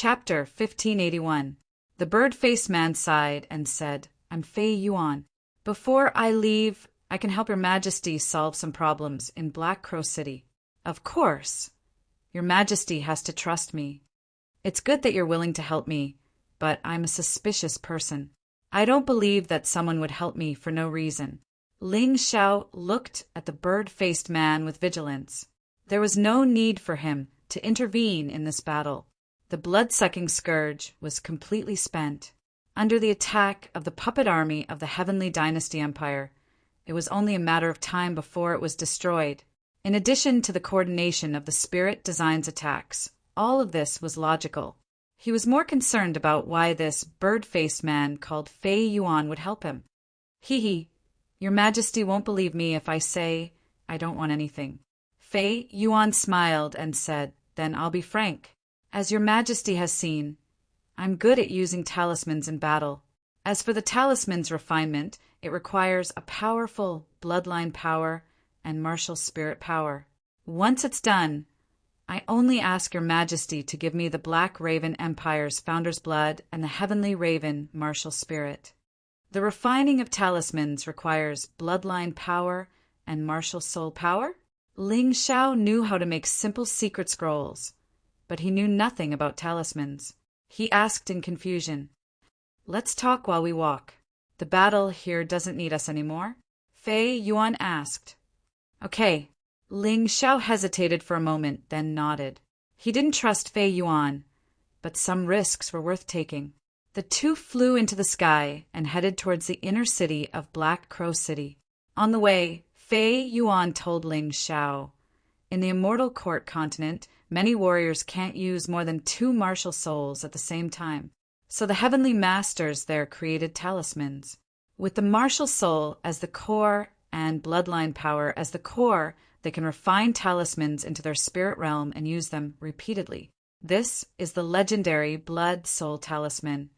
Chapter 1581. The bird-faced man sighed and said, "I'm Fei Yuan. Before I leave, I can help your majesty solve some problems in Black Crow City." "Of course. Your majesty has to trust me. It's good that you're willing to help me, but I'm a suspicious person. I don't believe that someone would help me for no reason." Ling Xiao looked at the bird-faced man with vigilance. There was no need for him to intervene in this battle. The blood-sucking scourge was completely spent. Under the attack of the puppet army of the Heavenly Dynasty Empire, it was only a matter of time before it was destroyed. In addition to the coordination of the Spirit Design's attacks, all of this was logical. He was more concerned about why this bird-faced man called Fei Yuan would help him. "Hee, your majesty won't believe me if I say I don't want anything." Fei Yuan smiled and said, "Then I'll be frank. As your majesty has seen, I'm good at using talismans in battle. As for the talisman's refinement, it requires a powerful bloodline power and martial spirit power. Once it's done, I only ask your majesty to give me the Black Raven Empire's founder's blood and the Heavenly Raven martial spirit. The refining of talismans requires bloodline power and martial soul power." Ling Xiao knew how to make simple secret scrolls, but he knew nothing about talismans. He asked in confusion, "Let's talk while we walk. The battle here doesn't need us anymore?" Fei Yuan asked. "Okay." Ling Xiao hesitated for a moment, then nodded. He didn't trust Fei Yuan, but some risks were worth taking. The two flew into the sky and headed towards the inner city of Black Crow City. On the way, Fei Yuan told Ling Xiao, "In the Immortal Court continent, many warriors can't use more than 2 martial souls at the same time, so the heavenly masters there created talismans. With the martial soul as the core and bloodline power as the core, they can refine talismans into their spirit realm and use them repeatedly. This is the legendary Blood Soul Talisman.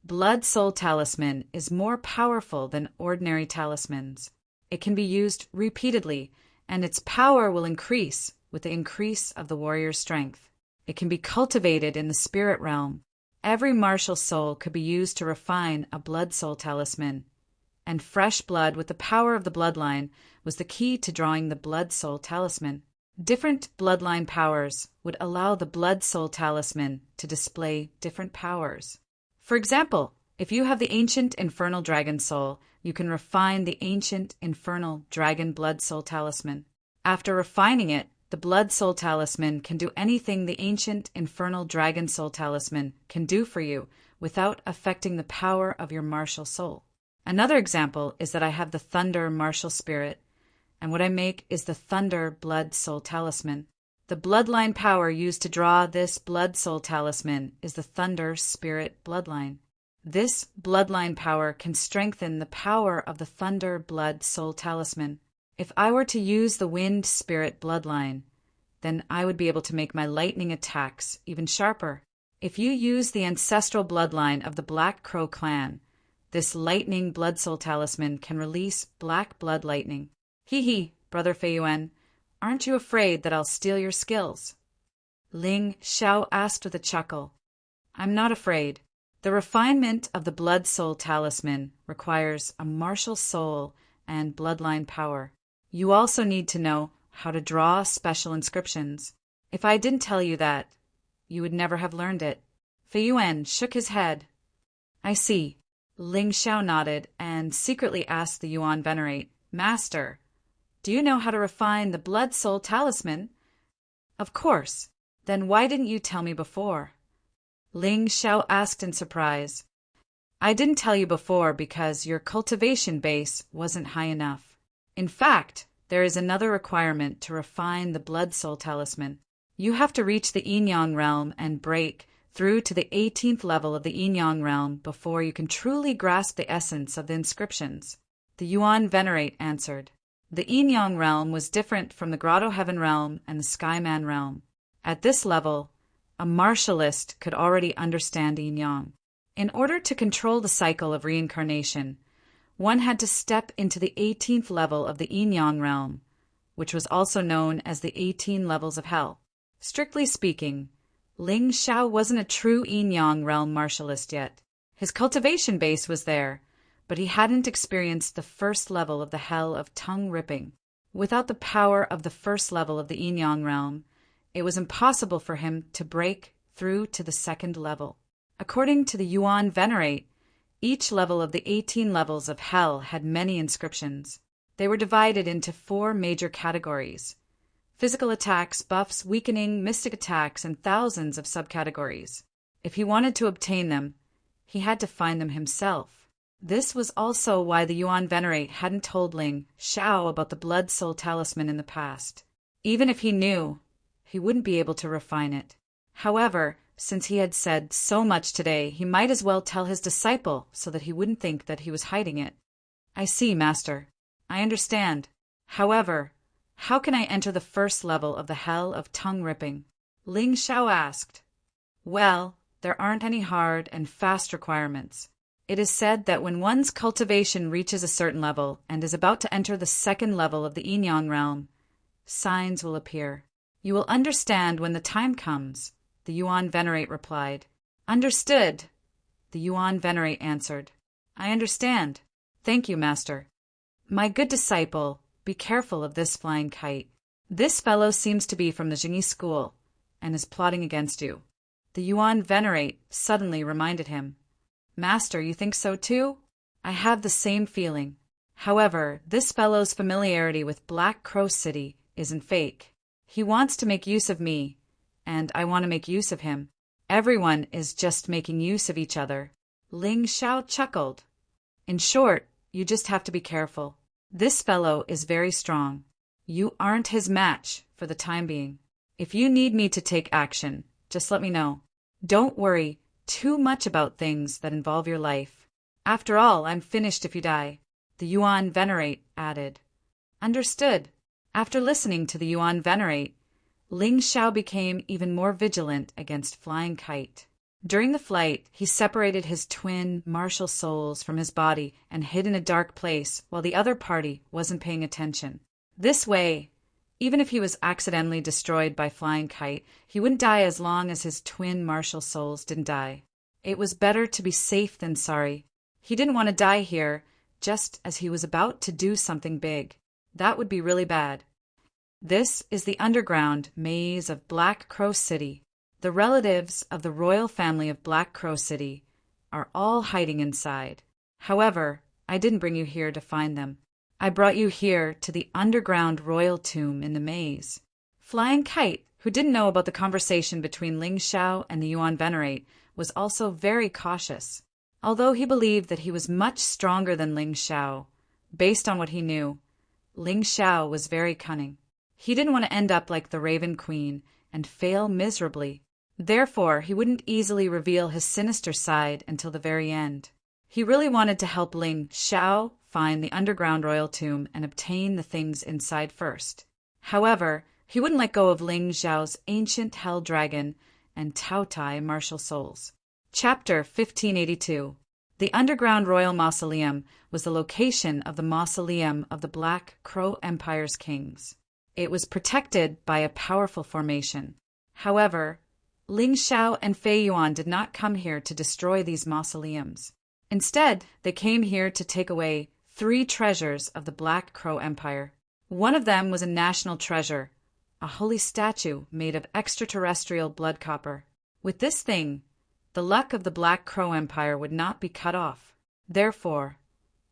Blood Soul Talisman is more powerful than ordinary talismans. It can be used repeatedly, and its power will increase with the increase of the warrior's strength. It can be cultivated in the spirit realm. Every martial soul could be used to refine a Blood Soul Talisman, and fresh blood with the power of the bloodline was the key to drawing the Blood Soul Talisman. Different bloodline powers would allow the Blood Soul Talisman to display different powers. For example, if you have the Ancient Infernal Dragon Soul, you can refine the Ancient Infernal Dragon Blood Soul Talisman. After refining it, the Blood Soul Talisman can do anything the Ancient Infernal Dragon Soul Talisman can do for you without affecting the power of your martial soul. Another example is that I have the Thunder Martial Spirit, and what I make is the Thunder Blood Soul Talisman. The bloodline power used to draw this Blood Soul Talisman is the Thunder Spirit Bloodline. This bloodline power can strengthen the power of the Thunder Blood Soul Talisman. If I were to use the Wind Spirit Bloodline, then I would be able to make my lightning attacks even sharper. If you use the ancestral bloodline of the Black Crow clan, this Lightning Blood Soul Talisman can release black blood lightning. Hee, Brother Fei Yuan, aren't you afraid that I'll steal your skills?" Ling Xiao asked with a chuckle. "I'm not afraid. The refinement of the Blood Soul Talisman requires a martial soul and bloodline power. You also need to know how to draw special inscriptions. If I didn't tell you that, you would never have learned it." Fei Yuan shook his head. "I see." Ling Xiao nodded and secretly asked the Yuan Venerate, "Master, do you know how to refine the Blood Soul Talisman?" "Of course. Then why didn't you tell me before?" Ling Xiao asked in surprise. "I didn't tell you before because your cultivation base wasn't high enough. In fact, there is another requirement to refine the Blood Soul Talisman. You have to reach the Yin-Yang realm and break through to the 18th level of the Yin-Yang realm before you can truly grasp the essence of the inscriptions." The Yuan Venerate answered. The Yin-Yang realm was different from the Grotto Heaven realm and the Skyman realm. At this level, a martialist could already understand Yin-Yang. In order to control the cycle of reincarnation, one had to step into the 18th level of the Yin-Yang realm, which was also known as the 18 levels of hell. Strictly speaking, Ling Xiao wasn't a true yin-yang realm martialist yet. His cultivation base was there, but he hadn't experienced the first level of the hell of tongue ripping. Without the power of the first level of the yin-yang realm, it was impossible for him to break through to the second level. According to the Yuan Venerate, each level of the 18 levels of hell had many inscriptions. They were divided into 4 major categories: physical attacks, buffs, weakening, mystic attacks, and thousands of subcategories. If he wanted to obtain them, he had to find them himself. This was also why the Yuan Venerate hadn't told Ling Xiao about the Blood Soul Talisman in the past. Even if he knew, he wouldn't be able to refine it. However, since he had said so much today, he might as well tell his disciple so that he wouldn't think that he was hiding it. I see, Master. I understand. However, how can I enter the first level of the hell of tongue ripping? Ling Xiao asked. Well, there aren't any hard and fast requirements. It is said that when one's cultivation reaches a certain level and is about to enter the second level of the yin-yang realm, signs will appear. You will understand when the time comes, the Yuan Venerate replied. Understood, the Yuan Venerate answered. I understand. Thank you, Master. My good disciple, be careful of this flying kite. This fellow seems to be from the Jingyi school and is plotting against you. The Yuan Venerate suddenly reminded him. Master, you think so too? I have the same feeling. However, this fellow's familiarity with Black Crow City isn't fake. He wants to make use of me, and I want to make use of him. Everyone is just making use of each other. Ling Xiao chuckled. In short, you just have to be careful. This fellow is very strong. You aren't his match for the time being. If you need me to take action, just let me know. Don't worry too much about things that involve your life. After all, I'm finished if you die, the Yuan Venerate added. Understood. After listening to the Yuan Venerate, Ling Xiao became even more vigilant against Flying Kite. During the flight, he separated his twin martial souls from his body and hid in a dark place while the other party wasn't paying attention. This way, even if he was accidentally destroyed by Flying Kite, he wouldn't die as long as his twin martial souls didn't die. It was better to be safe than sorry. He didn't want to die here, just as he was about to do something big. That would be really bad. This is the underground maze of Black Crow City. The relatives of the royal family of Black Crow City are all hiding inside. However, I didn't bring you here to find them. I brought you here to the underground royal tomb in the maze. Flying Kite, who didn't know about the conversation between Ling Xiao and the Yuan Venerate, was also very cautious. Although he believed that he was much stronger than Ling Xiao, based on what he knew, Ling Xiao was very cunning. He didn't want to end up like the Raven Queen and fail miserably. Therefore, he wouldn't easily reveal his sinister side until the very end. He really wanted to help Ling Xiao find the underground royal tomb and obtain the things inside first. However, he wouldn't let go of Ling Xiao's ancient hell dragon and Tao Tai martial souls. Chapter 1582. The underground royal mausoleum was the location of the mausoleum of the Black Crow Empire's kings. It was protected by a powerful formation. However, Ling Xiao and Fei Yuan did not come here to destroy these mausoleums. Instead, they came here to take away 3 treasures of the Black Crow Empire. One of them was a national treasure, a holy statue made of extraterrestrial blood copper. With this thing, the luck of the Black Crow Empire would not be cut off. Therefore,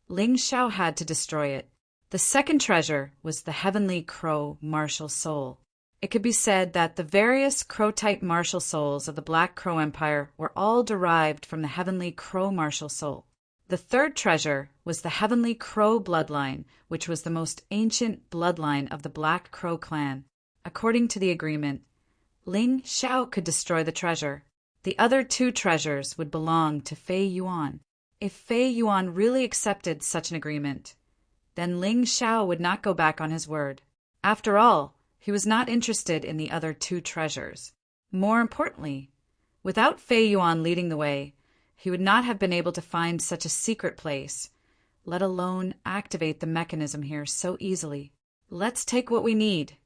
Ling Xiao had to destroy it. The second treasure was the Heavenly Crow Martial Soul. It could be said that the various crow-type martial souls of the Black Crow Empire were all derived from the Heavenly Crow Martial Soul. The third treasure was the Heavenly Crow bloodline, which was the most ancient bloodline of the Black Crow clan. According to the agreement, Ling Xiao could destroy the treasure. The other 2 treasures would belong to Fei Yuan. If Fei Yuan really accepted such an agreement, then Ling Xiao would not go back on his word. After all, he was not interested in the other 2 treasures. More importantly, without Fei Yuan leading the way, he would not have been able to find such a secret place, let alone activate the mechanism here so easily. Let's take what we need.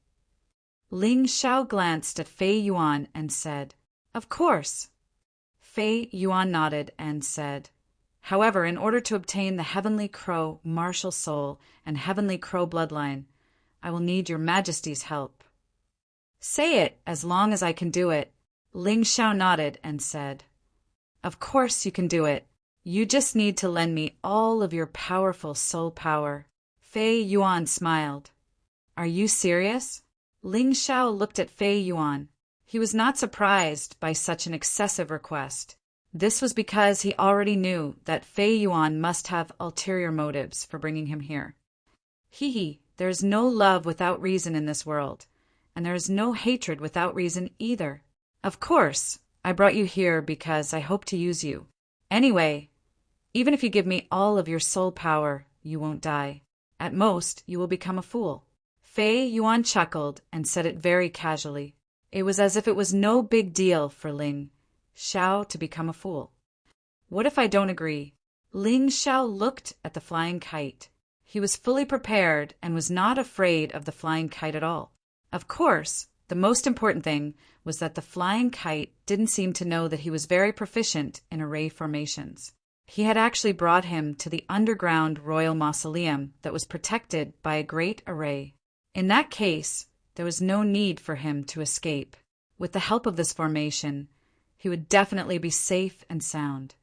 Ling Xiao glanced at Fei Yuan and said, Of course. Fei Yuan nodded and said, However, in order to obtain the Heavenly Crow martial soul and Heavenly Crow bloodline, I will need your Majesty's help. Say it, as long as I can do it. Ling Xiao nodded and said, Of course you can do it. You just need to lend me all of your powerful soul power. Fei Yuan smiled. Are you serious? Ling Xiao looked at Fei Yuan. He was not surprised by such an excessive request. This was because he already knew that Fei Yuan must have ulterior motives for bringing him here. There is no love without reason in this world, and there is no hatred without reason either. Of course, I brought you here because I hope to use you. Anyway, even if you give me all of your soul power, you won't die. At most, you will become a fool. Fei Yuan chuckled and said it very casually. It was as if it was no big deal for Ling Xiao to become a fool. What if I don't agree? Ling Xiao looked at the flying kite. He was fully prepared and was not afraid of the flying kite at all. Of course, the most important thing was that the flying kite didn't seem to know that he was very proficient in array formations. He had actually brought him to the underground royal mausoleum that was protected by a great array. In that case, there was no need for him to escape. With the help of this formation, he would definitely be safe and sound.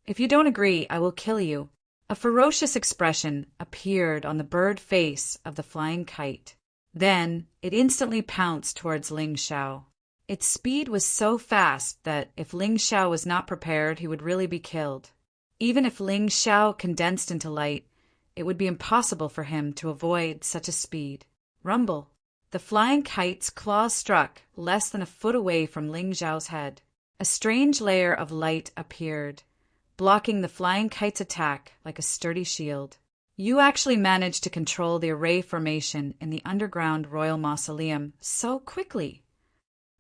If you don't agree, I will kill you. A ferocious expression appeared on the bird face of the flying kite. Then it instantly pounced towards Ling Xiao. Its speed was so fast that if Ling Xiao was not prepared, he would really be killed. Even if Ling Xiao condensed into light, it would be impossible for him to avoid such a speed. Rumble. The flying kite's claws struck less than a foot away from Ling Xiao's head. A strange layer of light appeared, blocking the flying kite's attack like a sturdy shield. You actually managed to control the array formation in the underground royal mausoleum so quickly.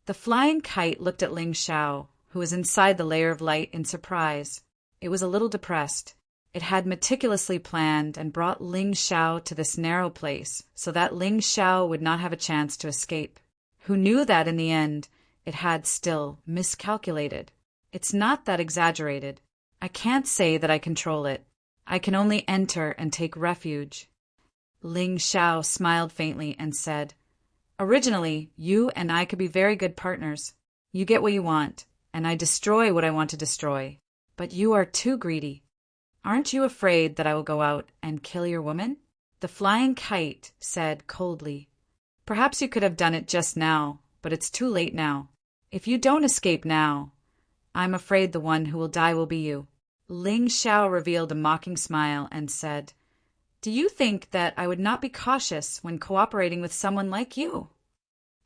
The flying kite looked at Ling Xiao, who was inside the layer of light, in surprise. It was a little depressed. It had meticulously planned and brought Ling Xiao to this narrow place so that Ling Xiao would not have a chance to escape. Who knew that in the end it had still miscalculated. It's not that exaggerated. I can't say that I control it. I can only enter and take refuge. Ling Xiao smiled faintly and said, Originally, you and I could be very good partners. You get what you want, and I destroy what I want to destroy. But you are too greedy. Aren't you afraid that I will go out and kill your woman? The flying kite said coldly, Perhaps you could have done it just now, but it's too late now. If you don't escape now, I'm afraid the one who will die will be you. Ling Xiao revealed a mocking smile and said, Do you think that I would not be cautious when cooperating with someone like you?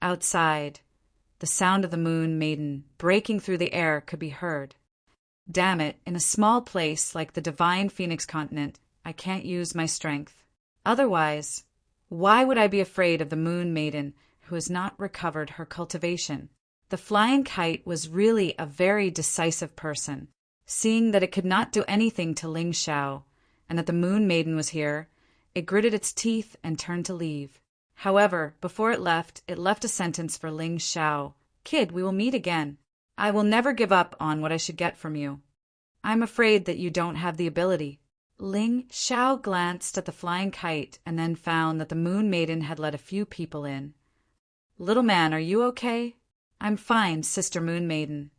Outside, the sound of the Moon Maiden breaking through the air could be heard. Damn it, in a small place like the Divine Phoenix continent, I can't use my strength. Otherwise, why would I be afraid of the Moon Maiden who has not recovered her cultivation? The flying kite was really a very decisive person. Seeing that it could not do anything to Ling Xiao, and that the Moon Maiden was here, it gritted its teeth and turned to leave. However, before it left a sentence for Ling Xiao. Kid, we will meet again. I will never give up on what I should get from you. I'm afraid that you don't have the ability. Ling Xiao glanced at the flying kite and then found that the Moon Maiden had let a few people in. Little man, are you okay? I'm fine, Sister Moon Maiden.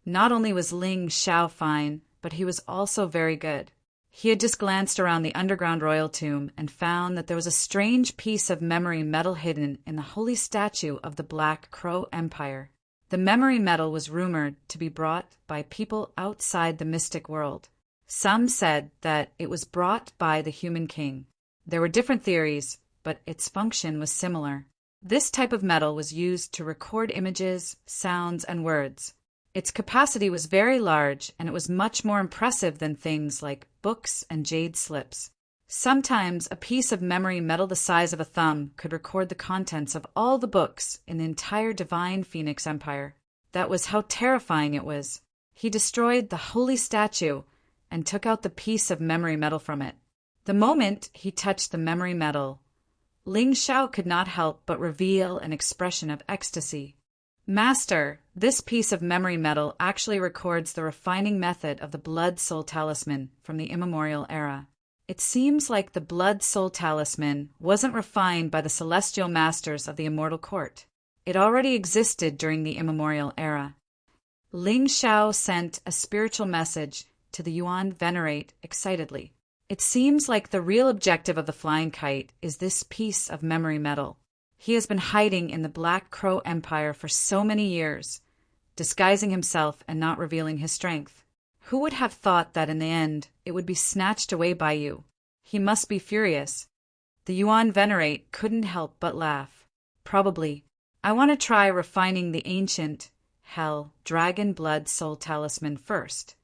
Not only was Ling Xiao fine, but he was also very good. He had just glanced around the underground royal tomb and found that there was a strange piece of memory metal hidden in the holy statue of the Black Crow Empire. The memory metal was rumored to be brought by people outside the mystic world. Some said that it was brought by the human king. There were different theories, but its function was similar. This type of metal was used to record images, sounds, and words. Its capacity was very large, and it was much more impressive than things like books and jade slips. Sometimes a piece of memory metal the size of a thumb could record the contents of all the books in the entire Divine Phoenix Empire. That was how terrifying it was. He destroyed the holy statue and took out the piece of memory metal from it. The moment he touched the memory metal, Ling Xiao could not help but reveal an expression of ecstasy. Master, this piece of memory metal actually records the refining method of the blood-soul talisman from the immemorial era. It seems like the blood-soul talisman wasn't refined by the celestial masters of the immortal court. It already existed during the immemorial era. Ling Xiao sent a spiritual message to the Yuan Venerate excitedly. It seems like the real objective of the flying kite is this piece of memory metal. He has been hiding in the Black Crow Empire for so many years, disguising himself and not revealing his strength. Who would have thought that in the end it would be snatched away by you? He must be furious. The Yuan Venerate couldn't help but laugh. Probably. I want to try refining the ancient Hell Dragon Blood Soul Talisman first.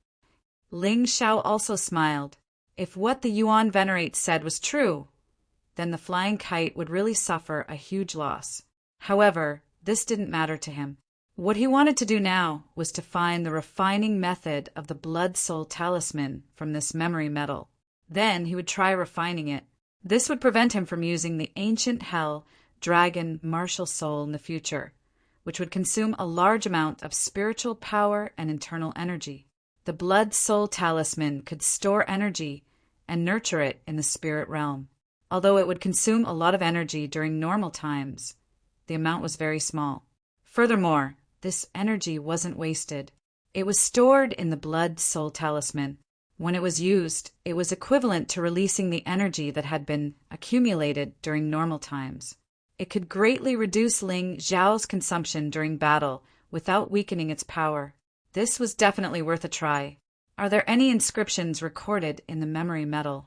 Ling Xiao also smiled. If what the Yuan Venerate said was true, then the flying kite would really suffer a huge loss. However, this didn't matter to him. What he wanted to do now was to find the refining method of the blood-soul talisman from this memory metal. Then he would try refining it. This would prevent him from using the ancient Hell Dragon Martial Soul in the future, which would consume a large amount of spiritual power and internal energy. The blood-soul talisman could store energy and nurture it in the spirit realm. Although it would consume a lot of energy during normal times, the amount was very small. Furthermore, this energy wasn't wasted. It was stored in the blood-soul talisman. When it was used, it was equivalent to releasing the energy that had been accumulated during normal times. It could greatly reduce Ling Xiao's consumption during battle without weakening its power. This was definitely worth a try. Are there any inscriptions recorded in the memory metal?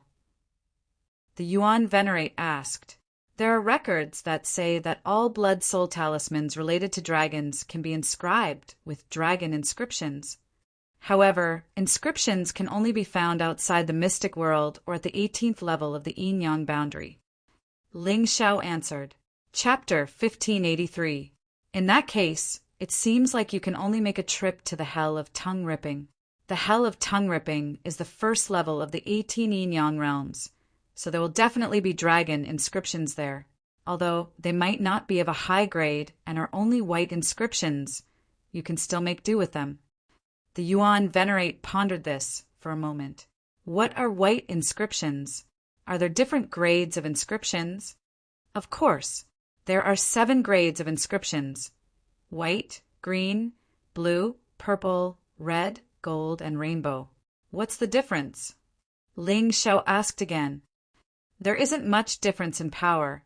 The Yuan Venerate asked. There are records that say that all blood-soul talismans related to dragons can be inscribed with dragon inscriptions. However, inscriptions can only be found outside the mystic world or at the 18th level of the yin-yang boundary. Ling Xiao answered. Chapter 1583. In that case, it seems like you can only make a trip to the Hell of Tongue Ripping. The Hell of Tongue Ripping is the first level of the 18 yin-yang realms, so there will definitely be dragon inscriptions there. Although they might not be of a high grade and are only white inscriptions, you can still make do with them. The Yuan Venerate pondered this for a moment. What are white inscriptions? Are there different grades of inscriptions? Of course. There are 7 grades of inscriptions: white, green, blue, purple, red, gold, and rainbow. What's the difference? Ling Xiao asked again. There isn't much difference in power,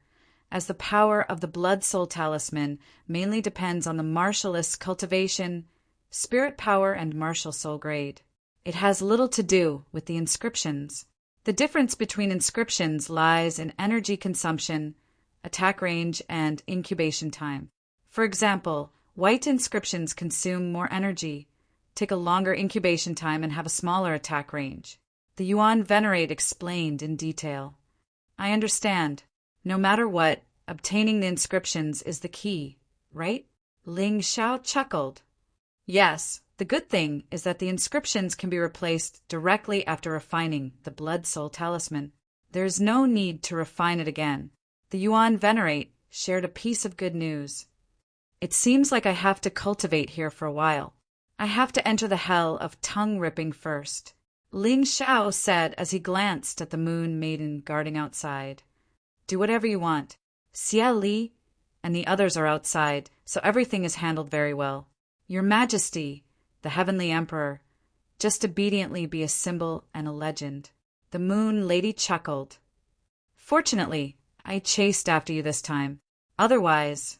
as the power of the blood-soul talisman mainly depends on the martialist's cultivation, spirit power, and martial soul grade. It has little to do with the inscriptions. The difference between inscriptions lies in energy consumption, attack range, and incubation time. For example, white inscriptions consume more energy, take a longer incubation time, and have a smaller attack range. The Yuan Venerate explained in detail. I understand. No matter what, obtaining the inscriptions is the key, right? Ling Xiao chuckled. Yes, the good thing is that the inscriptions can be replaced directly after refining the blood-soul talisman. There is no need to refine it again. The Yuan Venerate shared a piece of good news. It seems like I have to cultivate here for a while. I have to enter the Hell of Tongue Ripping first. Ling Xiao said as he glanced at the Moon Maiden guarding outside. Do whatever you want. Xia Li and the others are outside, so everything is handled very well. Your Majesty, the Heavenly Emperor, just obediently be a symbol and a legend. The Moon Lady chuckled. Fortunately, I chased after you this time. Otherwise,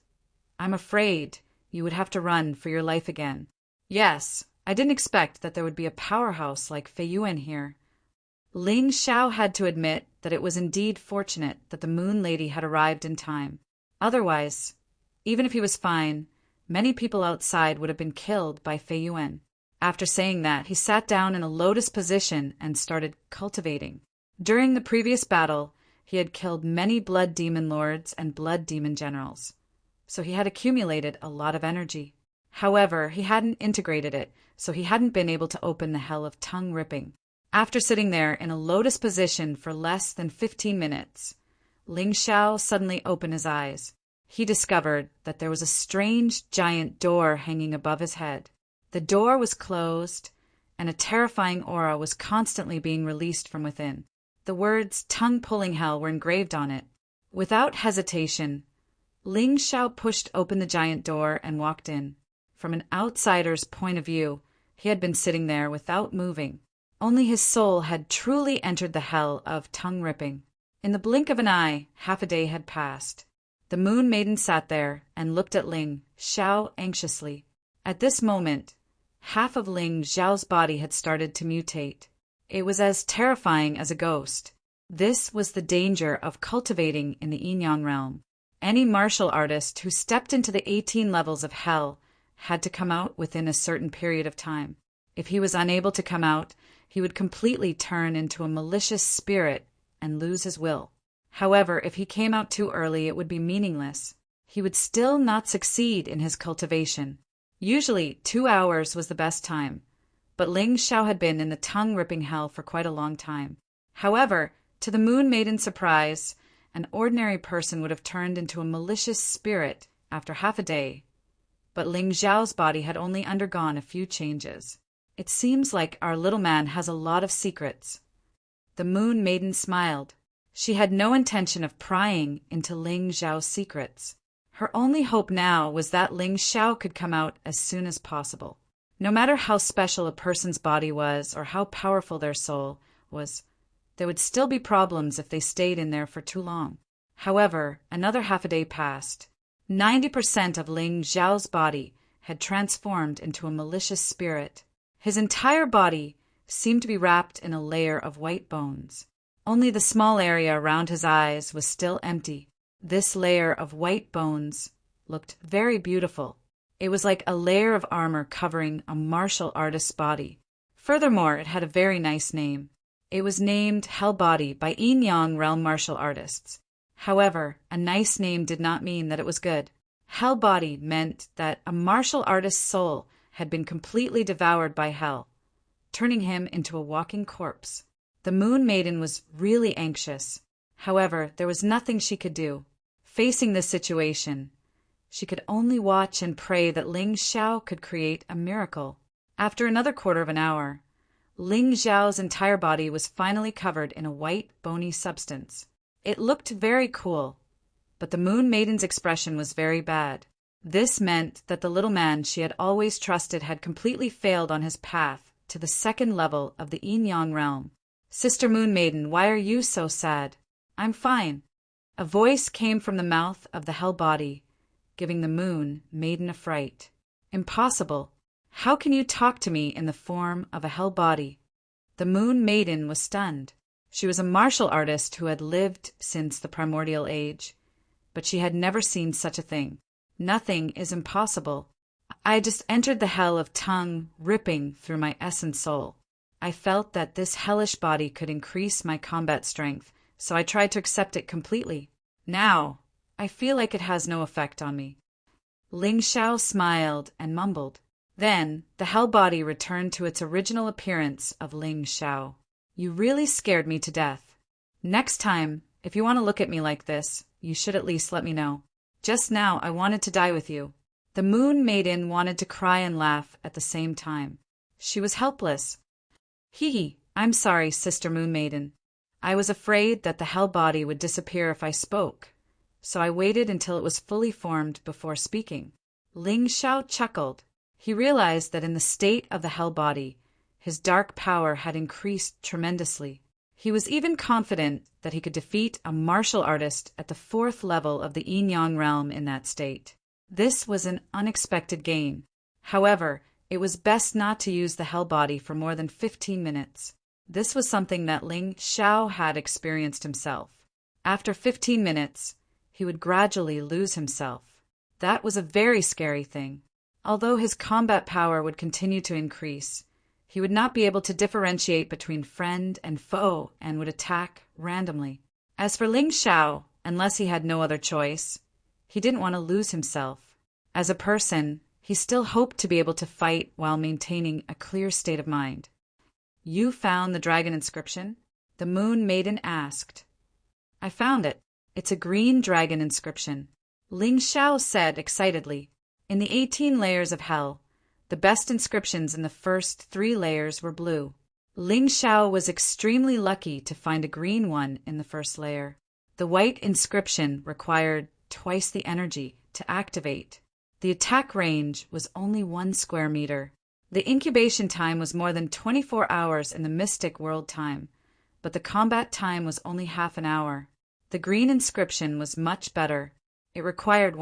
I'm afraid you would have to run for your life again. Yes, I didn't expect that there would be a powerhouse like Fei Yuan here. Ling Xiao had to admit that it was indeed fortunate that the Moon Lady had arrived in time. Otherwise, even if he was fine, many people outside would have been killed by Fei Yuan. After saying that, he sat down in a lotus position and started cultivating. During the previous battle, he had killed many blood demon lords and blood demon generals, so he had accumulated a lot of energy. However, he hadn't integrated it, so he hadn't been able to open the Hell of Tongue Ripping. After sitting there in a lotus position for less than 15 minutes, Ling Xiao suddenly opened his eyes. he discovered that there was a strange giant door hanging above his head. The door was closed, and a terrifying aura was constantly being released from within. The words "tongue-pulling hell" were engraved on it. Without hesitation, Ling Xiao pushed open the giant door and walked in. From an outsider's point of view, he had been sitting there without moving. Only his soul had truly entered the hell of tongue-ripping. In the blink of an eye, half a day had passed. The Moon Maiden sat there and looked at Ling Xiao anxiously. At this moment, half of Ling Xiao's body had started to mutate. It was as terrifying as a ghost. This was the danger of cultivating in the yin-yang realm. Any martial artist who stepped into the 18 levels of hell had to come out within a certain period of time. If he was unable to come out, he would completely turn into a malicious spirit and lose his will. However, if he came out too early, it would be meaningless. He would still not succeed in his cultivation. Usually, 2 hours was the best time, but Ling Xiao had been in the tongue-ripping hell for quite a long time. However, to the Moon Maiden's surprise, an ordinary person would have turned into a malicious spirit after half a day, but Ling Xiao's body had only undergone a few changes. It seems like our little man has a lot of secrets. The Moon Maiden smiled. She had no intention of prying into Ling Xiao's secrets. Her only hope now was that Ling Xiao could come out as soon as possible. No matter how special a person's body was or how powerful their soul was, there would still be problems if they stayed in there for too long. However, another half a day passed. 90% of Ling Xiao's body had transformed into a malicious spirit. His entire body seemed to be wrapped in a layer of white bones. Only the small area around his eyes was still empty. This layer of white bones looked very beautiful. It was like a layer of armor covering a martial artist's body. Furthermore, it had a very nice name. It was named Hell Body by yin-yang realm martial artists. However, a nice name did not mean that it was good. Hell Body meant that a martial artist's soul had been completely devoured by hell, turning him into a walking corpse. The Moon Maiden was really anxious. However, there was nothing she could do. Facing this situation, she could only watch and pray that Ling Xiao could create a miracle. After another quarter of an hour, Ling Xiao's entire body was finally covered in a white, bony substance. It looked very cool, but the Moon Maiden's expression was very bad. This meant that the little man she had always trusted had completely failed on his path to the second level of the yin-yang realm. "Sister Moon Maiden, why are you so sad?" "I'm fine." A voice came from the mouth of the Hell Body, giving the Moon Maiden a fright. "Impossible. How can you talk to me in the form of a Hell Body?" The Moon Maiden was stunned. She was a martial artist who had lived since the primordial age, but she had never seen such a thing. "Nothing is impossible. I just entered the hell of tongue ripping through my essence soul. I felt that this hellish body could increase my combat strength, so I tried to accept it completely. Now, I feel like it has no effect on me." Ling Xiao smiled and mumbled. Then, the Hell Body returned to its original appearance of Ling Xiao. "You really scared me to death. Next time, if you want to look at me like this, you should at least let me know. Just now, I wanted to die with you." The Moon Maiden wanted to cry and laugh at the same time. She was helpless. "Hee, I'm sorry, Sister Moon Maiden. I was afraid that the Hell Body would disappear if I spoke, so I waited until it was fully formed before speaking." Ling Xiao chuckled. He realized that in the state of the Hell Body, his dark power had increased tremendously. He was even confident that he could defeat a martial artist at the 4th level of the yin-yang realm in that state. This was an unexpected gain. However, it was best not to use the Hell Body for more than 15 minutes. This was something that Ling Xiao had experienced himself. After 15 minutes, he would gradually lose himself. That was a very scary thing. Although his combat power would continue to increase, he would not be able to differentiate between friend and foe and would attack randomly. As for Ling Xiao, unless he had no other choice, he didn't want to lose himself. As a person, he still hoped to be able to fight while maintaining a clear state of mind. "You found the dragon inscription?" the Moon Maiden asked. "I found it. It's a green dragon inscription." Ling Xiao said excitedly. In the 18 layers of hell, the best inscriptions in the first 3 layers were blue. Ling Xiao was extremely lucky to find a green one in the first layer. The white inscription required twice the energy to activate. The attack range was only 1 square meter. The incubation time was more than 24 hours in the Mystic World time, but the combat time was only half an hour. The green inscription was much better. It required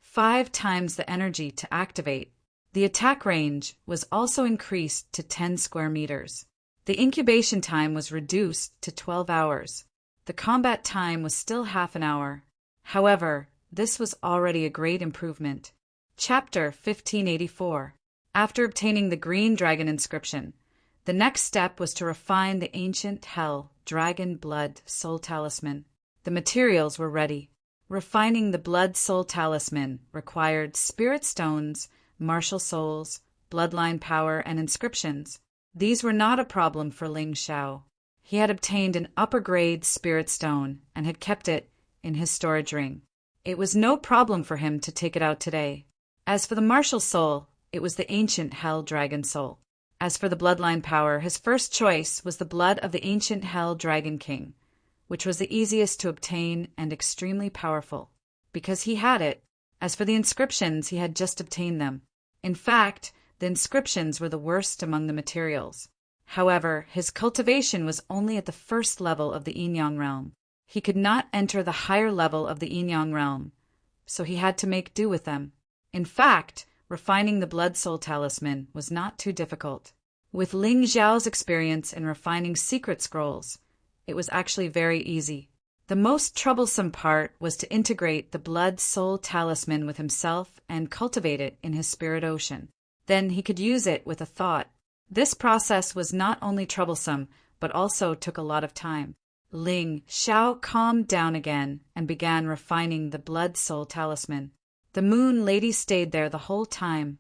5 times the energy to activate. The attack range was also increased to 10 square meters. The incubation time was reduced to 12 hours. The combat time was still half an hour. However, this was already a great improvement. Chapter 1584. After obtaining the green dragon inscription, the next step was to refine the ancient hell dragon blood soul talisman. The materials were ready. Refining the blood soul talisman required spirit stones, martial souls, bloodline power, and inscriptions. These were not a problem for Ling Xiao. He had obtained an upper-grade spirit stone and had kept it in his storage ring. It was no problem for him to take it out today. As for the martial soul, it was the ancient hell dragon soul. As for the bloodline power, his first choice was the blood of the ancient hell dragon king, which was the easiest to obtain and extremely powerful, because he had it. As for the inscriptions, he had just obtained them. In fact, the inscriptions were the worst among the materials. However, his cultivation was only at the first level of the Yin-Yang realm. He could not enter the higher level of the Yin-Yang realm, so he had to make do with them. In fact, refining the blood soul talisman was not too difficult. With Ling Xiao's experience in refining secret scrolls, it was actually very easy. The most troublesome part was to integrate the blood soul talisman with himself and cultivate it in his spirit ocean. Then he could use it with a thought. This process was not only troublesome, but also took a lot of time. Ling Xiao calmed down again and began refining the blood soul talisman. The moon lady stayed there the whole time,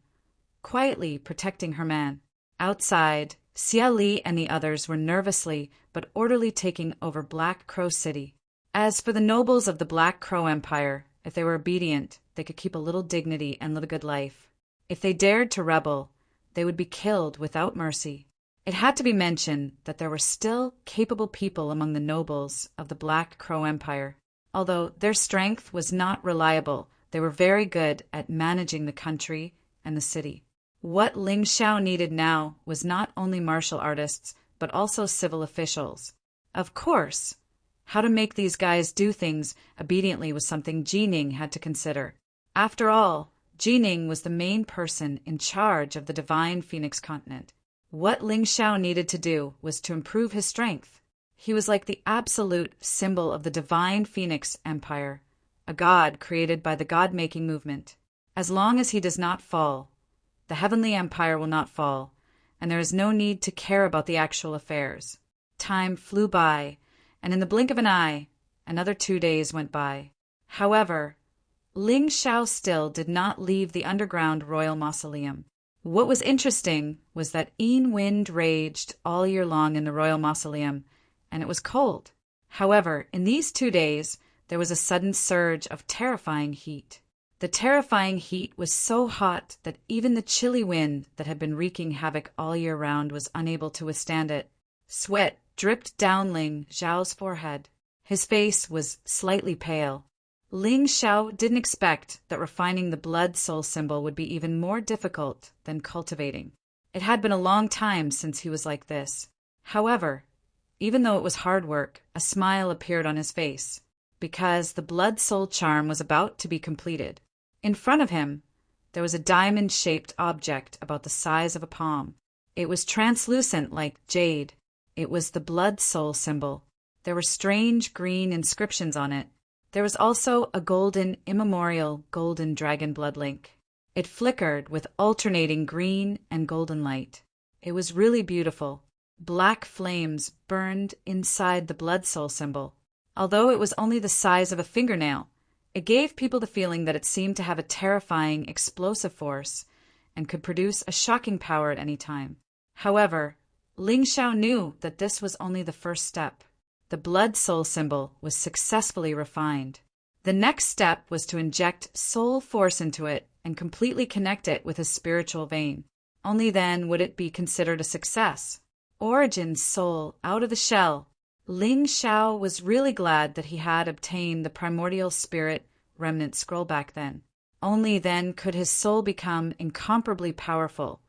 quietly protecting her man. Outside, Xia Li and the others were nervously but orderly taking over Black Crow City. As for the nobles of the Black Crow Empire, if they were obedient, they could keep a little dignity and live a good life. If they dared to rebel, they would be killed without mercy. It had to be mentioned that there were still capable people among the nobles of the Black Crow Empire. Although their strength was not reliable, they were very good at managing the country and the city. What Ling Xiao needed now was not only martial artists, but also civil officials. Of course, how to make these guys do things obediently was something Jining had to consider. After all, Jining was the main person in charge of the Divine Phoenix continent. What Ling Xiao needed to do was to improve his strength. He was like the absolute symbol of the Divine Phoenix Empire, a god created by the god-making movement. As long as he does not fall, the Heavenly Empire will not fall, and there is no need to care about the actual affairs. Time flew by, and in the blink of an eye, another 2 days went by. However, Ling Xiao still did not leave the underground royal mausoleum. What was interesting was that wind raged all year long in the royal mausoleum, and it was cold. However, in these 2 days, there was a sudden surge of terrifying heat. The terrifying heat was so hot that even the chilly wind that had been wreaking havoc all year round was unable to withstand it. Sweat dripped down Ling Xiao's forehead. His face was slightly pale. Ling Xiao didn't expect that refining the blood soul symbol would be even more difficult than cultivating. It had been a long time since he was like this. However, even though it was hard work, a smile appeared on his face, because the blood soul charm was about to be completed. In front of him, there was a diamond-shaped object about the size of a palm. It was translucent like jade. It was the blood soul symbol. There were strange green inscriptions on it. There was also a golden, immemorial golden dragon blood link. It flickered with alternating green and golden light. It was really beautiful. Black flames burned inside the blood soul symbol. Although it was only the size of a fingernail, it gave people the feeling that it seemed to have a terrifying, explosive force and could produce a shocking power at any time. However, Ling Xiao knew that this was only the first step. The blood soul symbol was successfully refined. The next step was to inject soul force into it and completely connect it with his spiritual vein. Only then would it be considered a success. Origin soul out of the shell. Ling Xiao was really glad that he had obtained the primordial spirit remnant scroll back then. Only then could his soul become incomparably powerful,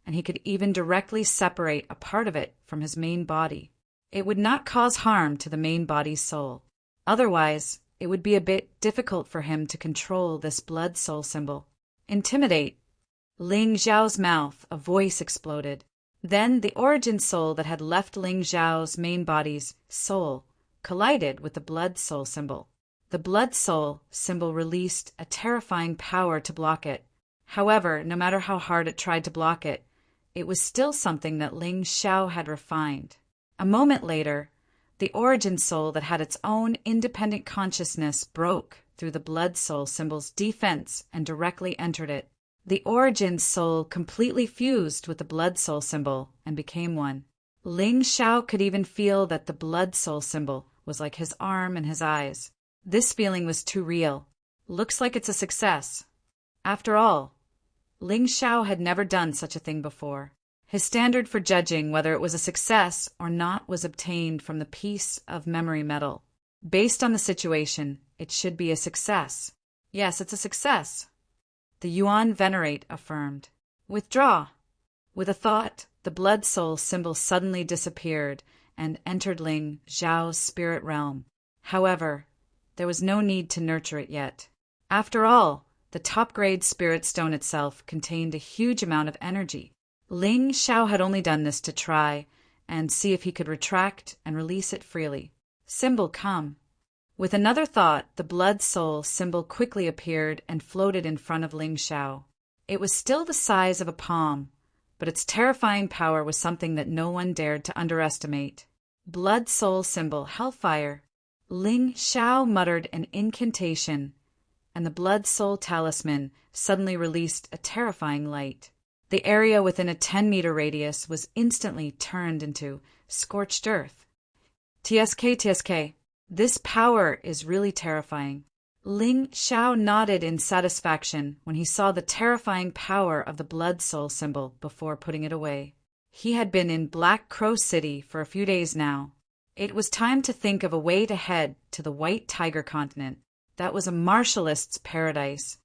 and he could even directly separate a part of it from his main body. It would not cause harm to the main body's soul. Otherwise, it would be a bit difficult for him to control this blood soul symbol. Intimidate. Ling Xiao's mouth, a voice exploded. Then the origin soul that had left Ling Xiao's main body's soul collided with the blood soul symbol. The blood soul symbol released a terrifying power to block it. However, no matter how hard it tried to block it, it was still something that Ling Xiao had refined. A moment later, the origin soul that had its own independent consciousness broke through the blood soul symbol's defense and directly entered it. The origin soul completely fused with the blood soul symbol and became one. Ling Xiao could even feel that the blood soul symbol was like his arm and his eyes. This feeling was too real. Looks like it's a success. After all, Ling Xiao had never done such a thing before. His standard for judging whether it was a success or not was obtained from the piece of memory metal. Based on the situation, it should be a success. Yes, it's a success. The Yuan Venerate affirmed. Withdraw. With a thought, the blood soul symbol suddenly disappeared and entered Ling Xiao's spirit realm. However, there was no need to nurture it yet. After all, the top-grade spirit stone itself contained a huge amount of energy. Ling Xiao had only done this to try and see if he could retract and release it freely. Symbol come. With another thought, the blood soul symbol quickly appeared and floated in front of Ling Xiao. It was still the size of a palm, but its terrifying power was something that no one dared to underestimate. Blood soul symbol hellfire. Ling Xiao muttered an incantation, and the blood soul talisman suddenly released a terrifying light. The area within a 10-meter radius was instantly turned into scorched earth. TSK. This power is really terrifying. Ling Xiao nodded in satisfaction when he saw the terrifying power of the blood soul symbol before putting it away. He had been in Black Crow City for a few days now. It was time to think of a way to head to the White Tiger continent. That was a martialist's paradise.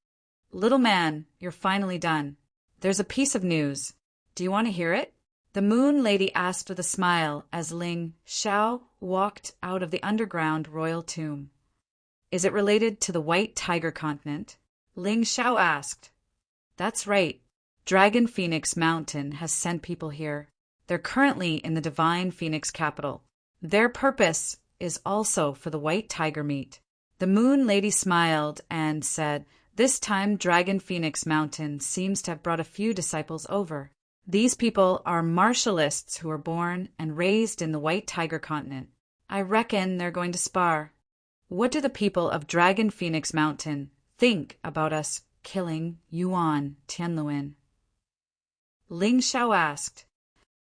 Little man, you're finally done. There's a piece of news. Do you want to hear it? The Moon Lady asked with a smile as Ling Xiao walked out of the underground royal tomb. Is it related to the White Tiger continent? Ling Xiao asked. That's right. Dragon Phoenix Mountain has sent people here. They're currently in the Divine Phoenix capital. Their purpose is also for the White Tiger meat. The Moon Lady smiled and said, this time Dragon Phoenix Mountain seems to have brought a few disciples over. These people are martialists who were born and raised in the White Tiger continent. I reckon they're going to spar. What do the people of Dragon Phoenix Mountain think about us killing Yuan Tianluan? Ling Xiao asked.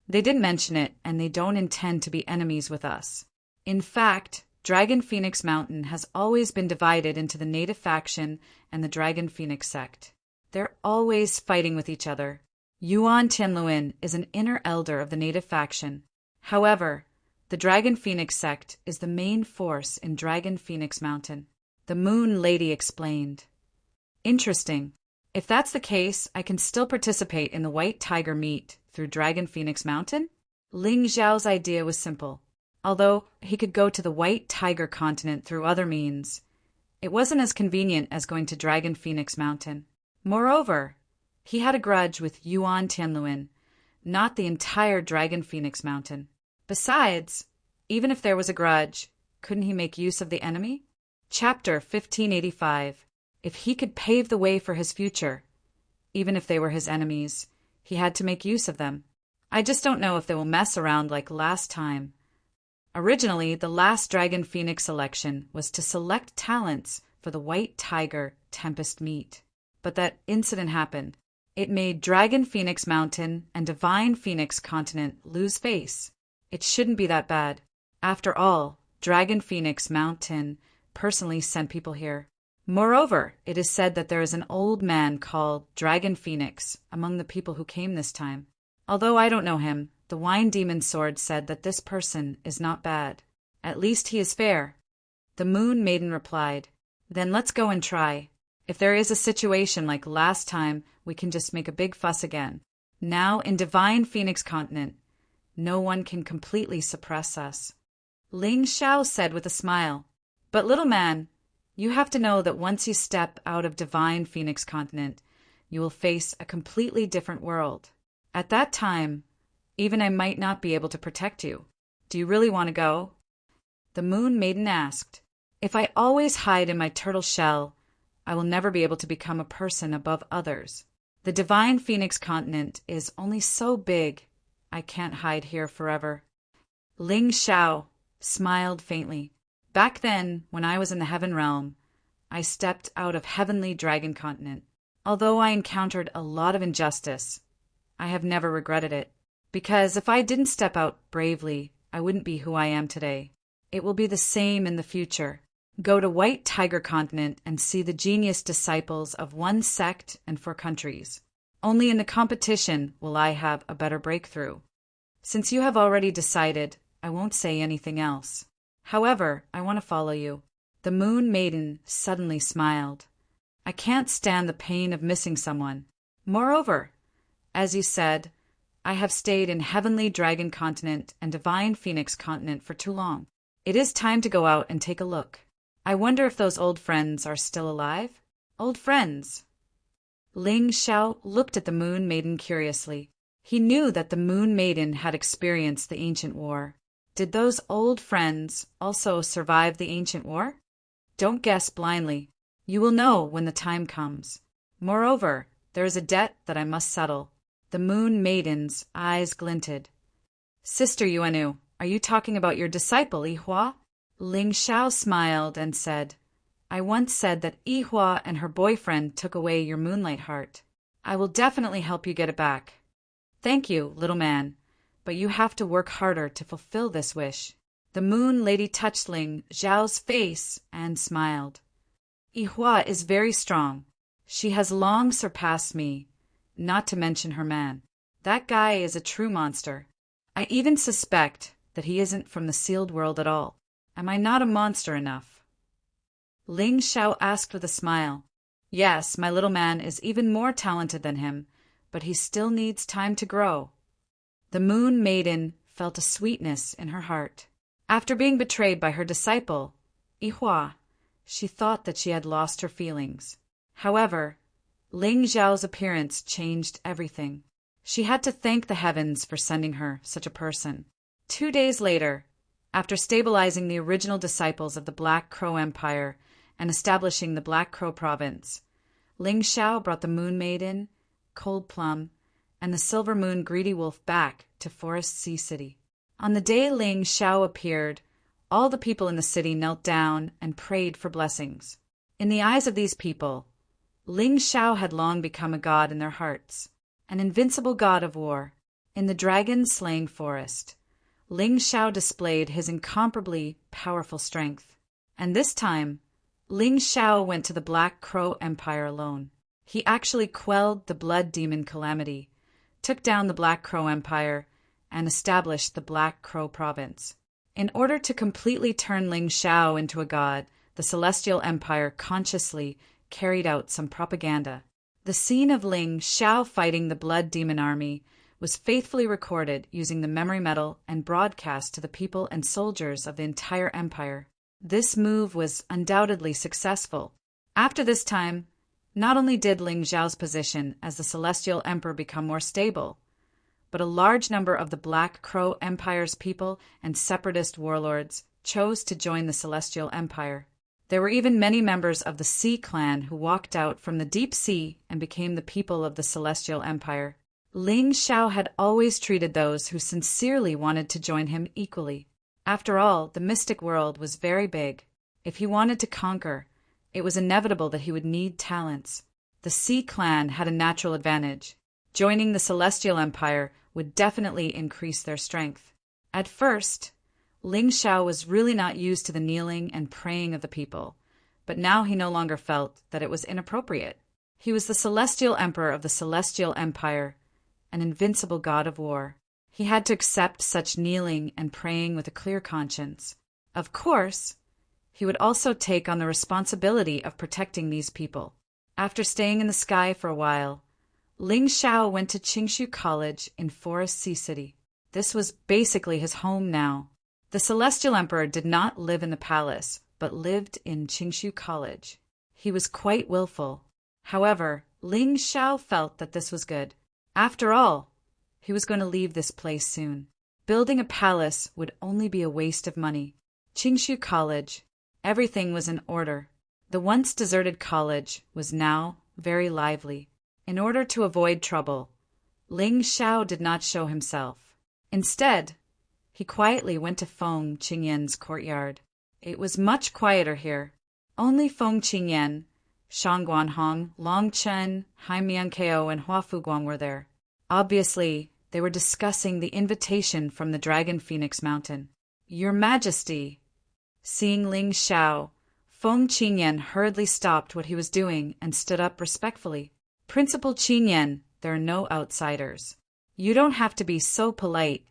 They didn't mention it, and they don't intend to be enemies with us. In fact, Dragon Phoenix Mountain has always been divided into the native faction and the Dragon Phoenix sect. They're always fighting with each other. Yuan Tianluan is an inner elder of the native faction. However, the Dragon Phoenix sect is the main force in Dragon Phoenix Mountain. The Moon Lady explained. Interesting. If that's the case, I can still participate in the White Tiger meet through Dragon Phoenix Mountain? Ling Xiao's idea was simple. Although he could go to the White Tiger continent through other means, it wasn't as convenient as going to Dragon Phoenix Mountain. Moreover, he had a grudge with Yuan Tianluan, not the entire Dragon Phoenix Mountain. Besides, even if there was a grudge, couldn't he make use of the enemy? Chapter 1585. If he could pave the way for his future, even if they were his enemies, he had to make use of them. I just don't know if they will mess around like last time. Originally, the last Dragon Phoenix election was to select talents for the White Tiger Tempest meet. But that incident happened. It made Dragon Phoenix Mountain and Divine Phoenix Continent lose face. It shouldn't be that bad. After all, Dragon Phoenix Mountain personally sent people here. Moreover, it is said that there is an old man called Dragon Phoenix among the people who came this time. Although I don't know him, the Wine Demon's sword said that this person is not bad. At least he is fair. The Moon Maiden replied, Then let's go and try. If there is a situation like last time, we can just make a big fuss again. Now, in Divine Phoenix Continent, no one can completely suppress us. Ling Xiao said with a smile, But little man, you have to know that once you step out of Divine Phoenix Continent, you will face a completely different world. At that time, even I might not be able to protect you. Do you really want to go? The Moon Maiden asked, If I always hide in my turtle shell, I will never be able to become a person above others. The Divine Phoenix Continent is only so big, I can't hide here forever. Ling Xiao smiled faintly. Back then, when I was in the Heaven Realm, I stepped out of Heavenly Dragon Continent. Although I encountered a lot of injustice, I have never regretted it. Because if I didn't step out bravely, I wouldn't be who I am today. It will be the same in the future. Go to White Tiger Continent and see the genius disciples of one sect and 4 countries. Only in the competition will I have a better breakthrough. Since you have already decided, I won't say anything else. However, I want to follow you. The Moon Maiden suddenly smiled. I can't stand the pain of missing someone. Moreover, as you said, I have stayed in Heavenly Dragon Continent and Divine Phoenix Continent for too long. It is time to go out and take a look. I wonder if those old friends are still alive? Old friends? Ling Xiao looked at the Moon Maiden curiously. He knew that the Moon Maiden had experienced the ancient war. Did those old friends also survive the ancient war? Don't guess blindly. You will know when the time comes. Moreover, there is a debt that I must settle. The Moon Maiden's eyes glinted. Sister Yuanu, are you talking about your disciple, Yihua? Ling Xiao smiled and said, I once said that Yihua and her boyfriend took away your moonlight heart. I will definitely help you get it back. Thank you, little man, but you have to work harder to fulfill this wish. The Moon Lady touched Ling Xiao's face and smiled. Yihua is very strong. She has long surpassed me, not to mention her man. That guy is a true monster. I even suspect that he isn't from the sealed world at all. Am I not a monster enough? Ling Xiao asked with a smile. Yes, my little man is even more talented than him, but he still needs time to grow. The Moon Maiden felt a sweetness in her heart. After being betrayed by her disciple, Yihua, she thought that she had lost her feelings. However, Ling Xiao's appearance changed everything. She had to thank the heavens for sending her such a person. 2 days later, after stabilizing the original disciples of the Black Crow Empire and establishing the Black Crow Province, Ling Xiao brought the Moon Maiden, Cold Plum, and the Silver Moon Greedy Wolf back to Forest Sea City. On the day Ling Xiao appeared, all the people in the city knelt down and prayed for blessings. In the eyes of these people, Ling Xiao had long become a god in their hearts, an invincible god of war. In the dragon-slaying forest, Ling Xiao displayed his incomparably powerful strength. And this time, Ling Xiao went to the Black Crow Empire alone. He actually quelled the blood demon Calamity, took down the Black Crow Empire, and established the Black Crow Province. In order to completely turn Ling Xiao into a god, the Celestial Empire consciously carried out some propaganda. The scene of Ling Xiao fighting the Blood Demon Army was faithfully recorded using the memory metal and broadcast to the people and soldiers of the entire empire. This move was undoubtedly successful. After this time, not only did Ling Xiao's position as the Celestial Emperor become more stable, but a large number of the Black Crow Empire's people and separatist warlords chose to join the Celestial Empire. There were even many members of the Sea Clan who walked out from the deep sea and became the people of the Celestial Empire. Ling Xiao had always treated those who sincerely wanted to join him equally. After all, the mystic world was very big. If he wanted to conquer, it was inevitable that he would need talents. The Sea Clan had a natural advantage. Joining the Celestial Empire would definitely increase their strength. At first, Ling Xiao was really not used to the kneeling and praying of the people, but now he no longer felt that it was inappropriate. He was the celestial emperor of the celestial empire, an invincible god of war. He had to accept such kneeling and praying with a clear conscience. Of course, he would also take on the responsibility of protecting these people. After staying in the sky for a while, Ling Xiao went to Qingshu College in Forest Sea City. This was basically his home now. The celestial emperor did not live in the palace, but lived in Qingshu College. He was quite willful. However, Ling Xiao felt that this was good. After all, he was going to leave this place soon. Building a palace would only be a waste of money. Qingshu College, everything was in order. The once deserted college was now very lively. In order to avoid trouble, Ling Xiao did not show himself. Instead, he quietly went to Feng Qingyan's courtyard. It was much quieter here. Only Feng Qingyan, Shang Guanhong, Long Chen, Hai Miankeo, and Hua Fuguang were there. Obviously, they were discussing the invitation from the Dragon Phoenix Mountain. Your Majesty. Seeing Ling Xiao, Feng Qingyan hurriedly stopped what he was doing and stood up respectfully. Principal Qingyan, there are no outsiders. You don't have to be so polite.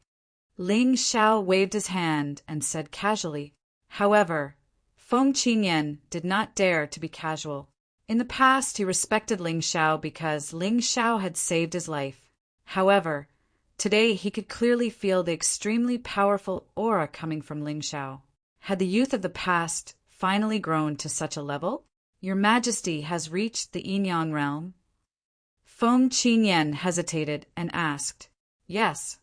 Ling Xiao waved his hand and said casually. However, Feng Qingyan did not dare to be casual. In the past, he respected Ling Xiao because Ling Xiao had saved his life. However, today he could clearly feel the extremely powerful aura coming from Ling Xiao. Had the youth of the past finally grown to such a level? Your Majesty has reached the Yin-Yang realm? Feng Qingyan hesitated and asked. Yes.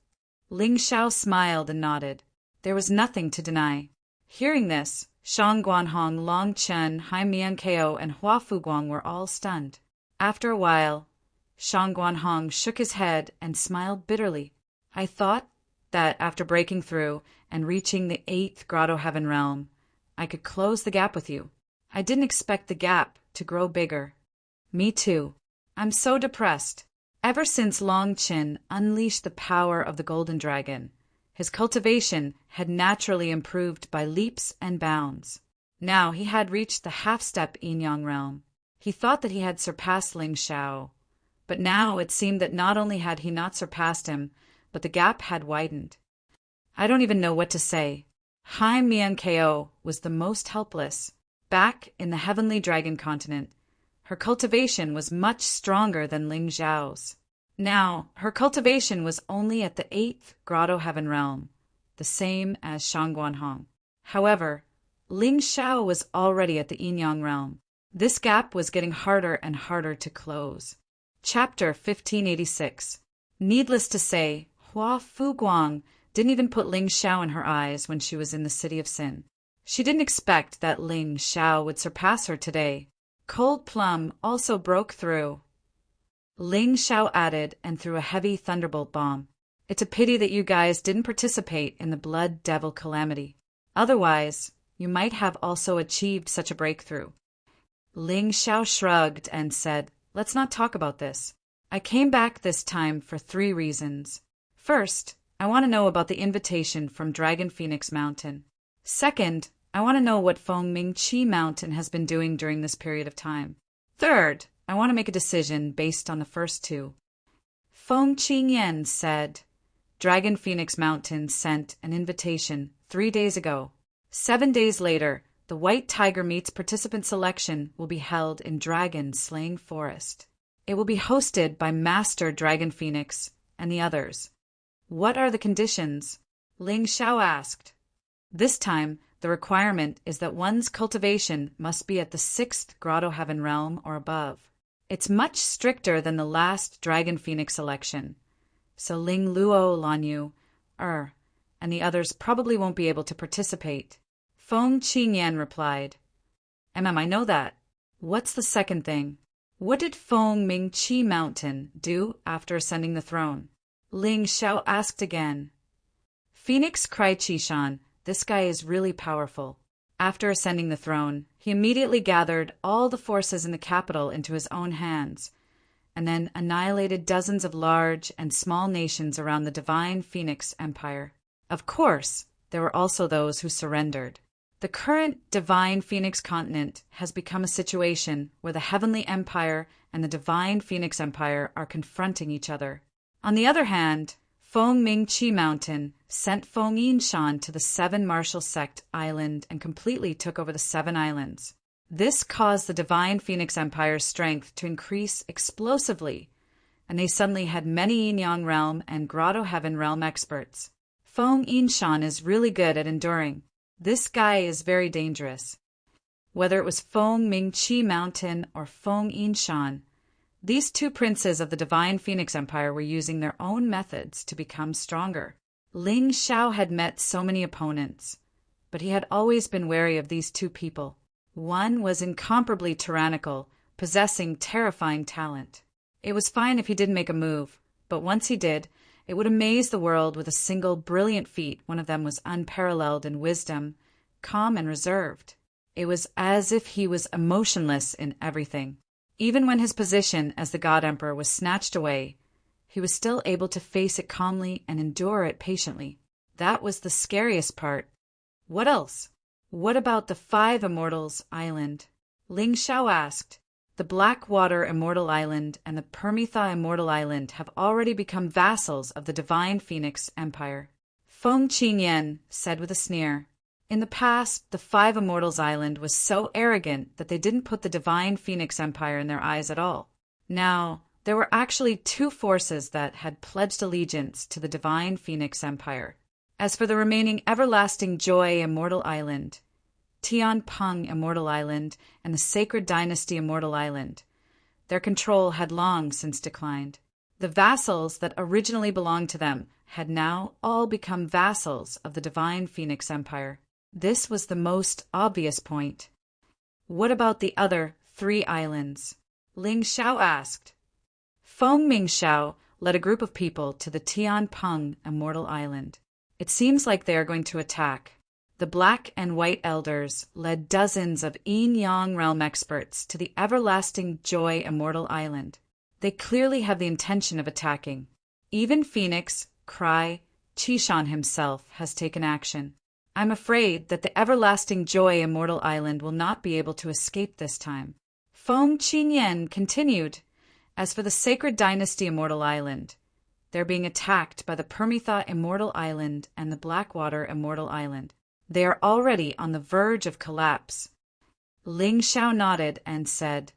Ling Xiao smiled and nodded. There was nothing to deny. Hearing this, Shang Guanhong, Long Chen, Hai Miankeo, and Hua Fuguang were all stunned. After a while, Shang Guanhong shook his head and smiled bitterly. I thought that after breaking through and reaching the 8th Grotto Heaven realm, I could close the gap with you. I didn't expect the gap to grow bigger. Me too. I'm so depressed. Ever since Long Chen unleashed the power of the Golden Dragon, his cultivation had naturally improved by leaps and bounds. Now he had reached the half-step Yin-Yang realm. He thought that he had surpassed Ling Xiao, but now it seemed that not only had he not surpassed him, but the gap had widened. I don't even know what to say. Hai Miankeo was the most helpless. Back in the heavenly dragon continent, her cultivation was much stronger than Ling Xiao's. Now, her cultivation was only at the 8th Grotto Heaven realm, the same as Shang Guanhong. However, Ling Xiao was already at the Yin-Yang realm. This gap was getting harder and harder to close. Chapter 1586. Needless to say, Hua Fuguang didn't even put Ling Xiao in her eyes when she was in the City of Sin. She didn't expect that Ling Xiao would surpass her today. Cold Plum also broke through. Ling Xiao added and threw a heavy thunderbolt bomb. It's a pity that you guys didn't participate in the Blood Devil Calamity. Otherwise, you might have also achieved such a breakthrough. Ling Xiao shrugged and said, Let's not talk about this. I came back this time for 3 reasons. First, I want to know about the invitation from Dragon Phoenix Mountain. Second, I want to know what Feng Ming Qi Mountain has been doing during this period of time. Third, I want to make a decision based on the first 2. Feng Qingyan said, Dragon Phoenix Mountain sent an invitation 3 days ago. 7 days later, the White Tiger Meets participant selection will be held in Dragon Slaying Forest. It will be hosted by Master Dragon Phoenix and the others. What are the conditions? Ling Xiao asked. This time, the requirement is that one's cultivation must be at the 6th Grotto Heaven realm or above. It's much stricter than the last Dragon Phoenix election. So Ling Luo, Lanyu, and the others probably won't be able to participate. Feng Qingyan replied. I know that. What's the second thing? What did Feng Ming Qi Mountain do after ascending the throne? Ling Xiao asked again. Phoenix cried Qishan. This guy is really powerful. After ascending the throne, he immediately gathered all the forces in the capital into his own hands, and then annihilated dozens of large and small nations around the divine Phoenix Empire. Of course, there were also those who surrendered. The current Divine Phoenix continent has become a situation where the Heavenly Empire and the Divine Phoenix Empire are confronting each other. On the other hand, Feng Ming Chi Mountain sent Feng Yin Shan to the Seven Martial Sect Island and completely took over the Seven Islands. This caused the Divine Phoenix Empire's strength to increase explosively, and they suddenly had many Yin Yang Realm and Grotto Heaven Realm experts. Feng Yin Shan is really good at enduring. This guy is very dangerous. Whether it was Feng Ming Chi Mountain or Feng Yin Shan, these two princes of the Divine Phoenix Empire were using their own methods to become stronger. Ling Xiao had met so many opponents, but he had always been wary of these two people. One was incomparably tyrannical, possessing terrifying talent. It was fine if he didn't make a move, but once he did, it would amaze the world with a single brilliant feat. One of them was unparalleled in wisdom, calm and reserved. It was as if he was emotionless in everything. Even when his position as the God Emperor was snatched away, he was still able to face it calmly and endure it patiently. That was the scariest part. What else? What about the Five Immortals Island? Ling Xiao asked. The Blackwater Immortal Island and the Permitha Immortal Island have already become vassals of the Divine Phoenix Empire. Feng Qinyan said with a sneer. In the past, the Five Immortals Island was so arrogant that they didn't put the Divine Phoenix Empire in their eyes at all. Now, there were actually two forces that had pledged allegiance to the Divine Phoenix Empire. As for the remaining Everlasting Joy Immortal Island, Tianpeng Immortal Island, and the Sacred Dynasty Immortal Island, their control had long since declined. The vassals that originally belonged to them had now all become vassals of the Divine Phoenix Empire. This was the most obvious point. What about the other three islands? Ling Xiao asked. Feng Mingxiao led a group of people to the Tianpeng Immortal Island. It seems like they are going to attack. The Black and White Elders led dozens of Yin Yang Realm experts to the Everlasting Joy Immortal Island. They clearly have the intention of attacking. Even Phoenix, Cry, Qishan himself has taken action. I'm afraid that the Everlasting Joy Immortal Island will not be able to escape this time. Feng Qinyan continued. As for the Sacred Dynasty Immortal Island, they're being attacked by the Permitha Immortal Island and the Blackwater Immortal Island. They are already on the verge of collapse. Ling Xiao nodded and said,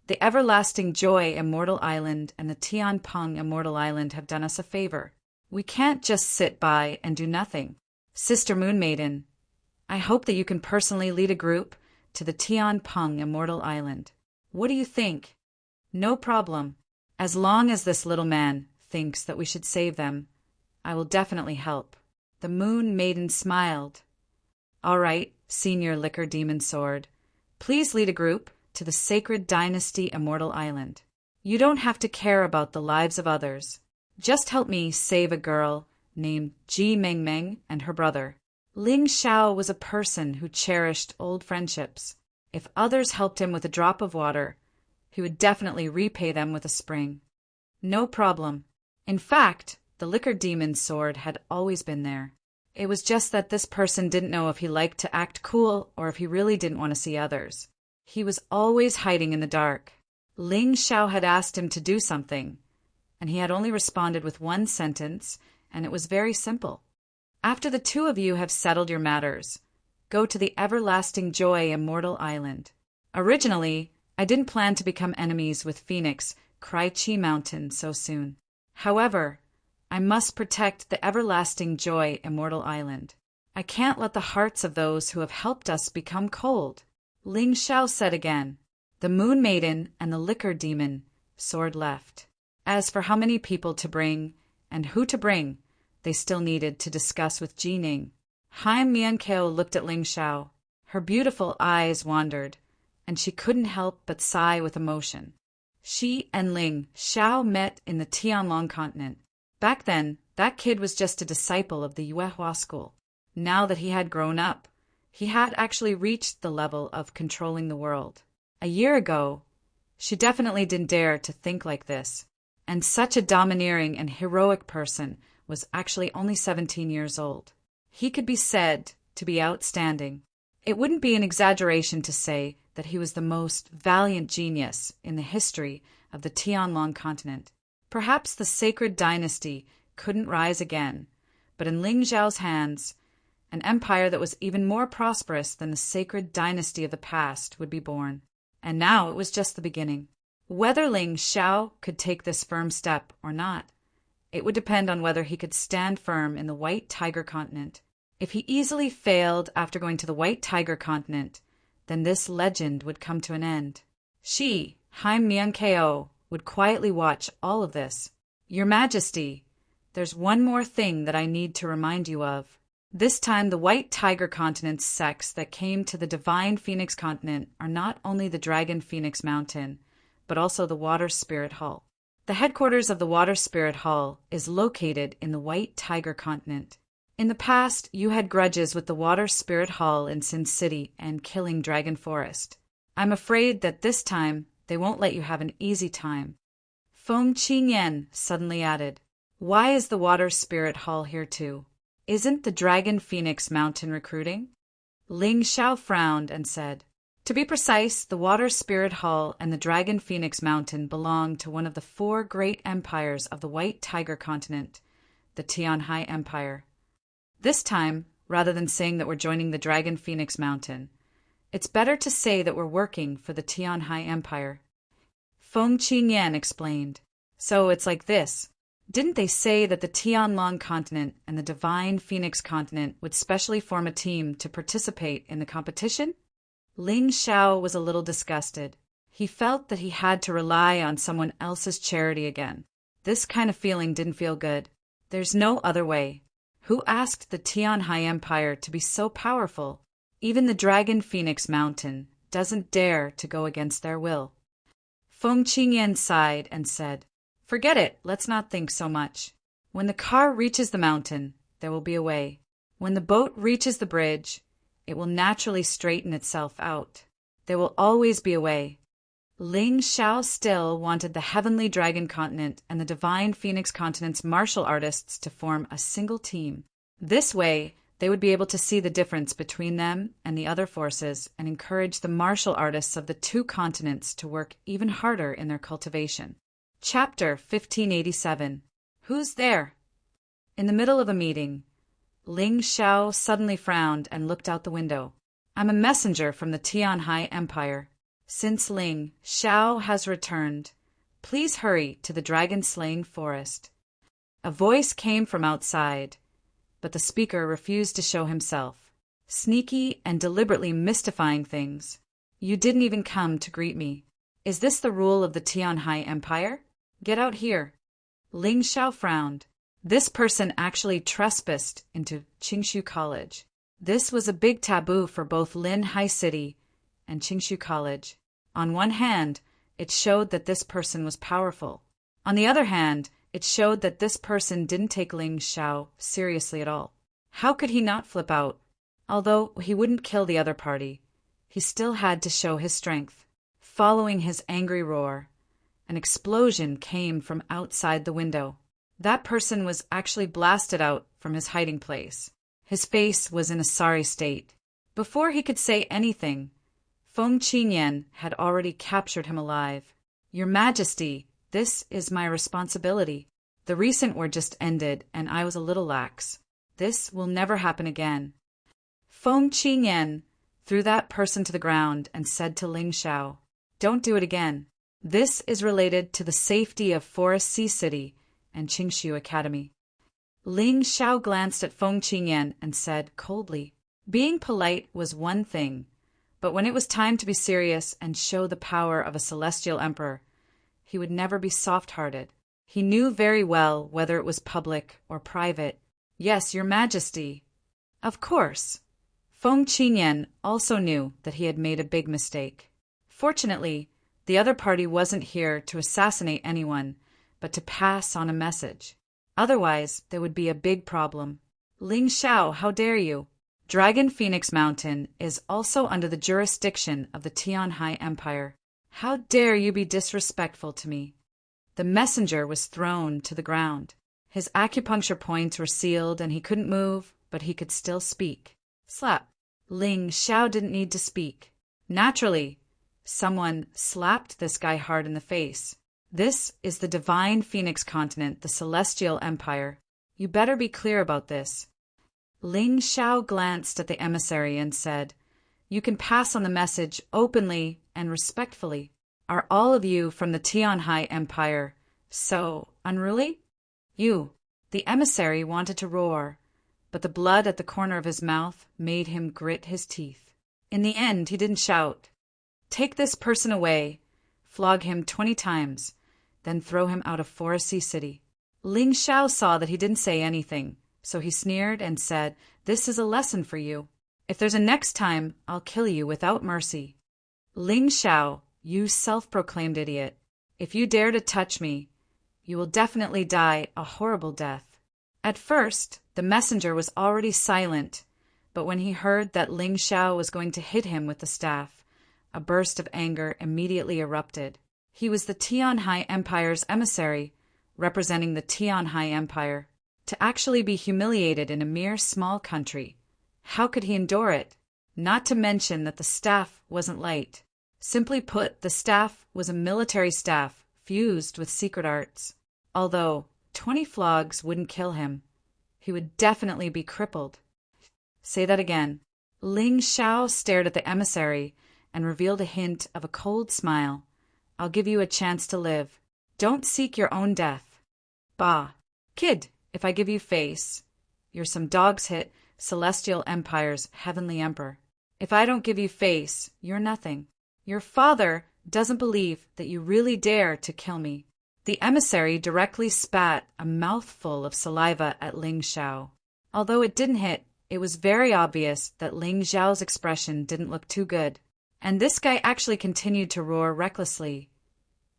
The Everlasting Joy Immortal Island and the Tianpeng Immortal Island have done us a favor. We can't just sit by and do nothing. Sister Moon Maiden, I hope that you can personally lead a group to the Tianpeng Immortal Island. What do you think? No problem. As long as this little man thinks that we should save them, I will definitely help. The Moon Maiden smiled. All right, Senior Liquor Demon Sword. Please lead a group to the Sacred Dynasty Immortal Island. You don't have to care about the lives of others. Just help me save a girl named Ji Mengmeng and her brother. Ling Xiao was a person who cherished old friendships. If others helped him with a drop of water, he would definitely repay them with a spring. No problem. In fact, the Liquor Demon's sword had always been there. It was just that this person didn't know if he liked to act cool or if he really didn't want to see others. He was always hiding in the dark. Ling Xiao had asked him to do something, and he had only responded with one sentence, and it was very simple. After the two of you have settled your matters, go to the Everlasting Joy Immortal Island. Originally, I didn't plan to become enemies with Phoenix, Cry Chi Mountain so soon. However, I must protect the Everlasting Joy Immortal Island. I can't let the hearts of those who have helped us become cold. Ling Xiao said again. The Moon Maiden and the Liquor Demon sword left. As for how many people to bring and who to bring, they still needed to discuss with Jining. Haim Miankeo looked at Ling Xiao. Her beautiful eyes wandered, and she couldn't help but sigh with emotion. She and Ling Xiao met in the Tianlong continent. Back then, that kid was just a disciple of the Yuehua school. Now that he had grown up, he had actually reached the level of controlling the world. A year ago, she definitely didn't dare to think like this, and such a domineering and heroic person was actually only 17 years old. He could be said to be outstanding. It wouldn't be an exaggeration to say that he was the most valiant genius in the history of the Tianlong continent. Perhaps the sacred dynasty couldn't rise again, but in Ling Zhao's hands, an empire that was even more prosperous than the sacred dynasty of the past would be born. And now it was just the beginning. Whether Ling Zhao could take this firm step or not, it would depend on whether he could stand firm in the White Tiger continent. If he easily failed after going to the White Tiger continent, then this legend would come to an end. She, Haim Miankeo, would quietly watch all of this. Your Majesty, there's one more thing that I need to remind you of. This time the White Tiger continent's sects that came to the Divine Phoenix continent are not only the Dragon Phoenix Mountain, but also the Water Spirit Hall. The headquarters of the Water Spirit Hall is located in the White Tiger continent. In the past, you had grudges with the Water Spirit Hall in Sin City and Killing Dragon Forest. I'm afraid that this time they won't let you have an easy time. Feng Qingyan suddenly added, Why is the Water Spirit Hall here too? Isn't the Dragon Phoenix Mountain recruiting? Ling Zhao frowned and said, To be precise, the Water Spirit Hall and the Dragon Phoenix Mountain belong to one of the 4 great empires of the White Tiger continent, the Tianhai Empire. This time, rather than saying that we're joining the Dragon Phoenix Mountain, it's better to say that we're working for the Tianhai Empire. Feng Qingyan explained. So it's like this. Didn't they say that the Tianlong continent and the Divine Phoenix continent would specially form a team to participate in the competition? Ling Zhao was a little disgusted. He felt that he had to rely on someone else's charity again. This kind of feeling didn't feel good. There's no other way. Who asked the Tianhai Empire to be so powerful? Even the Dragon Phoenix Mountain doesn't dare to go against their will. Feng Qingyan sighed and said, Forget it, let's not think so much. When the car reaches the mountain, there will be a way. When the boat reaches the bridge, it will naturally straighten itself out. There will always be a way. Ling Zhao still wanted the Heavenly Dragon Continent and the Divine Phoenix Continent's martial artists to form a single team. This way, they would be able to see the difference between them and the other forces and encourage the martial artists of the 2 continents to work even harder in their cultivation. Chapter 1587. Who's there? In the middle of a meeting, Ling Zhao suddenly frowned and looked out the window. I'm a messenger from the Tianhai Empire. Since Ling Zhao has returned, please hurry to the dragon-slaying forest. A voice came from outside, but the speaker refused to show himself, sneaky and deliberately mystifying things. You didn't even come to greet me. Is this the rule of the Tianhai Empire? Get out here. Ling Zhao frowned. This person actually trespassed into Qingshu College. This was a big taboo for both Lin Hai City and Qingshu College. On one hand, it showed that this person was powerful. On the other hand, it showed that this person didn't take Ling Zhao seriously at all. How could he not flip out? Although he wouldn't kill the other party, he still had to show his strength. Following his angry roar, an explosion came from outside the window. That person was actually blasted out from his hiding place. His face was in a sorry state. Before he could say anything, Feng Qingyan had already captured him alive. Your Majesty, this is my responsibility. The recent war just ended, and I was a little lax. This will never happen again. Feng Qingyan threw that person to the ground and said to Ling Zhao, Don't do it again. This is related to the safety of Forest Sea City and Qingshu Academy. Ling Zhao glanced at Feng Qingyan and said coldly, Being polite was one thing, but when it was time to be serious and show the power of a celestial emperor, he would never be soft-hearted. He knew very well whether it was public or private. Yes, Your Majesty. Of course. Feng Qingyan also knew that he had made a big mistake. Fortunately, the other party wasn't here to assassinate anyone, but to pass on a message. Otherwise, there would be a big problem. Ling Zhao, how dare you? Dragon Phoenix Mountain is also under the jurisdiction of the Tianhai Empire. How dare you be disrespectful to me? The messenger was thrown to the ground. His acupuncture points were sealed and he couldn't move but he could still speak. Slap. Ling Xiao didn't need to speak. Naturally, someone slapped this guy hard in the face. This is the divine phoenix continent, the celestial empire. You better be clear about this. Ling Xiao glanced at the emissary and said, "You can pass on the message openly and respectfully. Are all of you from the Tianhai Empire so unruly?" The emissary wanted to roar, but the blood at the corner of his mouth made him grit his teeth. In the end, he didn't shout. "Take this person away, flog him 20 times, then throw him out of Foresty City." Ling Xiao saw that he didn't say anything, so he sneered and said, "This is a lesson for you. If there's a next time, I'll kill you without mercy." "Ling Xiao, you self-proclaimed idiot. If you dare to touch me, you will definitely die a horrible death." At first, the messenger was already silent, but when he heard that Ling Xiao was going to hit him with the staff, a burst of anger immediately erupted. He was the Tianhai Empire's emissary, representing the Tianhai Empire. To actually be humiliated in a mere small country, how could he endure it? Not to mention that the staff wasn't light. Simply put, the staff was a military staff fused with secret arts. Although 20 flogs wouldn't kill him, he would definitely be crippled. Say that again. Ling Xiao stared at the emissary and revealed a hint of a cold smile. "I'll give you a chance to live. Don't seek your own death." "Bah, kid, if I give you face, you're some dog's hit Celestial Empire's heavenly emperor. If I don't give you face, you're nothing. Your father doesn't believe that you really dare to kill me." The emissary directly spat a mouthful of saliva at Ling Xiao. Although it didn't hit, it was very obvious that Ling Xiao's expression didn't look too good. And this guy actually continued to roar recklessly.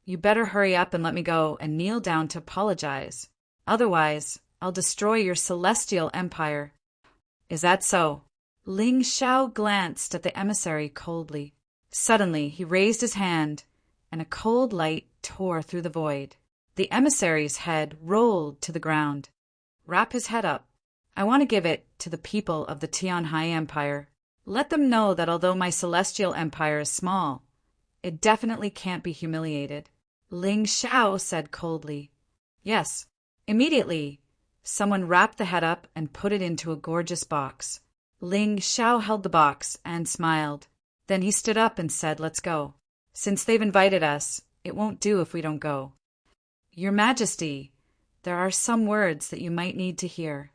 "You better hurry up and let me go and kneel down to apologize. Otherwise, I'll destroy your celestial empire." "Is that so?" Ling Xiao glanced at the emissary coldly. Suddenly, he raised his hand, and a cold light tore through the void. The emissary's head rolled to the ground. "Wrap his head up. I want to give it to the people of the Tianhai Empire. Let them know that although my celestial empire is small, it definitely can't be humiliated." Ling Xiao said coldly. "Yes." Immediately, someone wrapped the head up and put it into a gorgeous box. Ling Xiao held the box and smiled. Then he stood up and said, "Let's go. Since they've invited us, it won't do if we don't go." "Your Majesty, there are some words that you might need to hear."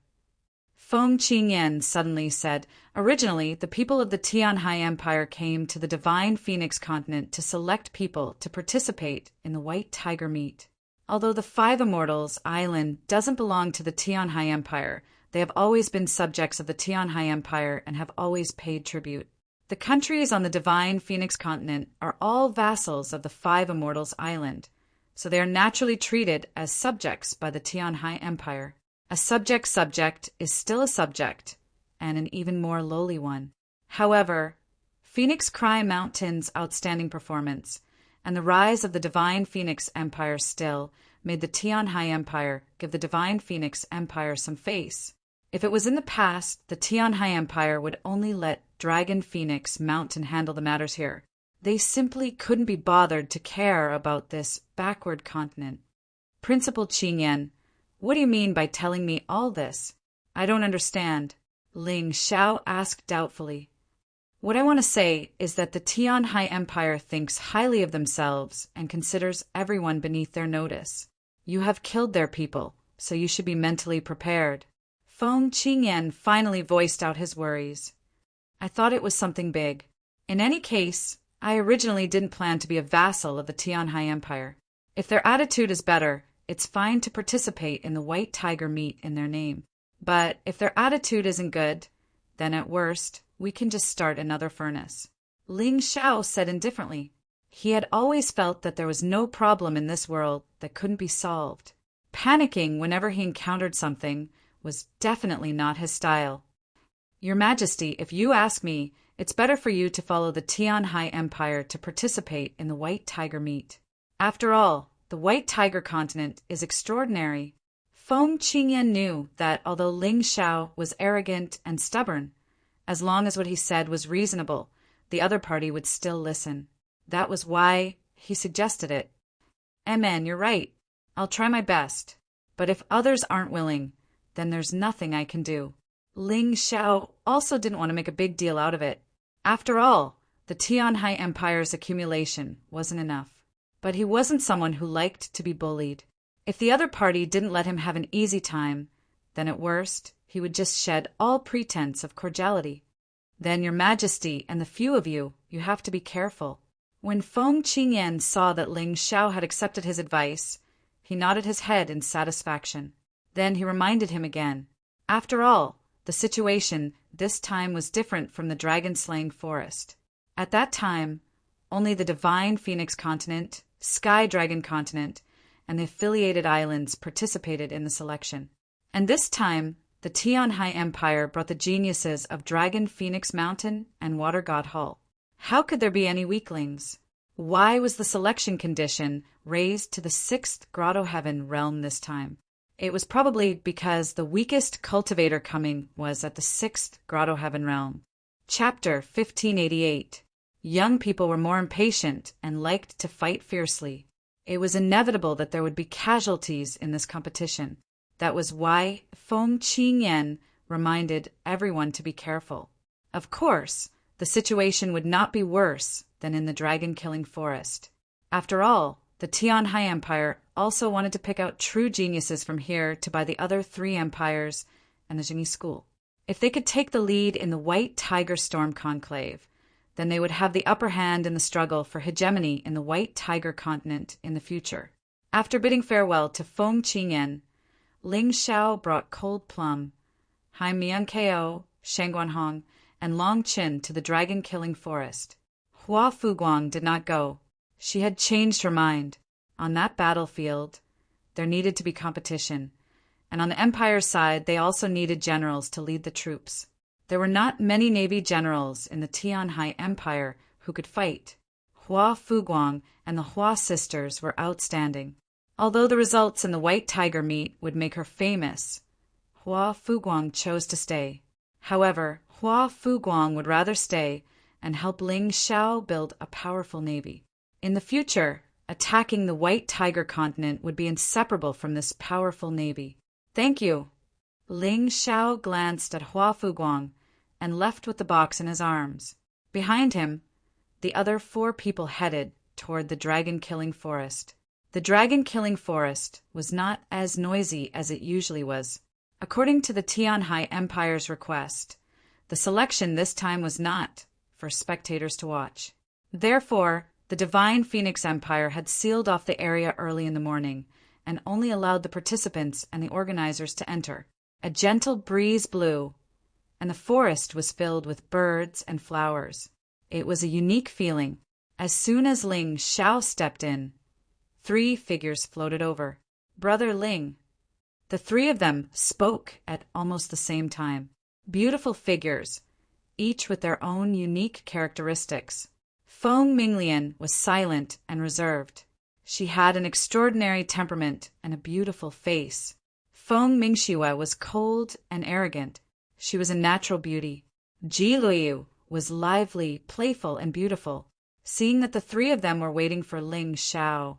Feng Qingyan suddenly said, "Originally, the people of the Tianhai Empire came to the divine Phoenix continent to select people to participate in the White Tiger meet. Although the Five Immortals Island doesn't belong to the Tianhai Empire, they have always been subjects of the Tianhai Empire and have always paid tribute. The countries on the divine Phoenix continent are all vassals of the Five Immortals Island, so they are naturally treated as subjects by the Tianhai Empire. A subject is still a subject, and an even more lowly one. However, Phoenix Cry Mountain's outstanding performance and the rise of the divine Phoenix Empire still made the Tianhai Empire give the divine Phoenix Empire some face. If it was in the past, the Tianhai Empire would only let Dragon Phoenix Mountain handle the matters here. They simply couldn't be bothered to care about this backward continent. "Principal Qingyan, what do you mean by telling me all this? I don't understand," Ling Xiao asked doubtfully. "What I want to say is that the Tianhai Empire thinks highly of themselves and considers everyone beneath their notice. You have killed their people, so you should be mentally prepared." Feng Qingyan finally voiced out his worries. "I thought it was something big. In any case, I originally didn't plan to be a vassal of the Tianhai Empire. If their attitude is better, it's fine to participate in the White Tiger meet in their name. But if their attitude isn't good, then at worst, we can just start another furnace." Ling Xiao said indifferently. He had always felt that there was no problem in this world that couldn't be solved. Panicking whenever he encountered something was definitely not his style. "Your Majesty, if you ask me, it's better for you to follow the Tianhai Empire to participate in the White Tiger meet. After all, the White Tiger continent is extraordinary." Feng Qingyan knew that although Ling Xiao was arrogant and stubborn, as long as what he said was reasonable, the other party would still listen. That was why he suggested it. Man, you're right. I'll try my best. But if others aren't willing, then there's nothing I can do. Ling Xiao also didn't want to make a big deal out of it. After all, the Tianhai Empire's accumulation wasn't enough. But he wasn't someone who liked to be bullied. If the other party didn't let him have an easy time, then at worst, he would just shed all pretense of cordiality. Then, Your Majesty and the few of you have to be careful. When Feng Qingyan saw that Ling Xiao had accepted his advice, he nodded his head in satisfaction. Then he reminded him again. After all, the situation this time was different from the dragon-slaying forest. At that time, only the Divine Phoenix Continent, Sky Dragon Continent, and the affiliated islands participated in the selection. And this time, the Tianhai Empire brought the geniuses of Dragon Phoenix Mountain and Water God Hall. How could there be any weaklings? Why was the selection condition raised to the 6th Grotto Heaven realm this time? It was probably because the weakest cultivator coming was at the 6th Grotto Heaven realm. Chapter 1588. Young people were more impatient and liked to fight fiercely. It was inevitable that there would be casualties in this competition. That was why Feng Qingyan reminded everyone to be careful. Of course, the situation would not be worse than in the dragon-killing forest. After all, the Tianhai Empire also wanted to pick out true geniuses from here to buy the other 3 empires and the Genie School. If they could take the lead in the White Tiger Storm Conclave, then they would have the upper hand in the struggle for hegemony in the White Tiger continent in the future. After bidding farewell to Feng Qingyan, Ling Xiao brought Cold Plum, Hai Miankeo, Shangguanhong, and Long Qin to the dragon-killing forest. Hua Fuguang did not go. She had changed her mind. On that battlefield, there needed to be competition, and on the Empire's side they also needed generals to lead the troops. There were not many navy generals in the Tianhai Empire who could fight. Hua Fuguang and the Hua sisters were outstanding. Although the results in the White Tiger meet would make her famous, Hua Fuguang chose to stay. However, Hua Fuguang would rather stay and help Ling Xiao build a powerful navy. In the future, attacking the White Tiger continent would be inseparable from this powerful navy. Thank you. Ling Xiao glanced at Hua Fuguang and left with the box in his arms. Behind him, the other 4 people headed toward the dragon-killing forest. The dragon-killing forest was not as noisy as it usually was. According to the Tianhai Empire's request, the selection this time was not for spectators to watch. Therefore, the Divine Phoenix Empire had sealed off the area early in the morning and only allowed the participants and the organizers to enter. A gentle breeze blew, and the forest was filled with birds and flowers. It was a unique feeling. As soon as Ling Xiao stepped in, 3 figures floated over. Brother Ling. The 3 of them spoke at almost the same time. Beautiful figures, each with their own unique characteristics. Feng Minglian was silent and reserved. She had an extraordinary temperament and a beautiful face. Feng Mingxue was cold and arrogant. She was a natural beauty. Ji Luoyu was lively, playful, and beautiful. Seeing that the 3 of them were waiting for Ling Xiao,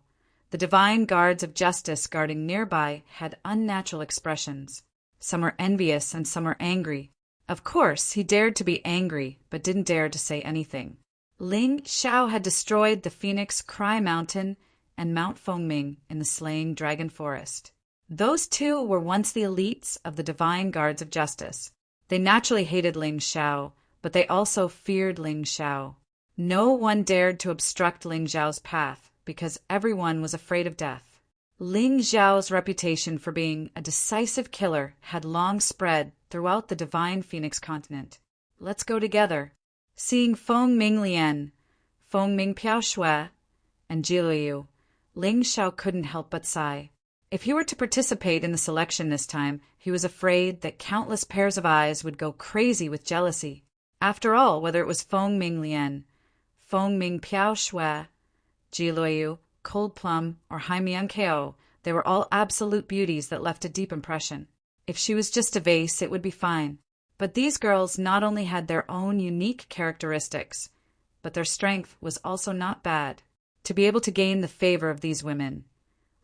the divine guards of justice guarding nearby had unnatural expressions. Some were envious and some were angry. Of course, he dared to be angry, but didn't dare to say anything. Ling Xiao had destroyed the Phoenix Cry Mountain and Mount Fengming in the slaying dragon forest. Those 2 were once the elites of the divine guards of justice. They naturally hated Ling Xiao, but they also feared Ling Xiao. No one dared to obstruct Ling Xiao's path, because everyone was afraid of death. Ling Xiao's reputation for being a decisive killer had long spread throughout the Divine Phoenix continent. Let's go together. Seeing Feng Minglian, Feng Mingpiaoshui, and Jiluoyu, Ling Xiao couldn't help but sigh. If he were to participate in the selection this time, he was afraid that countless pairs of eyes would go crazy with jealousy. After all, whether it was Feng Minglian, Feng Mingpiaoshui, Jiluoyu, Cold Plum, or Hai Miankeo, They were all absolute beauties that left a deep impression. If she was just a vase, it would be fine. But these girls not only had their own unique characteristics, but their strength was also not bad. To be able to gain the favor of these women,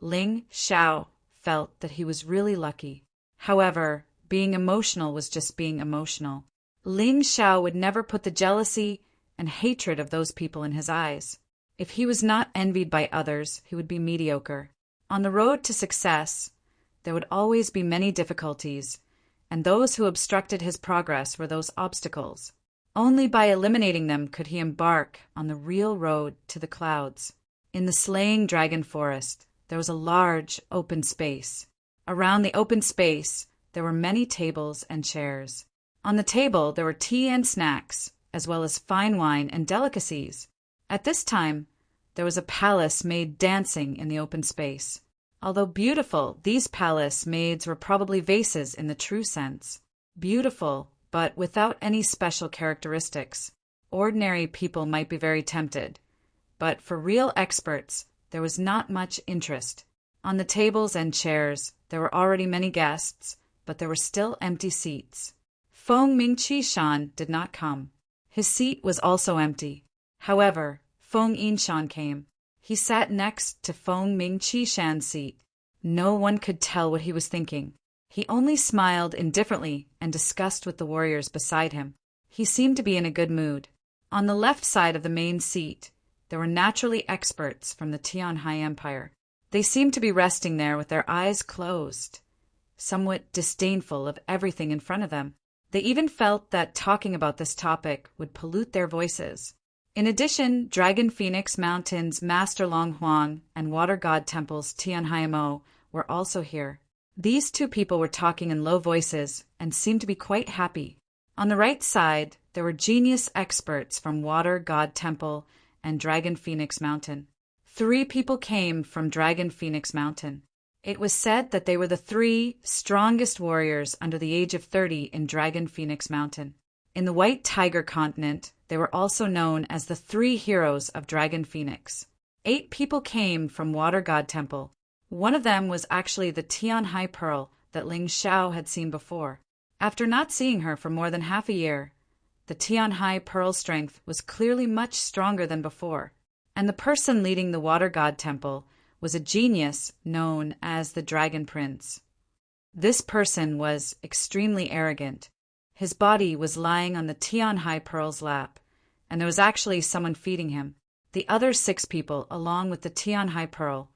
Ling Xiao felt that he was really lucky. However, being emotional was just being emotional. Ling Xiao would never put the jealousy and hatred of those people in his eyes. If he was not envied by others, he would be mediocre. On the road to success, there would always be many difficulties, and those who obstructed his progress were those obstacles. Only by eliminating them could he embark on the real road to the clouds. In the slaying dragon forest, there was a large open space. Around the open space, there were many tables and chairs. On the table, there were tea and snacks, as well as fine wine and delicacies. At this time, there was a palace maid dancing in the open space. Although beautiful, these palace maids were probably vases in the true sense. Beautiful, but without any special characteristics. Ordinary people might be very tempted, but for real experts, there was not much interest. On the tables and chairs, there were already many guests, but there were still empty seats. Feng Mingqishan did not come. His seat was also empty. However, Feng Yinshan came. He sat next to Feng Mingqishan's seat. No one could tell what he was thinking. He only smiled indifferently and discussed with the warriors beside him. He seemed to be in a good mood. On the left side of the main seat, there were naturally experts from the Tianhai Empire. They seemed to be resting there with their eyes closed, somewhat disdainful of everything in front of them. They even felt that talking about this topic would pollute their voices. In addition, Dragon Phoenix Mountain's Master Long Huang and Water God Temple's Tianhai Mo were also here. These two people were talking in low voices and seemed to be quite happy. On the right side, there were genius experts from Water God Temple and Dragon Phoenix Mountain. 3 people came from Dragon Phoenix Mountain. It was said that they were the 3 strongest warriors under the age of 30 in Dragon Phoenix Mountain. In the White Tiger continent, they were also known as the 3 heroes of Dragon Phoenix. 8 people came from Water God Temple. One of them was actually the Tianhai Pearl that Ling Xiao had seen before. After not seeing her for more than half a year, the Tianhai Pearl's strength was clearly much stronger than before, and the person leading the Water God Temple was a genius known as the Dragon Prince. This person was extremely arrogant. His body was lying on the Tianhai Pearl's lap, and there was actually someone feeding him. The other 6 people, along with the Tianhai Pearl,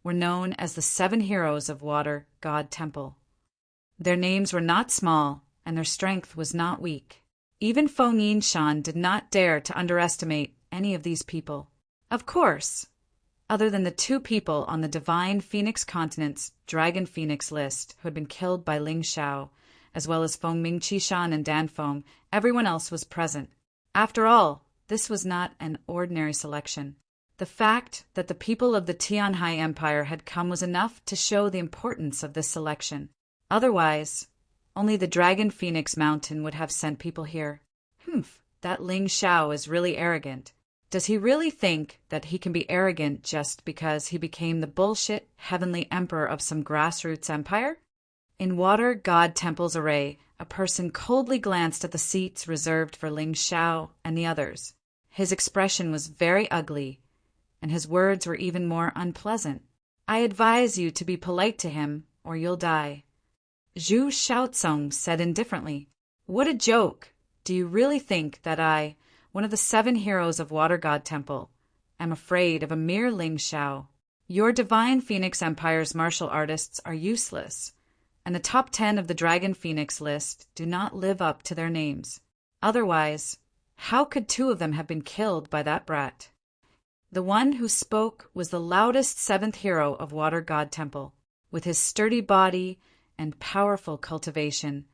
were known as the 7 heroes of Water God Temple. Their names were not small, and their strength was not weak. Even Feng Yinshan did not dare to underestimate any of these people. Of course, other than the 2 people on the Divine Phoenix Continent's Dragon Phoenix list who had been killed by Ling Xiao, as well as Feng Mingqishan and Dan Feng, everyone else was present. After all, this was not an ordinary selection. The fact that the people of the Tianhai Empire had come was enough to show the importance of this selection. Otherwise, only the Dragon Phoenix Mountain would have sent people here. That Ling Xiao is really arrogant. Does he really think that he can be arrogant just because he became the bullshit heavenly emperor of some grassroots empire? In Water God Temple's array, a person coldly glanced at the seats reserved for Ling Xiao and the others. His expression was very ugly, and his words were even more unpleasant. I advise you to be polite to him, or you'll die. Zhu Shaotsung said indifferently. What a joke! Do you really think that I, one of the 7 heroes of Water God Temple, am afraid of a mere Ling Xiao? Your Divine Phoenix Empire's martial artists are useless, and the top 10 of the Dragon Phoenix list do not live up to their names. Otherwise, how could 2 of them have been killed by that brat? The one who spoke was the loudest 7th hero of Water God Temple. With his sturdy body and powerful cultivation,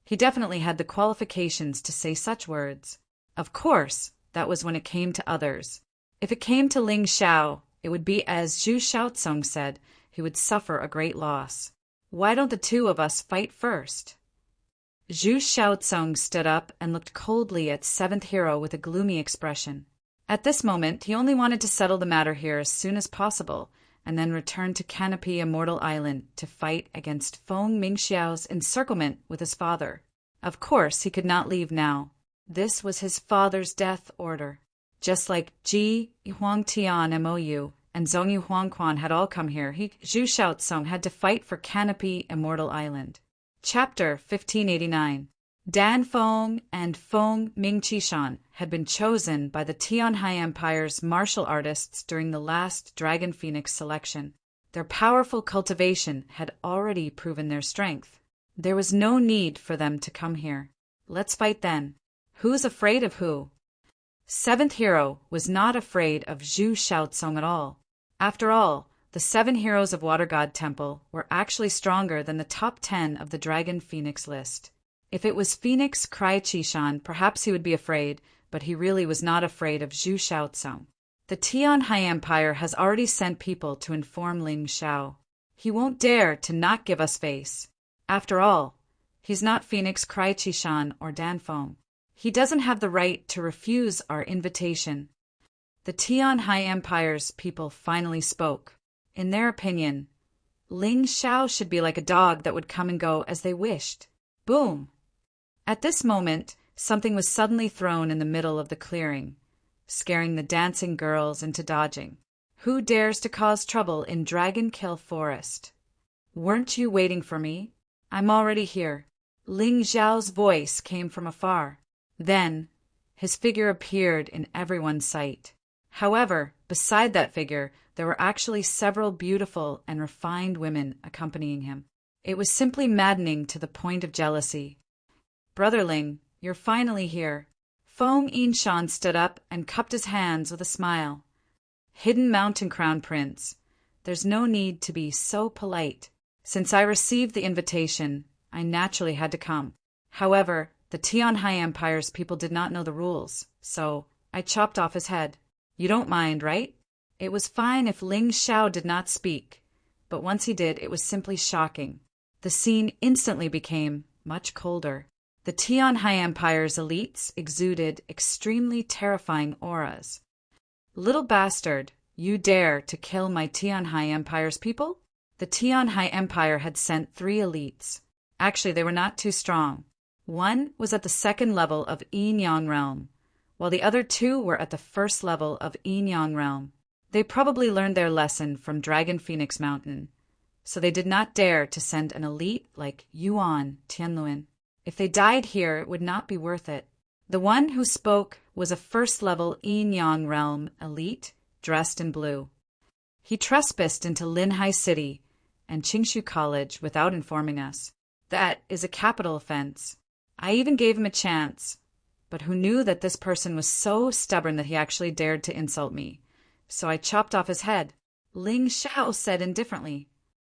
he definitely had the qualifications to say such words. Of course, that was when it came to others. If it came to Ling Xiao, it would be as Zhu Shaotsung said, he would suffer a great loss. Why don't the 2 of us fight first? Zhu Shaotsung stood up and looked coldly at 7th hero with a gloomy expression. At this moment, he only wanted to settle the matter here as soon as possible, and then returned to Canopy Immortal Island to fight against Feng Mingxiao's encirclement with his father. Of course, he could not leave now. This was his father's death order. Just like Ji Huangtian Mou and Zhongyu Huangquan had all come here, Zhu Shaotsong had to fight for Canopy Immortal Island. Chapter 1589. Dan Feng and Feng Mingqishan had been chosen by the Tianhai Empire's martial artists during the last Dragon Phoenix selection. Their powerful cultivation had already proven their strength. There was no need for them to come here. Let's fight then. Who's afraid of who? Seventh Hero was not afraid of Zhu Shaotsong at all. After all, the 7 heroes of Water God Temple were actually stronger than the top 10 of the Dragon Phoenix list. If it was Phoenix Crychishan, perhaps he would be afraid, but he really was not afraid of Zhu Shaotsong. The Tianhai Empire has already sent people to inform Ling Xiao. He won't dare to not give us face. After all, he's not Phoenix Crychishan or Danfeng. He doesn't have the right to refuse our invitation. The Tianhai Empire's people finally spoke. In their opinion, Ling Xiao should be like a dog that would come and go as they wished. Boom! At this moment, something was suddenly thrown in the middle of the clearing, scaring the dancing girls into dodging. Who dares to cause trouble in Dragon Kill Forest? Weren't you waiting for me? I'm already here. Ling Xiao's voice came from afar. Then, his figure appeared in everyone's sight. However, beside that figure, there were actually several beautiful and refined women accompanying him. It was simply maddening to the point of jealousy. Brother Ling, you're finally here. Feng Yinshan stood up and cupped his hands with a smile. Hidden Mountain Crown Prince, there's no need to be so polite. Since I received the invitation, I naturally had to come. However, the Tianhai Empire's people did not know the rules, so I chopped off his head. You don't mind, right? It was fine if Ling Xiao did not speak, but once he did, it was simply shocking. The scene instantly became much colder. The Tianhai Empire's elites exuded extremely terrifying auras. Little bastard, you dare to kill my Tianhai Empire's people? The Tianhai Empire had sent 3 elites. Actually, they were not too strong. One was at the 2nd level of Yin Yang Realm, while the other 2 were at the 1st level of Yin Yang Realm. They probably learned their lesson from Dragon Phoenix Mountain, so they did not dare to send an elite like Yuan Tianluan. If they died here, it would not be worth it. The one who spoke was a 1st level Yin Yang Realm elite dressed in blue. He trespassed into Linhai City and Qingshu College without informing us. That is a capital offense. I even gave him a chance, but who knew that this person was so stubborn that he actually dared to insult me? So I chopped off his head. Ling Xiao said indifferently.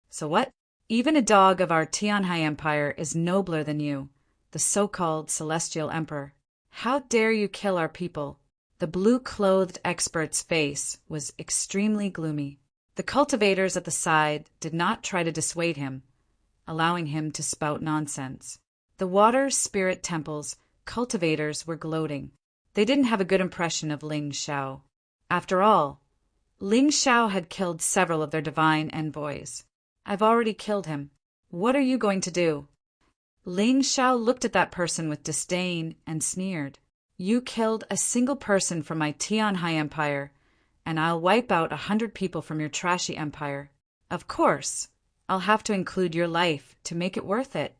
So what? Even a dog of our Tianhai Empire is nobler than you, the so-called Celestial Emperor. How dare you kill our people? The blue-clothed expert's face was extremely gloomy. The cultivators at the side did not try to dissuade him, allowing him to spout nonsense. The Water Spirit Temple's cultivators were gloating. They didn't have a good impression of Ling Xiao. After all, Ling Xiao had killed several of their divine envoys. I've already killed him. What are you going to do? Ling Xiao looked at that person with disdain and sneered. You killed a single person from my Tianhai Empire, and I'll wipe out 100 people from your trashy empire. Of course, I'll have to include your life to make it worth it.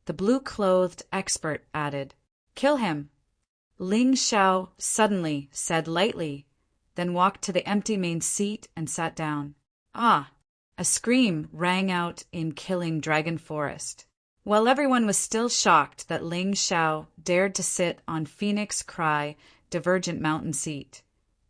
The blue-clothed expert added, Kill him. Ling Xiao suddenly said lightly, then walked to the empty main seat and sat down. Ah! A scream rang out in Killing Dragon Forest. While everyone was still shocked that Ling Xiao dared to sit on Phoenix Cry Divergent Mountain seat,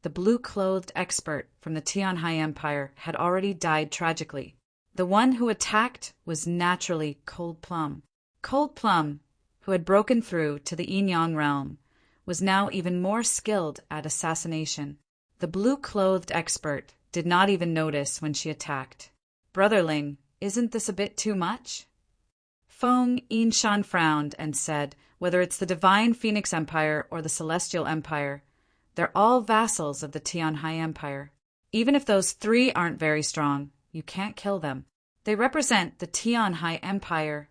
the blue-clothed expert from the Tianhai Empire had already died tragically. The one who attacked was naturally Cold Plum. Cold Plum, who had broken through to the Yin Yang realm, was now even more skilled at assassination. The blue-clothed expert did not even notice when she attacked. Brother Ling, isn't this a bit too much? Feng Yinshan frowned and said, whether it's the Divine Phoenix Empire or the Celestial Empire, they're all vassals of the Tianhai Empire. Even if those three aren't very strong, you can't kill them. They represent the Tianhai Empire.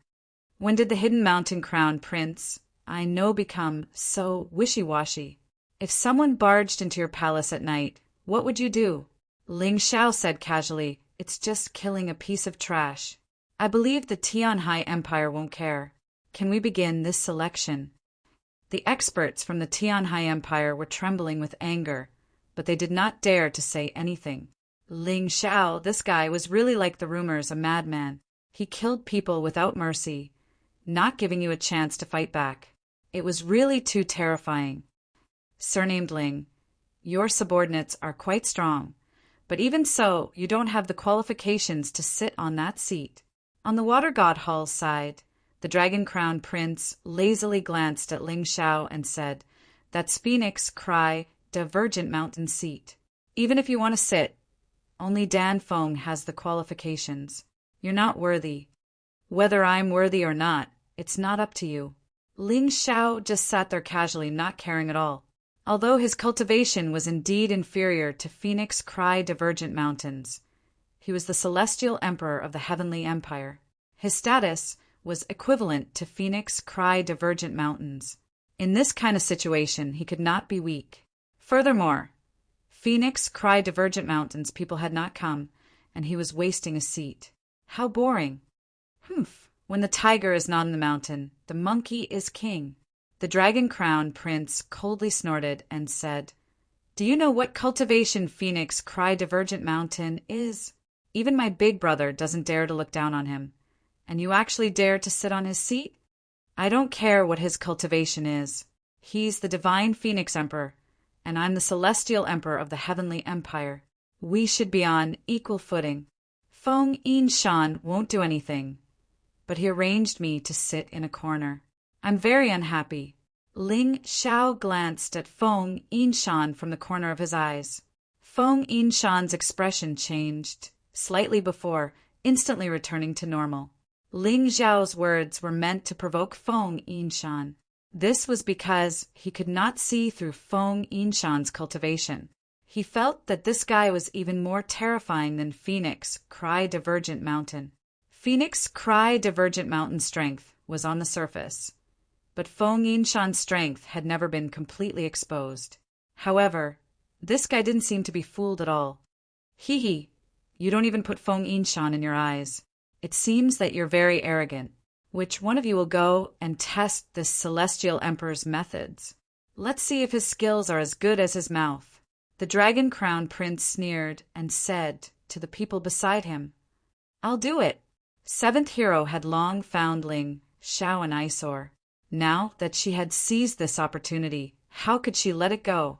When did the Hidden Mountain Crown Prince, I know, become so wishy-washy? If someone barged into your palace at night, what would you do? Ling Xiao said casually, "It's just killing a piece of trash." I believe the Tianhai Empire won't care. Can we begin this selection? The experts from the Tianhai Empire were trembling with anger, but they did not dare to say anything. Ling Xiao, this guy was really like the rumors, a madman. He killed people without mercy, not giving you a chance to fight back. It was really too terrifying. Surnamed Ling, your subordinates are quite strong, but even so, you don't have the qualifications to sit on that seat. On the Water God Hall's side, the Dragon Crown Prince lazily glanced at Ling Xiao and said, "That's Phoenix Cry Divergent Mountain seat. Even if you want to sit, only Dan Feng has the qualifications. You're not worthy. Whether I'm worthy or not, it's not up to you." Ling Xiao just sat there casually, not caring at all. Although his cultivation was indeed inferior to Phoenix Cry Divergent Mountains, he was the celestial emperor of the Heavenly Empire. His status was equivalent to Phoenix Cry Divergent Mountains. In this kind of situation, he could not be weak. Furthermore, Phoenix Cry Divergent Mountains people had not come, and he was wasting a seat. How boring. Humph. When the tiger is not in the mountain, the monkey is king. The Dragon Crown Prince coldly snorted and said, "Do you know what cultivation Phoenix Cry Divergent Mountain is? Even my big brother doesn't dare to look down on him. And you actually dare to sit on his seat? I don't care what his cultivation is. He's the Divine Phoenix Emperor, and I'm the Celestial Emperor of the Heavenly Empire. We should be on equal footing. Feng Yinshan won't do anything, but he arranged me to sit in a corner. I'm very unhappy." Ling Xiao glanced at Feng Yinshan from the corner of his eyes. Feng Yinshan's expression changed slightly before instantly returning to normal. Ling Xiao's words were meant to provoke Feng Yinshan. This was because he could not see through Feng Yinshan's cultivation. He felt that this guy was even more terrifying than Phoenix Cry Divergent Mountain. Phoenix Cry Divergent Mountain's strength was on the surface, but Feng Yinshan's strength had never been completely exposed. However, this guy didn't seem to be fooled at all. "Hee, you don't even put Feng Yinshan in your eyes. It seems that you're very arrogant. Which one of you will go and test this Celestial Emperor's methods? Let's see if his skills are as good as his mouth." The Dragon Crown Prince sneered and said to the people beside him, "I'll do it." Seventh Hero had long found Ling Xiao an eyesore. Now that she had seized this opportunity, how could she let it go?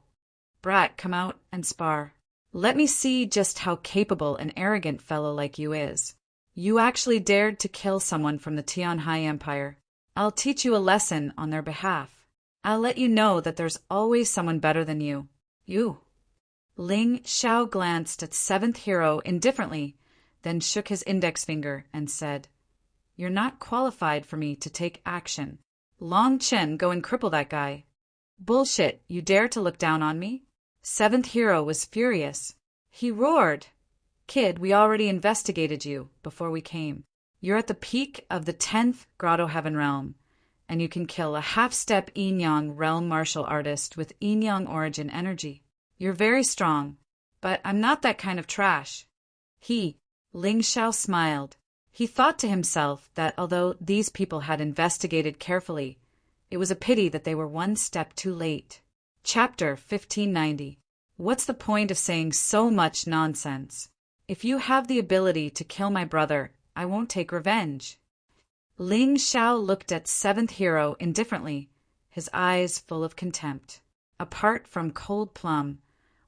"Brat, come out and spar. Let me see just how capable an arrogant fellow like you is. You actually dared to kill someone from the Tianhai Empire. I'll teach you a lesson on their behalf. I'll let you know that there's always someone better than you. You." Ling Xiao glanced at Seventh Hero indifferently, then shook his index finger and said, "You're not qualified for me to take action. Long Chen, go and cripple that guy." "Bullshit, you dare to look down on me?" Seventh Hero was furious. He roared, "Kid, we already investigated you before we came. You're at the peak of the 10th Grotto Heaven Realm, and you can kill a half-step Yin-Yang realm martial artist with Yin-Yang origin energy. You're very strong, but I'm not that kind of trash." Ling Xiao smiled. He thought to himself that although these people had investigated carefully, it was a pity that they were one step too late. Chapter 1590. What's the point of saying so much nonsense? If you have the ability to kill my brother, I won't take revenge. Ling Xiao looked at Seventh Hero indifferently, his eyes full of contempt. Apart from Cold Plum,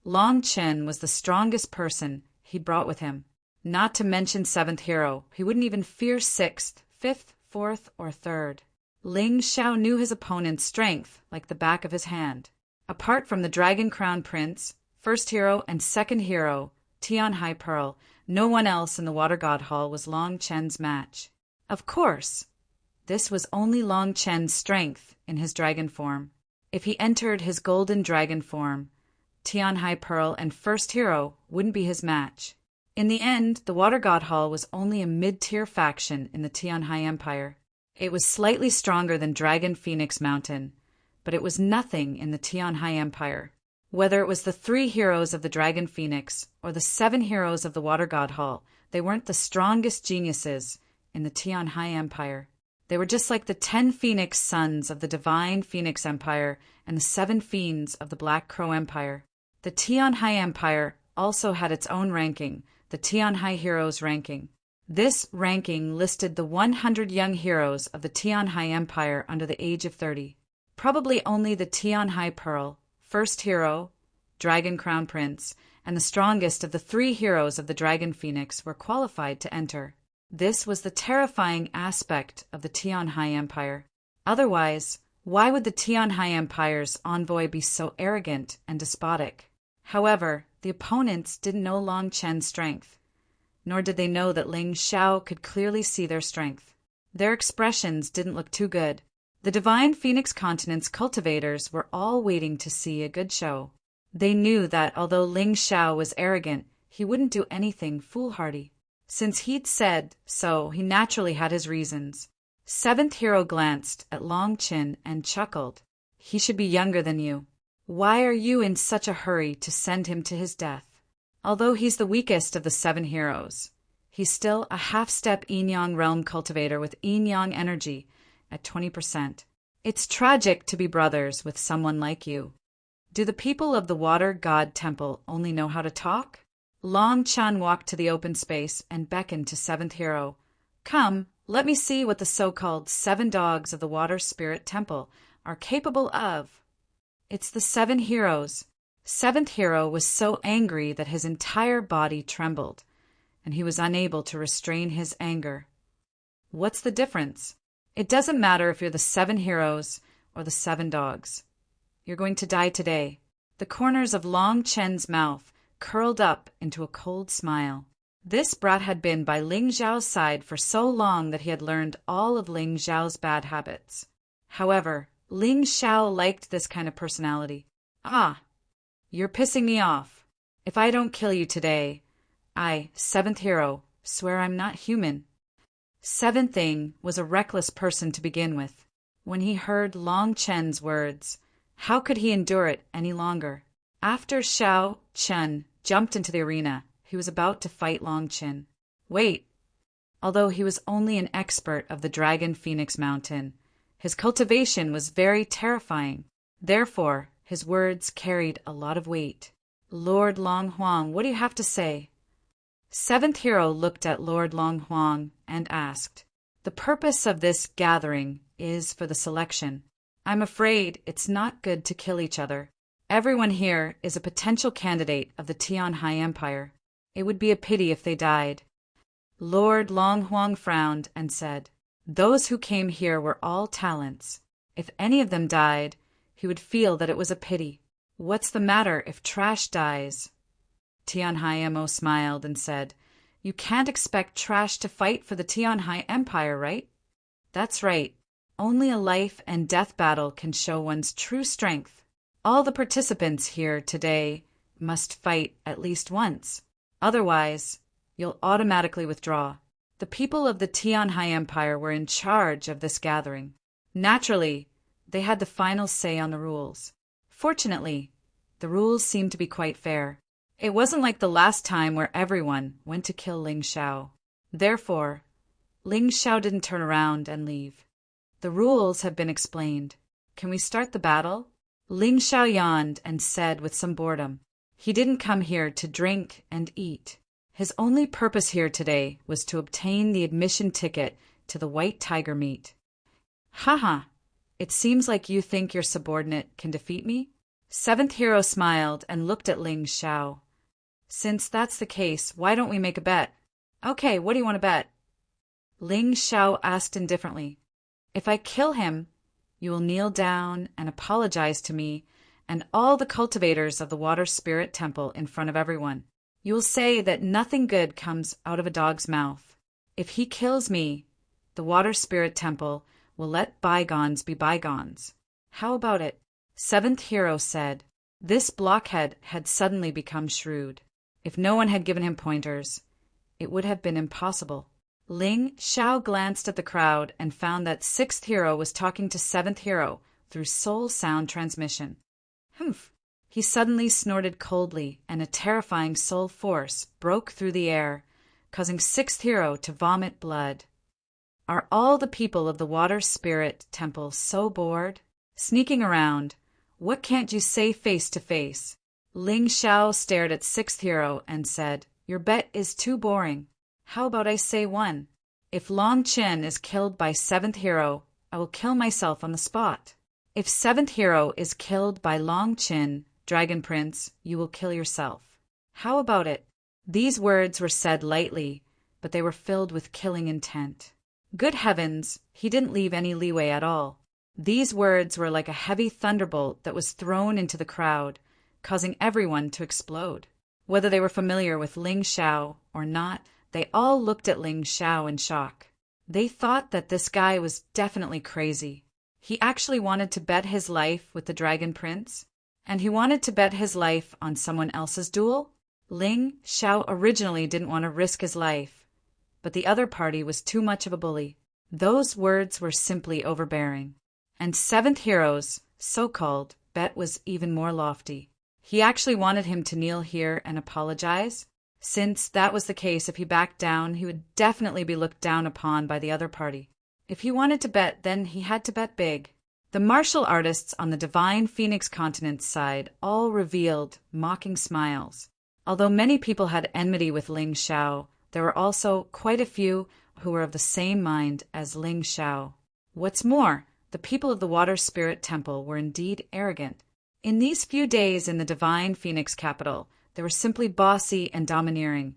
Long Chen was the strongest person he'd brought with him. Not to mention Seventh Hero, he wouldn't even fear Sixth, Fifth, Fourth, or Third. Ling Xiao knew his opponent's strength like the back of his hand. Apart from the Dragon Crown Prince, First Hero, and Second Hero, Tianhai Pearl, no one else in the Water God Hall was Long Chen's match. Of course, this was only Long Chen's strength in his dragon form. If he entered his golden dragon form, Tianhai Pearl, and first hero wouldn't be his match. In the end, the Water God Hall was only a mid-tier faction in the Tianhai Empire. It was slightly stronger than Dragon Phoenix Mountain, but it was nothing in the Tianhai Empire. Whether it was the 3 heroes of the Dragon Phoenix or the 7 heroes of the Water God Hall, they weren't the strongest geniuses in the Tianhai Empire. They were just like the 10 Phoenix sons of the Divine Phoenix Empire and the 7 fiends of the Black Crow Empire. The Tianhai Empire also had its own ranking, the Tianhai Heroes ranking. This ranking listed the 100 young heroes of the Tianhai Empire under the age of 30. Probably only the Tianhai Pearl, first hero, Dragon Crown Prince, and the strongest of the 3 heroes of the Dragon Phoenix were qualified to enter. This was the terrifying aspect of the Tianhai Empire. Otherwise, why would the Tianhai Empire's envoy be so arrogant and despotic? However, the opponents didn't know Long Chen's strength, nor did they know that Ling Xiao could clearly see their strength. Their expressions didn't look too good. The Divine Phoenix Continent's cultivators were all waiting to see a good show. They knew that although Ling Xiao was arrogant, he wouldn't do anything foolhardy. Since he'd said so, he naturally had his reasons. 7th hero glanced at Long Chen and chuckled. He should be younger than you. Why are you in such a hurry to send him to his death? Although he's the weakest of the 7 heroes, he's still a half-step Yin-Yang realm cultivator with Yin-Yang energy at 20%. It's tragic to be brothers with someone like you. Do the people of the Water God Temple only know how to talk? Long Chen walked to the open space and beckoned to 7th hero. Come, let me see what the so-called 7 dogs of the Water Spirit Temple are capable of. It's the 7 heroes. 7th hero was so angry that his entire body trembled, and he was unable to restrain his anger. What's the difference? It doesn't matter if you're the 7 heroes or the 7 dogs. You're going to die today. The corners of Long Chen's mouth curled up into a cold smile. This brat had been by Ling Xiao's side for so long that he had learned all of Ling Xiao's bad habits. However, Ling Xiao liked this kind of personality. Ah, you're pissing me off. If I don't kill you today, I, 7th hero, swear I'm not human. 7th Thing was a reckless person to begin with. When he heard Long Chen's words, how could he endure it any longer? After Xiao Chen jumped into the arena, he was about to fight Long Chen. Wait. Although he was only an expert of the Dragon Phoenix Mountain, his cultivation was very terrifying. Therefore, his words carried a lot of weight. Lord Long Huang, what do you have to say? 7th hero looked at Lord Long Huang and asked, The purpose of this gathering is for the selection. I'm afraid it's not good to kill each other. Everyone here is a potential candidate of the Tianhai Empire. It would be a pity if they died. Lord Long Huang frowned and said, Those who came here were all talents. If any of them died, he would feel that it was a pity. What's the matter if trash dies? Tianhai Mo smiled and said, You can't expect trash to fight for the Tianhai Empire, right? That's right. Only a life and death battle can show one's true strength. All the participants here today must fight at least once. Otherwise, you'll automatically withdraw. The people of the Tianhai Empire were in charge of this gathering. Naturally, they had the final say on the rules. Fortunately, the rules seemed to be quite fair. It wasn't like the last time where everyone went to kill Ling Xiao. Therefore, Ling Xiao didn't turn around and leave. The rules have been explained. Can we start the battle? Ling Xiao yawned and said with some boredom, He didn't come here to drink and eat. His only purpose here today was to obtain the admission ticket to the White Tiger meet. Haha, it seems like you think your subordinate can defeat me? 7th hero smiled and looked at Ling Xiao. Since that's the case, why don't we make a bet? Okay, what do you want to bet? Ling Xiao asked indifferently. If I kill him, you will kneel down and apologize to me and all the cultivators of the Water Spirit Temple in front of everyone. You will say that nothing good comes out of a dog's mouth. If he kills me, the Water Spirit Temple will let bygones be bygones. How about it? 7th hero said. This blockhead had suddenly become shrewd. If no one had given him pointers, it would have been impossible. Ling Xiao glanced at the crowd and found that sixth hero was talking to seventh hero through soul sound transmission. Humph! He suddenly snorted coldly, and a terrifying soul force broke through the air, causing sixth hero to vomit blood. Are all the people of the Water Spirit Temple so bored? Sneaking around, what can't you say face to face? Ling Xiao stared at sixth hero and said, "Your bet is too boring. How about I say one? If Long Chen is killed by seventh hero, I will kill myself on the spot. If seventh hero is killed by Long Chen, Dragon Prince, you will kill yourself. How about it?" These words were said lightly, but they were filled with killing intent. Good heavens, he didn't leave any leeway at all. These words were like a heavy thunderbolt that was thrown into the crowd, causing everyone to explode. Whether they were familiar with Ling Xiao or not, they all looked at Ling Xiao in shock. They thought that this guy was definitely crazy. He actually wanted to bet his life with the Dragon Prince, and he wanted to bet his life on someone else's duel? Ling Xiao originally didn't want to risk his life, but the other party was too much of a bully. Those words were simply overbearing. And seventh hero's, so-called, bet was even more lofty. He actually wanted him to kneel here and apologize. Since that was the case, if he backed down, he would definitely be looked down upon by the other party. If he wanted to bet, then he had to bet big. The martial artists on the Divine Phoenix Continent's side all revealed mocking smiles. Although many people had enmity with Ling Xiao, there were also quite a few who were of the same mind as Ling Xiao. What's more, the people of the Water Spirit Temple were indeed arrogant. In these few days in the Divine Phoenix capital, they were simply bossy and domineering,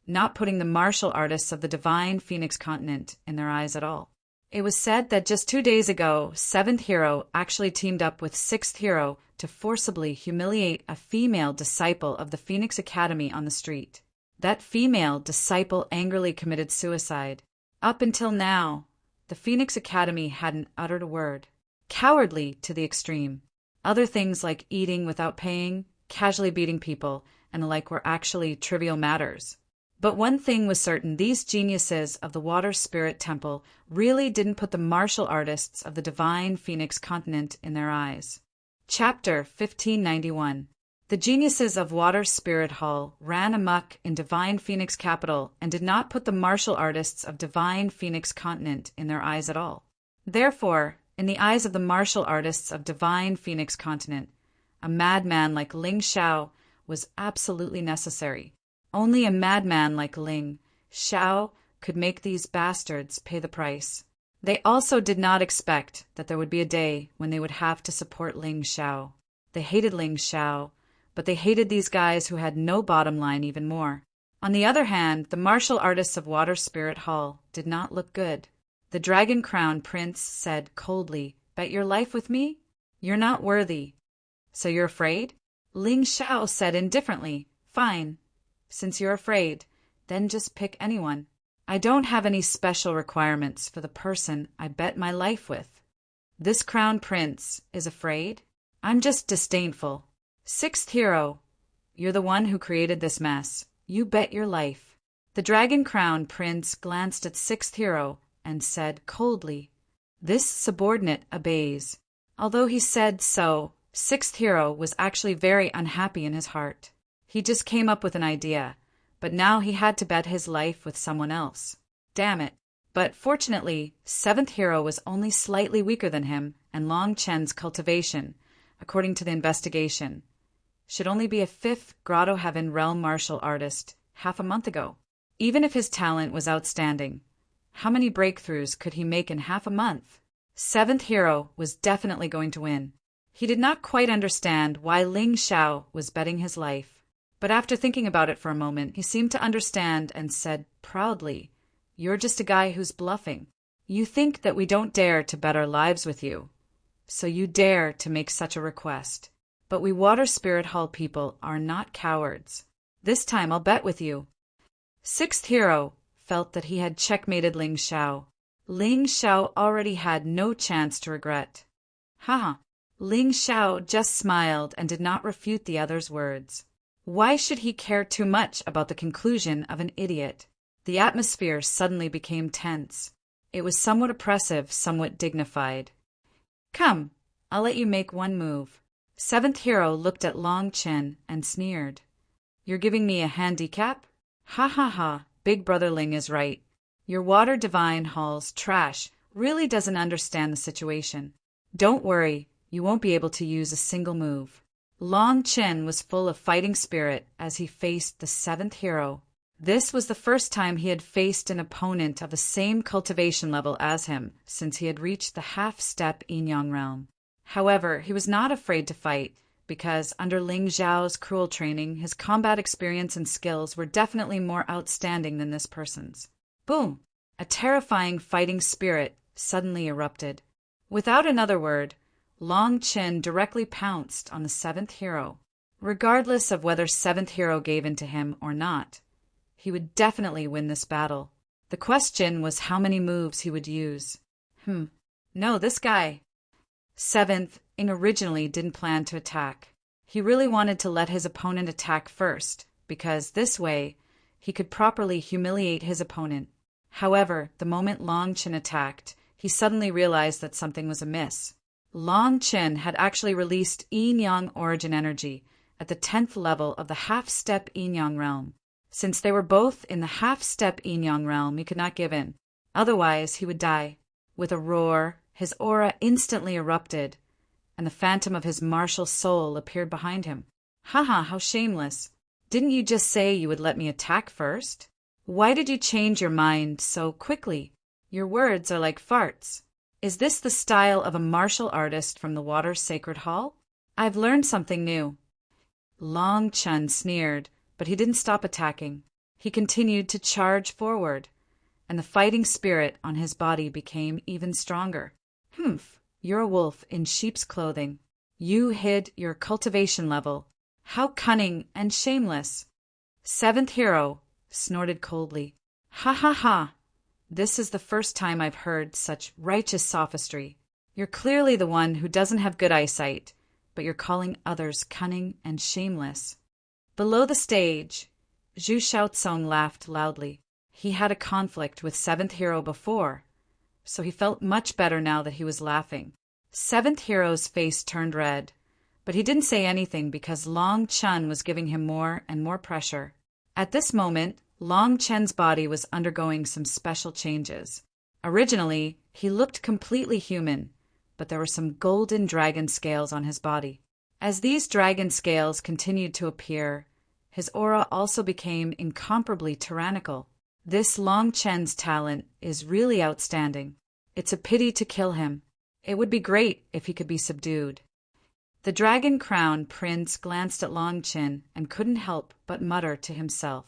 not putting the martial artists of the Divine Phoenix continent in their eyes at all. It was said that just 2 days ago, seventh hero actually teamed up with sixth hero to forcibly humiliate a female disciple of the Phoenix Academy on the street. That female disciple angrily committed suicide. Up until now, the Phoenix Academy hadn't uttered a word. Cowardly to the extreme. Other things like eating without paying, casually beating people, and the like were actually trivial matters. But one thing was certain, these geniuses of the Water Spirit Temple really didn't put the martial artists of the Divine Phoenix continent in their eyes. Chapter 1591. The geniuses of Water Spirit Hall ran amok in Divine Phoenix capital and did not put the martial artists of Divine Phoenix continent in their eyes at all. Therefore, in the eyes of the martial artists of Divine Phoenix continent, a madman like Ling Xiao was absolutely necessary. Only a madman like Ling Xiao could make these bastards pay the price. They also did not expect that there would be a day when they would have to support Ling Xiao. They hated Ling Xiao, but they hated these guys who had no bottom line even more. On the other hand, the martial artists of Water Spirit Hall did not look good. The Dragon Crown Prince said coldly, "Bet your life with me? You're not worthy. So you're afraid?" Ling Xiao said indifferently, "Fine. Since you're afraid, then just pick anyone. I don't have any special requirements for the person I bet my life with. This Crown Prince is afraid? I'm just disdainful. Sixth hero, you're the one who created this mess. You bet your life." The Dragon Crown Prince glanced at sixth hero and said coldly, "This subordinate obeys." Although he said so, sixth hero was actually very unhappy in his heart. He just came up with an idea, but now he had to bet his life with someone else. Damn it. But fortunately, seventh hero was only slightly weaker than him, and Long Chen's cultivation, according to the investigation, should only be a fifth Grotto Heaven realm martial artist half a month ago. Even if his talent was outstanding, how many breakthroughs could he make in half a month? Seventh hero was definitely going to win. He did not quite understand why Ling Xiao was betting his life, but after thinking about it for a moment, he seemed to understand and said proudly, "You're just a guy who's bluffing. You think that we don't dare to bet our lives with you, so you dare to make such a request. But we Water Spirit Hall people are not cowards. This time I'll bet with you." Sixth hero felt that he had checkmated Ling Xiao. Ling Xiao already had no chance to regret. Haha, Ling Xiao just smiled and did not refute the other's words. Why should he care too much about the conclusion of an idiot? The atmosphere suddenly became tense. It was somewhat oppressive, somewhat dignified. Come, I'll let you make one move. Seventh hero looked at Long Chen and sneered. You're giving me a handicap? Ha ha ha, Big Brother Ling is right. Your water divine Hall's trash really doesn't understand the situation. Don't worry, you won't be able to use a single move. Long Chen was full of fighting spirit as he faced the seventh hero. This was the first time he had faced an opponent of the same cultivation level as him since he had reached the half-step yin-yang realm. However, he was not afraid to fight because under Ling Xiao's cruel training, his combat experience and skills were definitely more outstanding than this person's. Boom! A terrifying fighting spirit suddenly erupted. Without another word, Long Chen directly pounced on the seventh hero. Regardless of whether seventh hero gave in to him or not, he would definitely win this battle. The question was how many moves he would use. No, this guy. Seventh originally didn't plan to attack. He really wanted to let his opponent attack first, because this way he could properly humiliate his opponent. However, the moment Long Chen attacked, he suddenly realized that something was amiss. Long Chen had actually released yin-yang origin energy at the 10th level of the half-step yin-yang realm. Since they were both in the half-step yin-yang realm, he could not give in. Otherwise, he would die. With a roar, his aura instantly erupted, and the phantom of his martial soul appeared behind him. Haha, how shameless. Didn't you just say you would let me attack first? Why did you change your mind so quickly? Your words are like farts. Is this the style of a martial artist from the Water Sacred Hall? I've learned something new. Long Chen sneered, but he didn't stop attacking. He continued to charge forward, and the fighting spirit on his body became even stronger. You're a wolf in sheep's clothing. You hid your cultivation level. How cunning and shameless. Seventh hero snorted coldly. Ha ha ha. This is the first time I've heard such righteous sophistry. You're clearly the one who doesn't have good eyesight, but you're calling others cunning and shameless. Below the stage, Zhu Shaotsong laughed loudly. He had a conflict with seventh hero before, so he felt much better now that he was laughing. Seventh hero's face turned red, but he didn't say anything because Long Chen was giving him more and more pressure. At this moment, Long Chen's body was undergoing some special changes. Originally, he looked completely human, but there were some golden dragon scales on his body. As these dragon scales continued to appear, his aura also became incomparably tyrannical. This Long Chen's talent is really outstanding. It's a pity to kill him. It would be great if he could be subdued. The Dragon Crown Prince glanced at Long Chen and couldn't help but mutter to himself.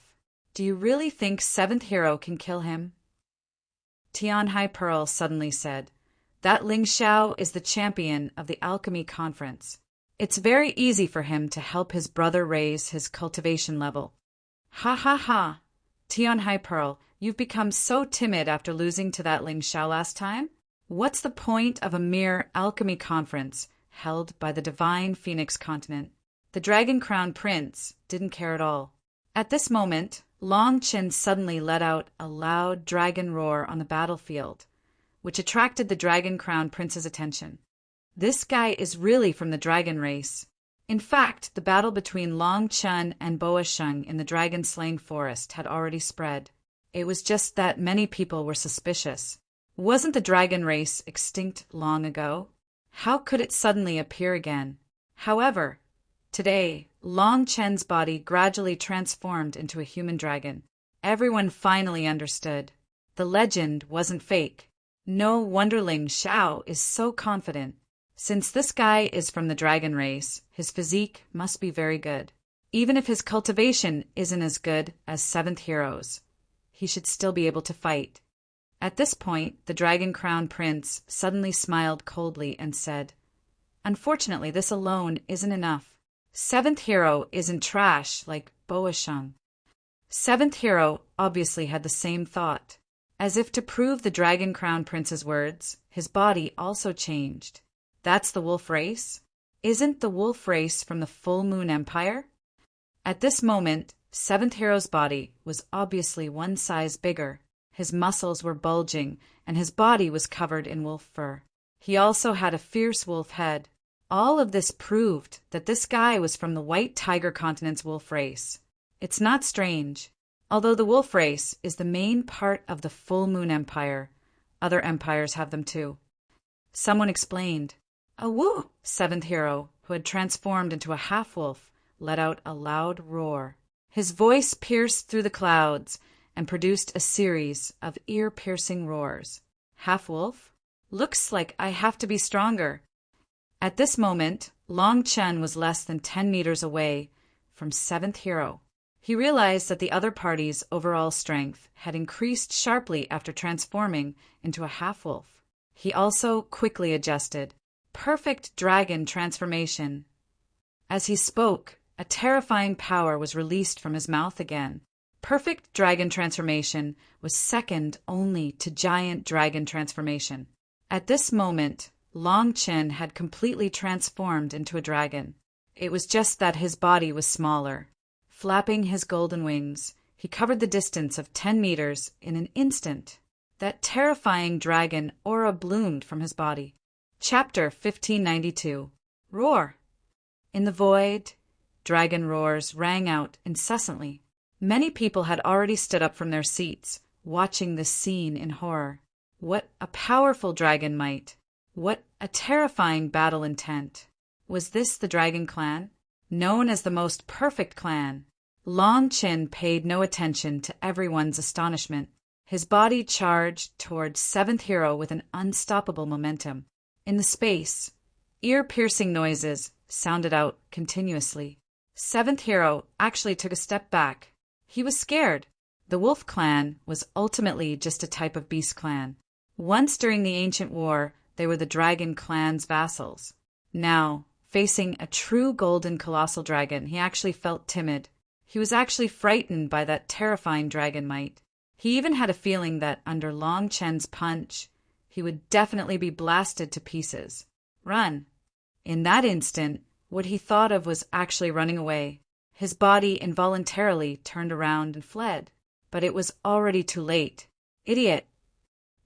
Do you really think seventh hero can kill him? Tian Hai Pearl suddenly said, That Ling Xiao is the champion of the alchemy conference. It's very easy for him to help his brother raise his cultivation level. Ha ha ha! Tian Hai Pearl, you've become so timid after losing to that Ling Xiao last time? What's the point of a mere alchemy conference held by the divine Phoenix continent? The Dragon Crown Prince didn't care at all. At this moment, Long Chen suddenly let out a loud dragon roar on the battlefield, which attracted the Dragon Crown Prince's attention. This guy is really from the dragon race. In fact, the battle between Long Chen and Boa Sheng in the dragon-slaying forest had already spread. It was just that many people were suspicious. Wasn't the dragon race extinct long ago? How could it suddenly appear again? However, today, Long Chen's body gradually transformed into a human dragon. Everyone finally understood. The legend wasn't fake. No wonder Ling Xiao is so confident. Since this guy is from the dragon race, his physique must be very good. Even if his cultivation isn't as good as seventh hero's, he should still be able to fight. At this point, the Dragon Crown Prince suddenly smiled coldly and said, Unfortunately, this alone isn't enough. Seventh hero isn't trash like Boa Sheng. Seventh hero obviously had the same thought. As if to prove the Dragon Crown Prince's words, his body also changed. That's the wolf race? Isn't the wolf race from the Full Moon Empire? At this moment, Seventh Hero's body was obviously one size bigger. His muscles were bulging, and his body was covered in wolf fur. He also had a fierce wolf head. All of this proved that this guy was from the White Tiger Continent's wolf race. It's not strange. Although the wolf race is the main part of the Full Moon Empire, other empires have them too. Someone explained. A woo! Seventh Hero, who had transformed into a half-wolf, let out a loud roar. His voice pierced through the clouds and produced a series of ear-piercing roars. Half-wolf? Looks like I have to be stronger. At this moment, Long Chen was less than 10 meters away from Seventh Hero. He realized that the other party's overall strength had increased sharply after transforming into a half-wolf. He also quickly adjusted. Perfect dragon transformation. As he spoke, a terrifying power was released from his mouth again. Perfect dragon transformation was second only to giant dragon transformation. At this moment, Long Chen had completely transformed into a dragon. It was just that his body was smaller. Flapping his golden wings, he covered the distance of 10 meters in an instant. That terrifying dragon aura bloomed from his body. Chapter 1592. Roar. In the void, dragon roars rang out incessantly. Many people had already stood up from their seats, watching this scene in horror. What a powerful dragon might! What a terrifying battle intent! Was this the Dragon Clan? Known as the most perfect clan. Long Chen paid no attention to everyone's astonishment. His body charged towards Seventh Hero with an unstoppable momentum. In the space, ear-piercing noises sounded out continuously. Seventh Hero actually took a step back. He was scared. The Wolf Clan was ultimately just a type of beast clan. Once during the ancient war, they were the Dragon Clan's vassals. Now, facing a true golden colossal dragon, he actually felt timid. He was actually frightened by that terrifying dragon might. He even had a feeling that under Long Chen's punch, he would definitely be blasted to pieces. Run. In that instant, what he thought of was actually running away. His body involuntarily turned around and fled. But it was already too late. Idiot.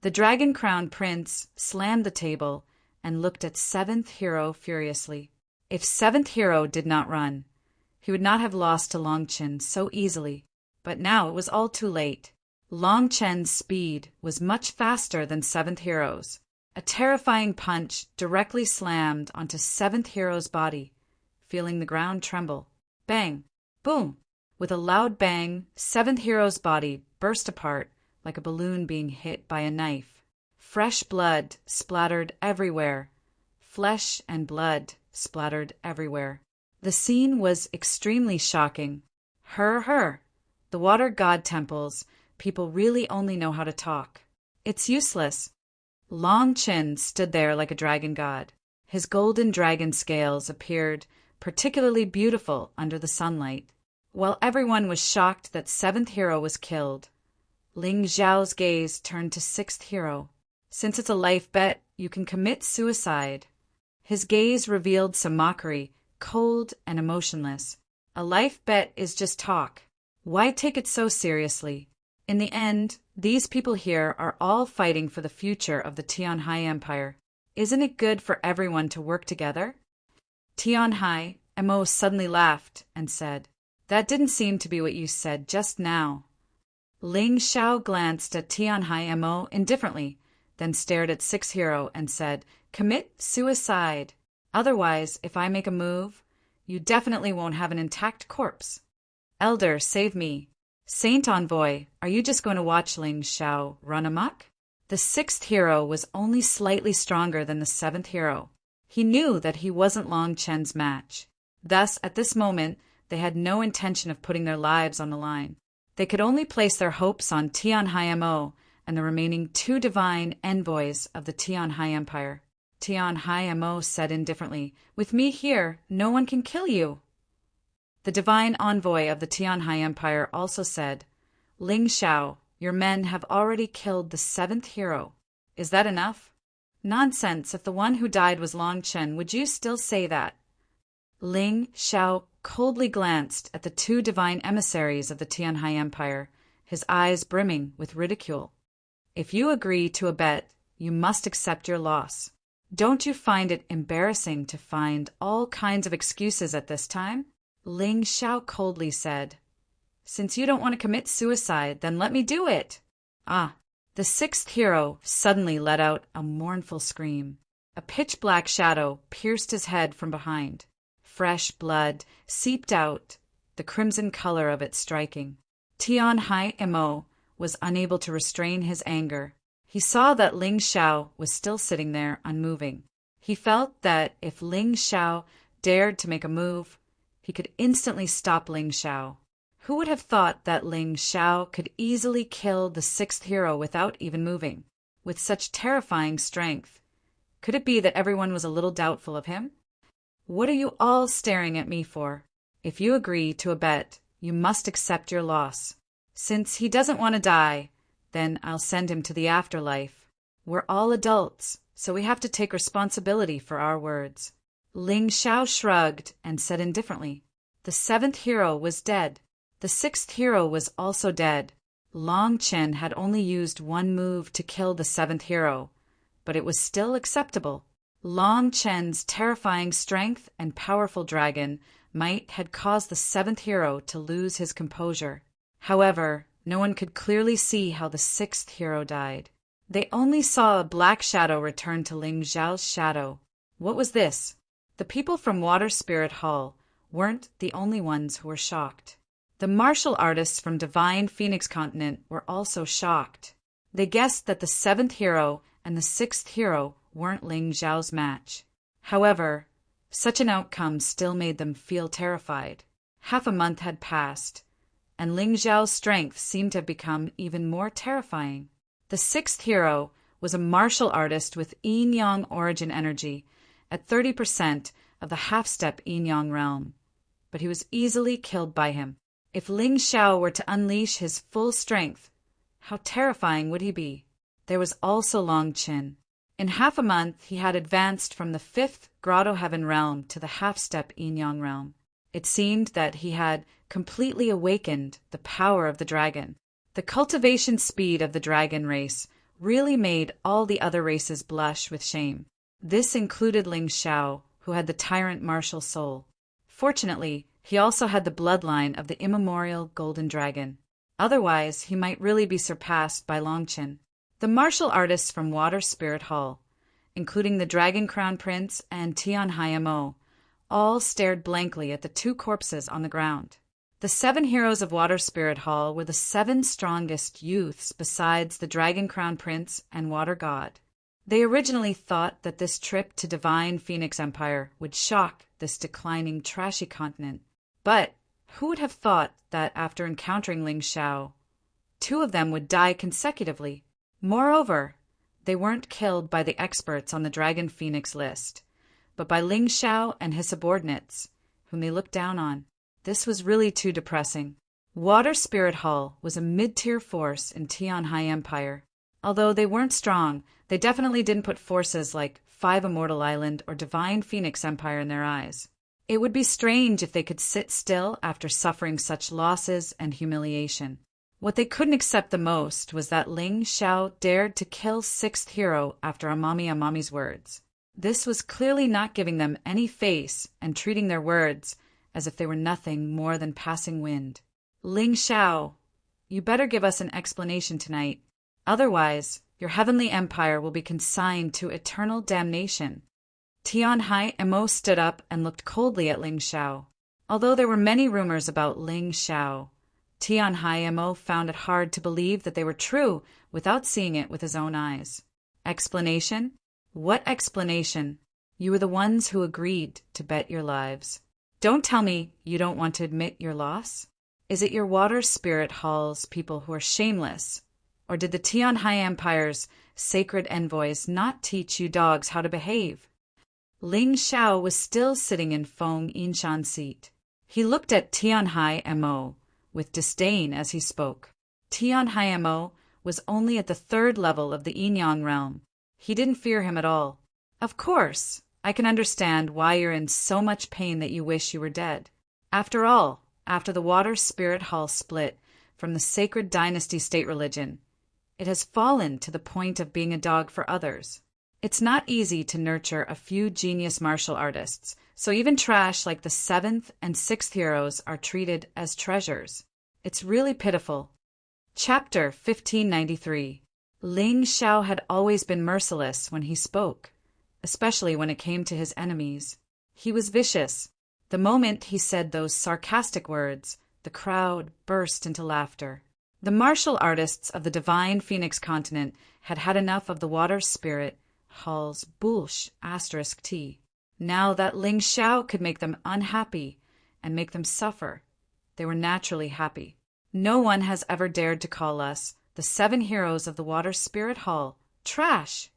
The Dragon Crown Prince slammed the table and looked at Seventh Hero furiously. If Seventh Hero did not run, he would not have lost to Long Chen so easily. But now it was all too late. Long Chen's speed was much faster than Seventh Hero's. A terrifying punch directly slammed onto Seventh Hero's body, feeling the ground tremble. Bang! Boom! With a loud bang, Seventh Hero's body burst apart like a balloon being hit by a knife. Fresh blood splattered everywhere. Flesh and blood splattered everywhere. The scene was extremely shocking. Her. The water god temples, people really only know how to talk. It's useless. Long Chen stood there like a dragon god. His golden dragon scales appeared particularly beautiful under the sunlight. While everyone was shocked that Seventh Hero was killed, Ling Xiao's gaze turned to Sixth Hero. Since it's a life bet, you can commit suicide. His gaze revealed some mockery, cold and emotionless. A life bet is just talk. Why take it so seriously? In the end, these people here are all fighting for the future of the Tianhai Empire. Isn't it good for everyone to work together? Tianhai, Mo suddenly laughed and said, "That didn't seem to be what you said just now." Ling Xiao glanced at Tianhai Mo indifferently, then stared at Sixth Hero and said, "Commit suicide. Otherwise, if I make a move, you definitely won't have an intact corpse. Elder, save me. Saint Envoy, are you just going to watch Ling Xiao run amok?" The Sixth Hero was only slightly stronger than the Seventh Hero. He knew that he wasn't Long Chen's match. Thus, at this moment, they had no intention of putting their lives on the line. They could only place their hopes on Tianhai Mo and the remaining two divine envoys of the Tianhai Empire. Tianhai Mo said indifferently, "With me here, no one can kill you." The divine envoy of the Tianhai Empire also said, "Ling Xiao, your men have already killed the Seventh Hero. Is that enough?" Nonsense, if the one who died was Long Chen, would you still say that? Ling Xiao coldly glanced at the two divine emissaries of the Tianhai Empire, his eyes brimming with ridicule. If you agree to a bet, you must accept your loss. Don't you find it embarrassing to find all kinds of excuses at this time? Ling Xiao coldly said. Since you don't want to commit suicide, then let me do it. Ah! The sixth hero suddenly let out a mournful scream. A pitch-black shadow pierced his head from behind. Fresh blood seeped out, the crimson color of it striking. Tianhai Mo was unable to restrain his anger. He saw that Ling Xiao was still sitting there unmoving. He felt that if Ling Xiao dared to make a move, he could instantly stop Ling Xiao. Who would have thought that Ling Xiao could easily kill the sixth hero without even moving, with such terrifying strength? Could it be that everyone was a little doubtful of him? What are you all staring at me for? If you agree to a bet, you must accept your loss. Since he doesn't want to die, then I'll send him to the afterlife. We're all adults, so we have to take responsibility for our words. Ling Xiao shrugged and said indifferently, the seventh hero was dead. The sixth hero was also dead. Long Chen had only used one move to kill the seventh hero, but it was still acceptable. Long Chen's terrifying strength and powerful dragon might had caused the seventh hero to lose his composure. However, no one could clearly see how the sixth hero died. They only saw a black shadow return to Ling Xiao's shadow. What was this? The people from Water Spirit Hall weren't the only ones who were shocked. The martial artists from Divine Phoenix Continent were also shocked. They guessed that the seventh hero and the sixth hero weren't Ling Xiao's match. However, such an outcome still made them feel terrified. Half a month had passed, and Ling Xiao's strength seemed to have become even more terrifying. The sixth hero was a martial artist with yin-yang origin energy at 30% of the half-step yin-yang realm, but he was easily killed by him. If Ling Xiao were to unleash his full strength, how terrifying would he be? There was also Long Chen. In half a month, he had advanced from the fifth Grotto Heaven realm to the half-step yin-yang realm. It seemed that he had completely awakened the power of the dragon. The cultivation speed of the dragon race really made all the other races blush with shame. This included Ling Xiao, who had the tyrant martial soul. Fortunately, he also had the bloodline of the immemorial golden dragon. Otherwise, he might really be surpassed by Long Chen. The martial artists from Water Spirit Hall, including the Dragon Crown Prince and Tianhai Mo, all stared blankly at the two corpses on the ground. The 7 heroes of Water Spirit Hall were the 7 strongest youths besides the Dragon Crown Prince and Water God. They originally thought that this trip to Divine Phoenix Empire would shock this declining trashy continent. But who would have thought that after encountering Ling Xiao, 2 of them would die consecutively? Moreover, they weren't killed by the experts on the Dragon Phoenix list, but by Ling Xiao and his subordinates, whom they looked down on. This was really too depressing. Water Spirit Hall was a mid-tier force in Tianhai Empire. Although they weren't strong, they definitely didn't put forces like 5 Immortal Island or Divine Phoenix Empire in their eyes. It would be strange if they could sit still after suffering such losses and humiliation. What they couldn't accept the most was that Ling Xiao dared to kill 6th hero after Amami's words. This was clearly not giving them any face and treating their words as if they were nothing more than passing wind. Ling Xiao, you better give us an explanation tonight. Otherwise, your heavenly empire will be consigned to eternal damnation. Tianhai Mo stood up and looked coldly at Ling Xiao. Although there were many rumors about Ling Xiao, Tianhai Mo found it hard to believe that they were true without seeing it with his own eyes. Explanation? What explanation? You were the ones who agreed to bet your lives. Don't tell me you don't want to admit your loss. Is it your Water Spirit Hall's people who are shameless? Or did the Tianhai Empire's sacred envoys not teach you dogs how to behave? Ling Xiao was still sitting in Feng Yinshan's seat. He looked at Tianhai Mo with disdain as he spoke. Tianhai Mo was only at the 3rd level of the yin-yang realm. He didn't fear him at all. Of course, I can understand why you're in so much pain that you wish you were dead. After all, after the Water Spirit Hall split from the sacred dynasty state religion, it has fallen to the point of being a dog for others. It's not easy to nurture a few genius martial artists, so even trash like the 7th and 6th heroes are treated as treasures. It's really pitiful. Chapter 1593. Ling Xiao had always been merciless when he spoke, especially when it came to his enemies. He was vicious. The moment he said those sarcastic words, the crowd burst into laughter. The martial artists of the divine Phoenix continent had had enough of the Water Spirit Hall's **T. Now that Ling Xiao could make them unhappy and make them suffer, they were naturally happy. No one has ever dared to call us, the 7 heroes of the Water Spirit Hall, trash.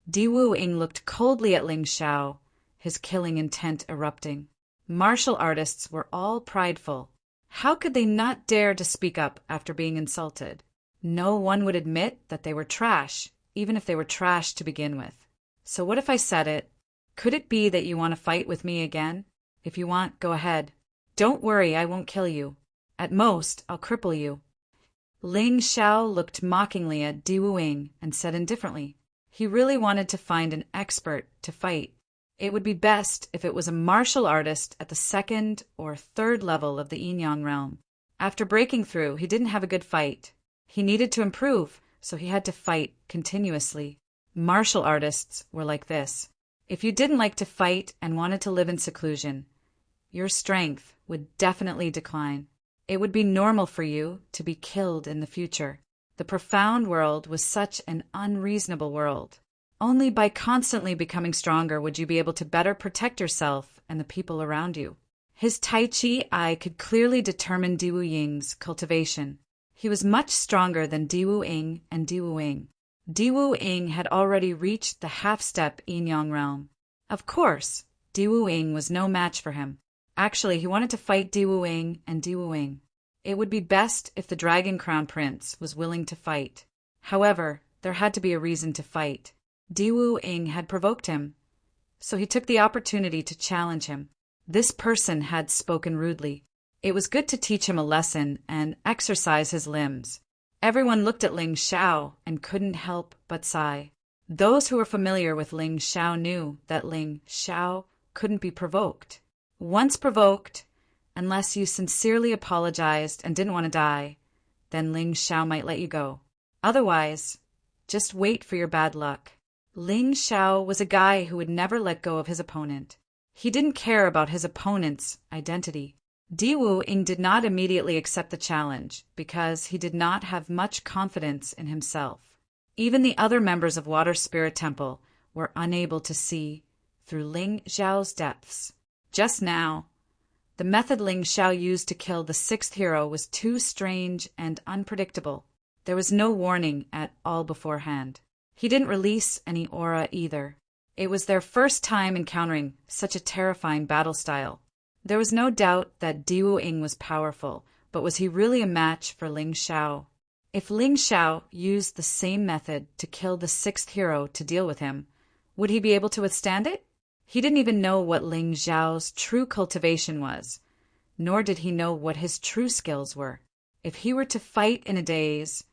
Di Wu-ing looked coldly at Ling Xiao, his killing intent erupting. Martial artists were all prideful. How could they not dare to speak up after being insulted? No one would admit that they were trash, even if they were trash to begin with. So what if I said it? Could it be that you want to fight with me again? If you want, go ahead. Don't worry, I won't kill you. At most, I'll cripple you. Ling Xiao looked mockingly at Di Wu-ing and said indifferently. He really wanted to find an expert to fight. It would be best if it was a martial artist at the 2nd or 3rd level of the Yin-Yang realm. After breaking through, he didn't have a good fight. He needed to improve, so he had to fight continuously. Martial artists were like this. If you didn't like to fight and wanted to live in seclusion, your strength would definitely decline. It would be normal for you to be killed in the future. The profound world was such an unreasonable world. Only by constantly becoming stronger would you be able to better protect yourself and the people around you. His Tai Chi eye could clearly determine Di Wu-ying's cultivation. He was much stronger than Di Wu-ing and Di Wu-ing. Di Wu-ing had already reached the half-step Yin-Yang realm. Of course, Di Wu-ing was no match for him. Actually, he wanted to fight Di Wu-ing and Di Wu-ing. It would be best if the Dragon Crown Prince was willing to fight. However, there had to be a reason to fight. Di Wu-ing had provoked him, so he took the opportunity to challenge him. This person had spoken rudely. It was good to teach him a lesson and exercise his limbs. Everyone looked at Ling Xiao and couldn't help but sigh. Those who were familiar with Ling Xiao knew that Ling Xiao couldn't be provoked. Once provoked, unless you sincerely apologized and didn't want to die, then Ling Xiao might let you go. Otherwise, just wait for your bad luck. Ling Xiao was a guy who would never let go of his opponent. He didn't care about his opponent's identity. Di Wu-ing did not immediately accept the challenge because he did not have much confidence in himself. Even the other members of Water Spirit Temple were unable to see through Ling Xiao's depths. Just now, the method Ling Xiao used to kill the 6th hero was too strange and unpredictable. There was no warning at all beforehand. He didn't release any aura either. It was their first time encountering such a terrifying battle style. There was no doubt that Di Wu-ing was powerful, but was he really a match for Ling Xiao? If Ling Xiao used the same method to kill the 6th hero to deal with him, would he be able to withstand it? He didn't even know what Ling Xiao's true cultivation was, nor did he know what his true skills were. If he were to fight in a daze,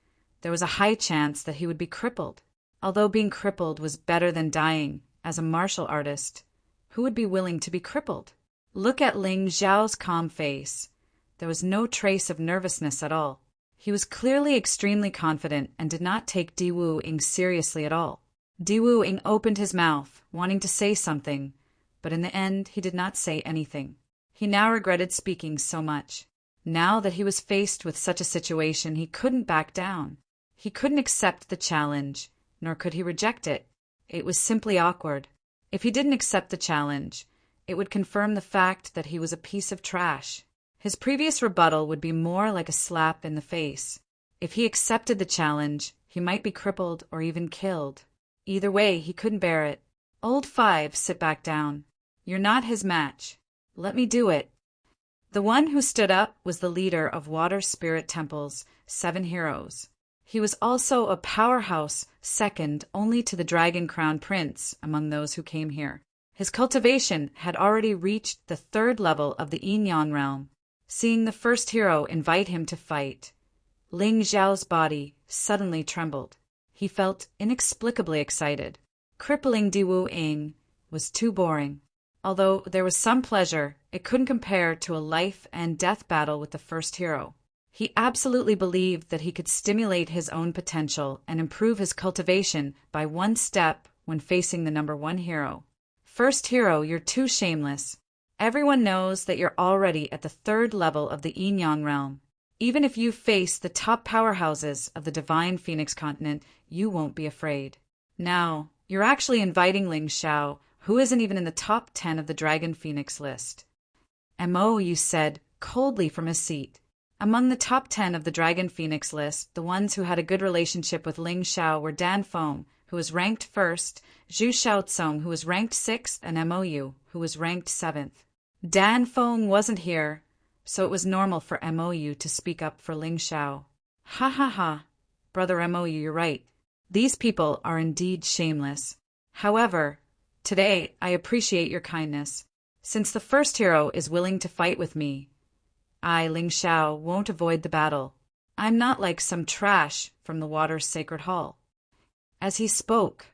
there was a high chance that he would be crippled. Although being crippled was better than dying as a martial artist, who would be willing to be crippled? Look at Ling Xiao's calm face. There was no trace of nervousness at all. He was clearly extremely confident and did not take Di Wu-ing seriously at all. Di Wu-ing opened his mouth, wanting to say something, but in the end he did not say anything. He now regretted speaking so much. Now that he was faced with such a situation, he couldn't back down. He couldn't accept the challenge, nor could he reject it. It was simply awkward. If he didn't accept the challenge, it would confirm the fact that he was a piece of trash. His previous rebuttal would be more like a slap in the face. If he accepted the challenge, he might be crippled or even killed. Either way, he couldn't bear it. Old 5, sit back down. You're not his match. Let me do it. The one who stood up was the leader of Water Spirit Temple's 7 heroes. He was also a powerhouse, second only to the Dragon Crown Prince among those who came here. His cultivation had already reached the 3rd level of the Yin Yang realm. Seeing the first hero invite him to fight, Ling Xiao's body suddenly trembled. He felt inexplicably excited. Crippling Di Wu Ying was too boring. Although there was some pleasure, it couldn't compare to a life and death battle with the first hero. He absolutely believed that he could stimulate his own potential and improve his cultivation by one step when facing the number 1 hero. First hero, you're too shameless. Everyone knows that you're already at the 3rd level of the Yin Yang realm. Even if you face the top powerhouses of the Divine Phoenix continent, you won't be afraid. Now, you're actually inviting Ling Xiao, who isn't even in the top 10 of the Dragon Phoenix list. Mo said coldly from his seat. Among the top 10 of the Dragon Phoenix list, the ones who had a good relationship with Ling Xiao were Dan Feng, who was ranked 1st, Zhu Xiaocong, who was ranked 6th, and Mou, who was ranked 7th. Dan Feng wasn't here, so it was normal for Mou to speak up for Ling Xiao. Ha ha ha, Brother Mou, you're right. These people are indeed shameless. However, today I appreciate your kindness. Since the first hero is willing to fight with me, I, Ling Xiao, won't avoid the battle. I'm not like some trash from the water's sacred hall. As he spoke,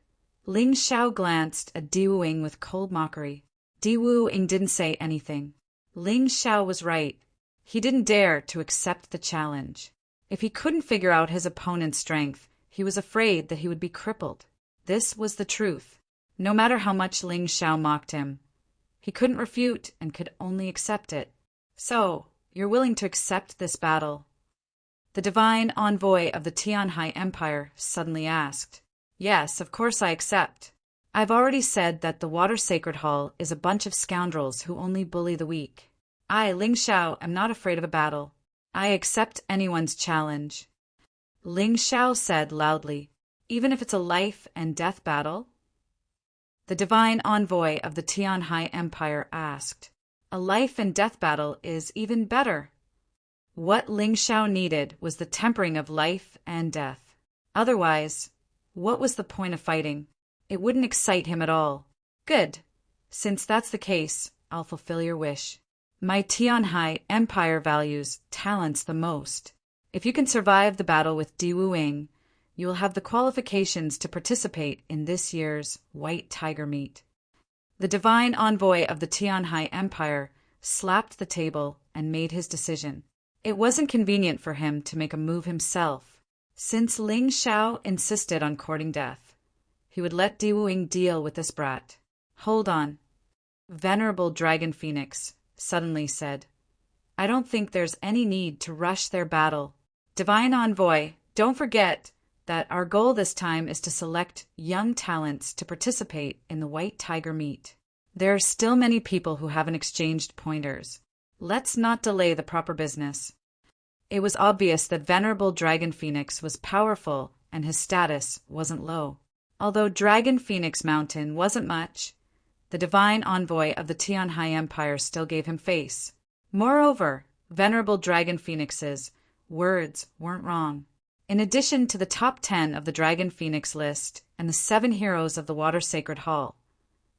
Ling Xiao glanced at Di Wu Ying with cold mockery. Di Wu Ying didn't say anything. Ling Xiao was right. He didn't dare to accept the challenge. If he couldn't figure out his opponent's strength, he was afraid that he would be crippled. This was the truth. No matter how much Ling Xiao mocked him, he couldn't refute and could only accept it. So, you're willing to accept this battle? The divine envoy of the Tianhai Empire suddenly asked. Yes, of course I accept. I've already said that the Water Sacred Hall is a bunch of scoundrels who only bully the weak. I, Ling Xiao, am not afraid of a battle. I accept anyone's challenge. Ling Xiao said loudly, even if it's a life and death battle? The divine envoy of the Tianhai Empire asked. A life and death battle is even better. What Ling Xiao needed was the tempering of life and death. Otherwise, what was the point of fighting? It wouldn't excite him at all. Good. Since that's the case, I'll fulfill your wish. My Tianhai Empire values talents the most. If you can survive the battle with Di Wu Ying, you will have the qualifications to participate in this year's White Tiger Meet. The divine envoy of the Tianhai Empire slapped the table and made his decision. It wasn't convenient for him to make a move himself. Since Ling Xiao insisted on courting death, he would let Di Wu Ying deal with this brat. Hold on. Venerable Dragon Phoenix suddenly said, I don't think there's any need to rush their battle. Divine envoy, don't forget that our goal this time is to select young talents to participate in the White Tiger Meet. There are still many people who haven't exchanged pointers. Let's not delay the proper business. It was obvious that Venerable Dragon Phoenix was powerful and his status wasn't low. Although Dragon Phoenix Mountain wasn't much, the divine envoy of the Tianhai Empire still gave him face. Moreover, Venerable Dragon Phoenix's words weren't wrong. In addition to the top 10 of the Dragon Phoenix list and the 7 heroes of the Water Sacred Hall,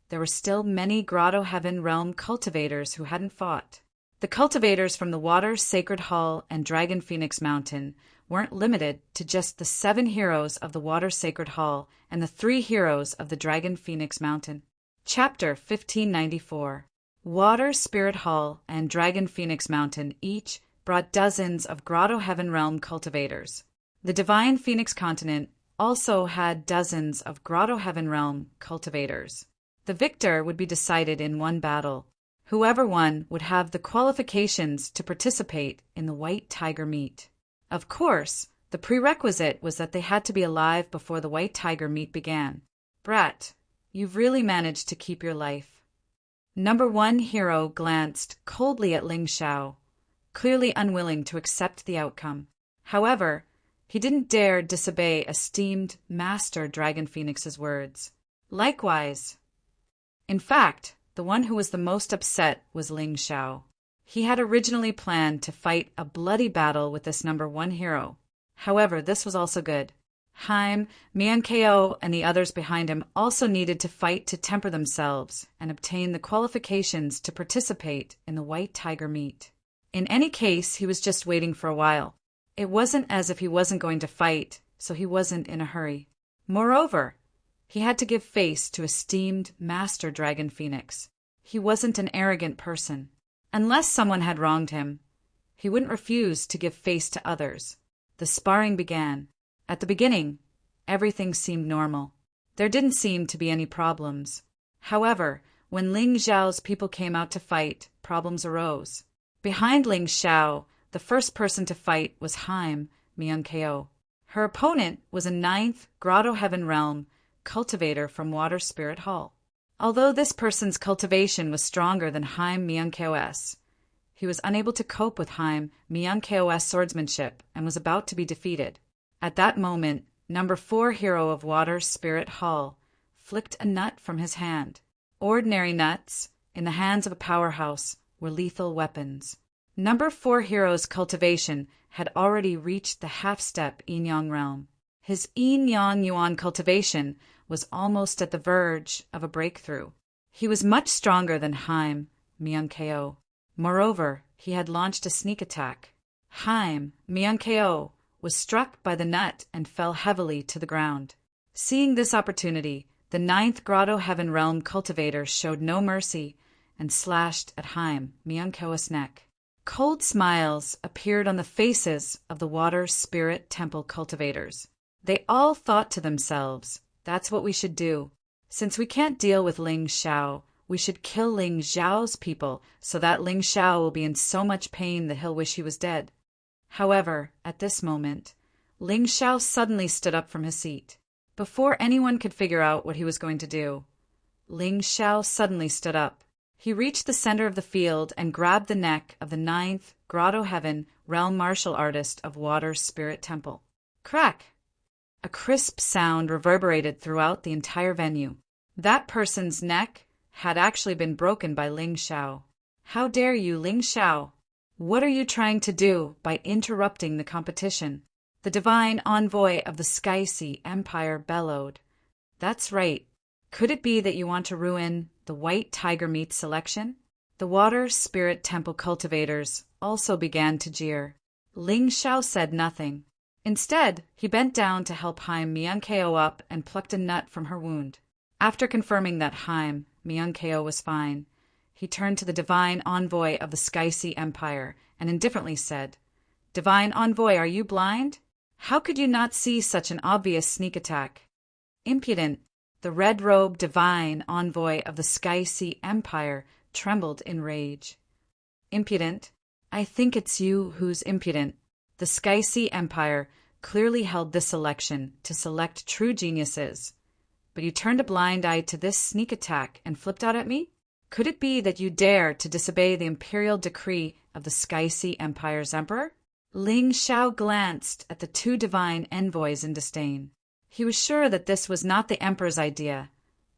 there were still many Grotto Heaven Realm cultivators who hadn't fought. The cultivators from the Water Sacred Hall and Dragon Phoenix Mountain weren't limited to just the 7 heroes of the Water Sacred Hall and the 3 heroes of the Dragon Phoenix Mountain. Chapter 1594. Water Spirit Hall and Dragon Phoenix Mountain each brought dozens of Grotto Heaven Realm cultivators. The Divine Phoenix Continent also had dozens of Grotto Heaven Realm cultivators. The victor would be decided in one battle. Whoever won would have the qualifications to participate in the White Tiger Meet. Of course, the prerequisite was that they had to be alive before the White Tiger Meet began. Brat, you've really managed to keep your life. Number 1 hero glanced coldly at Ling Xiao, clearly unwilling to accept the outcome. However, he didn't dare disobey esteemed Master Dragon Phoenix's words. Likewise. In fact, the one who was the most upset was Ling Xiao. He had originally planned to fight a bloody battle with this number 1 hero. However, this was also good. Haim, Miankeo, and the others behind him also needed to fight to temper themselves and obtain the qualifications to participate in the White Tiger meet. In any case, he was just waiting for a while. It wasn't as if he wasn't going to fight, so he wasn't in a hurry. Moreover, he had to give face to esteemed Master Dragon Phoenix. He wasn't an arrogant person. Unless someone had wronged him, he wouldn't refuse to give face to others. The sparring began. At the beginning, everything seemed normal. There didn't seem to be any problems. However, when Ling Xiao's people came out to fight, problems arose. Behind Ling Xiao, the first person to fight was Haim Miankeo. Her opponent was a 9th Grotto Heaven Realm cultivator from Water Spirit Hall. Although this person's cultivation was stronger than Haim Miankeo's, he was unable to cope with Haim Miankeo's swordsmanship and was about to be defeated. At that moment, number 4 hero of Water Spirit Hall flicked a nut from his hand. Ordinary nuts, in the hands of a powerhouse, were lethal weapons. Number 4 hero's cultivation had already reached the half-step Yin-Yang realm. His Yin-Yang Yuan cultivation was almost at the verge of a breakthrough. He was much stronger than Haim Miankeo. Moreover, he had launched a sneak attack. Haim Miankeo was struck by the nut and fell heavily to the ground. Seeing this opportunity, the 9th Grotto Heaven Realm cultivator showed no mercy and slashed at Haim Miankeo's neck. Cold smiles appeared on the faces of the Water Spirit Temple cultivators. They all thought to themselves, that's what we should do. Since we can't deal with Ling Xiao, we should kill Ling Xiao's people so that Ling Xiao will be in so much pain that he'll wish he was dead. However, at this moment, Ling Xiao suddenly stood up from his seat. Before anyone could figure out what he was going to do, Ling Xiao suddenly stood up. He reached the center of the field and grabbed the neck of the 9th Grotto Heaven Realm martial artist of Water Spirit Temple. Crack! A crisp sound reverberated throughout the entire venue. That person's neck had actually been broken by Ling Xiao. How dare you, Ling Xiao? What are you trying to do by interrupting the competition? The divine envoy of the Sky Sea Empire bellowed. That's right. Could it be that you want to ruin the White Tiger meat selection? The Water Spirit Temple cultivators also began to jeer. Ling Xiao said nothing. Instead, he bent down to help Haim Miankeo up and plucked a nut from her wound. After confirming that Haim Miankeo was fine, he turned to the divine envoy of the Sky Sea Empire and indifferently said, "Divine envoy, are you blind? How could you not see such an obvious sneak attack?" Impudent! The red-robed divine envoy of the Sky Sea Empire trembled in rage. Impudent? I think it's you who's impudent. The Sky Sea Empire clearly held this election to select true geniuses. But you turned a blind eye to this sneak attack and flipped out at me? Could it be that you dare to disobey the imperial decree of the Sky Sea Empire's emperor? Ling Xiao glanced at the 2 divine envoys in disdain. He was sure that this was not the emperor's idea,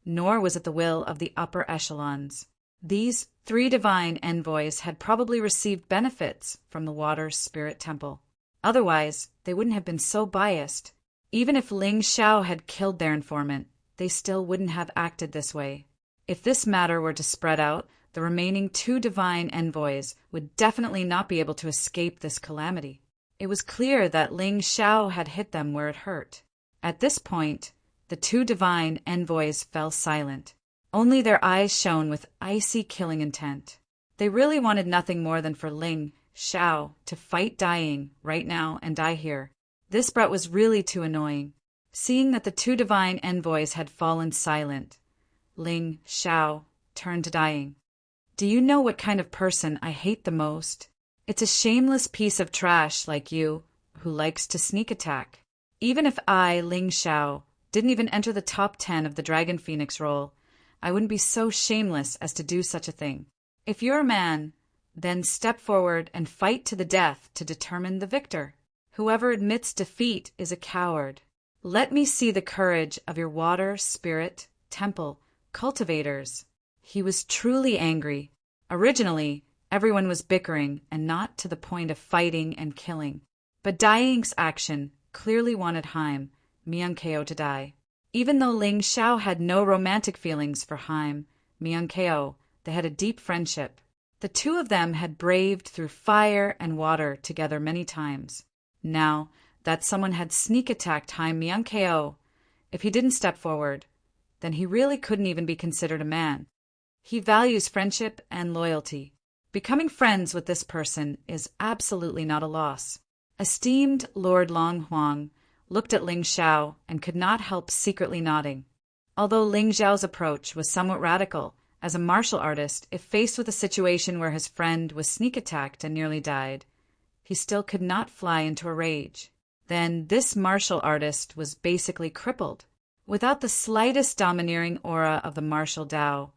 nor was it the will of the upper echelons. These 3 divine envoys had probably received benefits from the Water Spirit Temple. Otherwise, they wouldn't have been so biased. Even if Ling Xiao had killed their informant, they still wouldn't have acted this way. If this matter were to spread out, the remaining 2 divine envoys would definitely not be able to escape this calamity. It was clear that Ling Xiao had hit them where it hurt. At this point, the 2 divine envoys fell silent. Only their eyes shone with icy killing intent. They really wanted nothing more than for Ling Xiao to fight dying right now and die here. This brat was really too annoying. Seeing that the 2 divine envoys had fallen silent, Ling Xiao turned to dying. Do you know what kind of person I hate the most? It's a shameless piece of trash like you who likes to sneak attack. Even if I, Ling Xiao, didn't even enter the top 10 of the Dragon Phoenix role, I wouldn't be so shameless as to do such a thing. If you're a man, then step forward and fight to the death to determine the victor. Whoever admits defeat is a coward. Let me see the courage of your Water Spirit Temple cultivators. He was truly angry. Originally, everyone was bickering and not to the point of fighting and killing. But Dai Ying's action clearly wanted Haim, Myung-keo, to die. Even though Ling Xiao had no romantic feelings for Haim, Myung-keo, they had a deep friendship. The two of them had braved through fire and water together many times. Now that someone had sneak attacked Haim Myung-keo, if he didn't step forward, then he really couldn't even be considered a man. He values friendship and loyalty. Becoming friends with this person is absolutely not a loss. Esteemed Lord Long Huang looked at Ling Xiao and could not help secretly nodding. Although Ling Xiao's approach was somewhat radical, as a martial artist, if faced with a situation where his friend was sneak attacked and nearly died, he still could not fly into a rage. Then this martial artist was basically crippled. Without the slightest domineering aura of the martial Tao,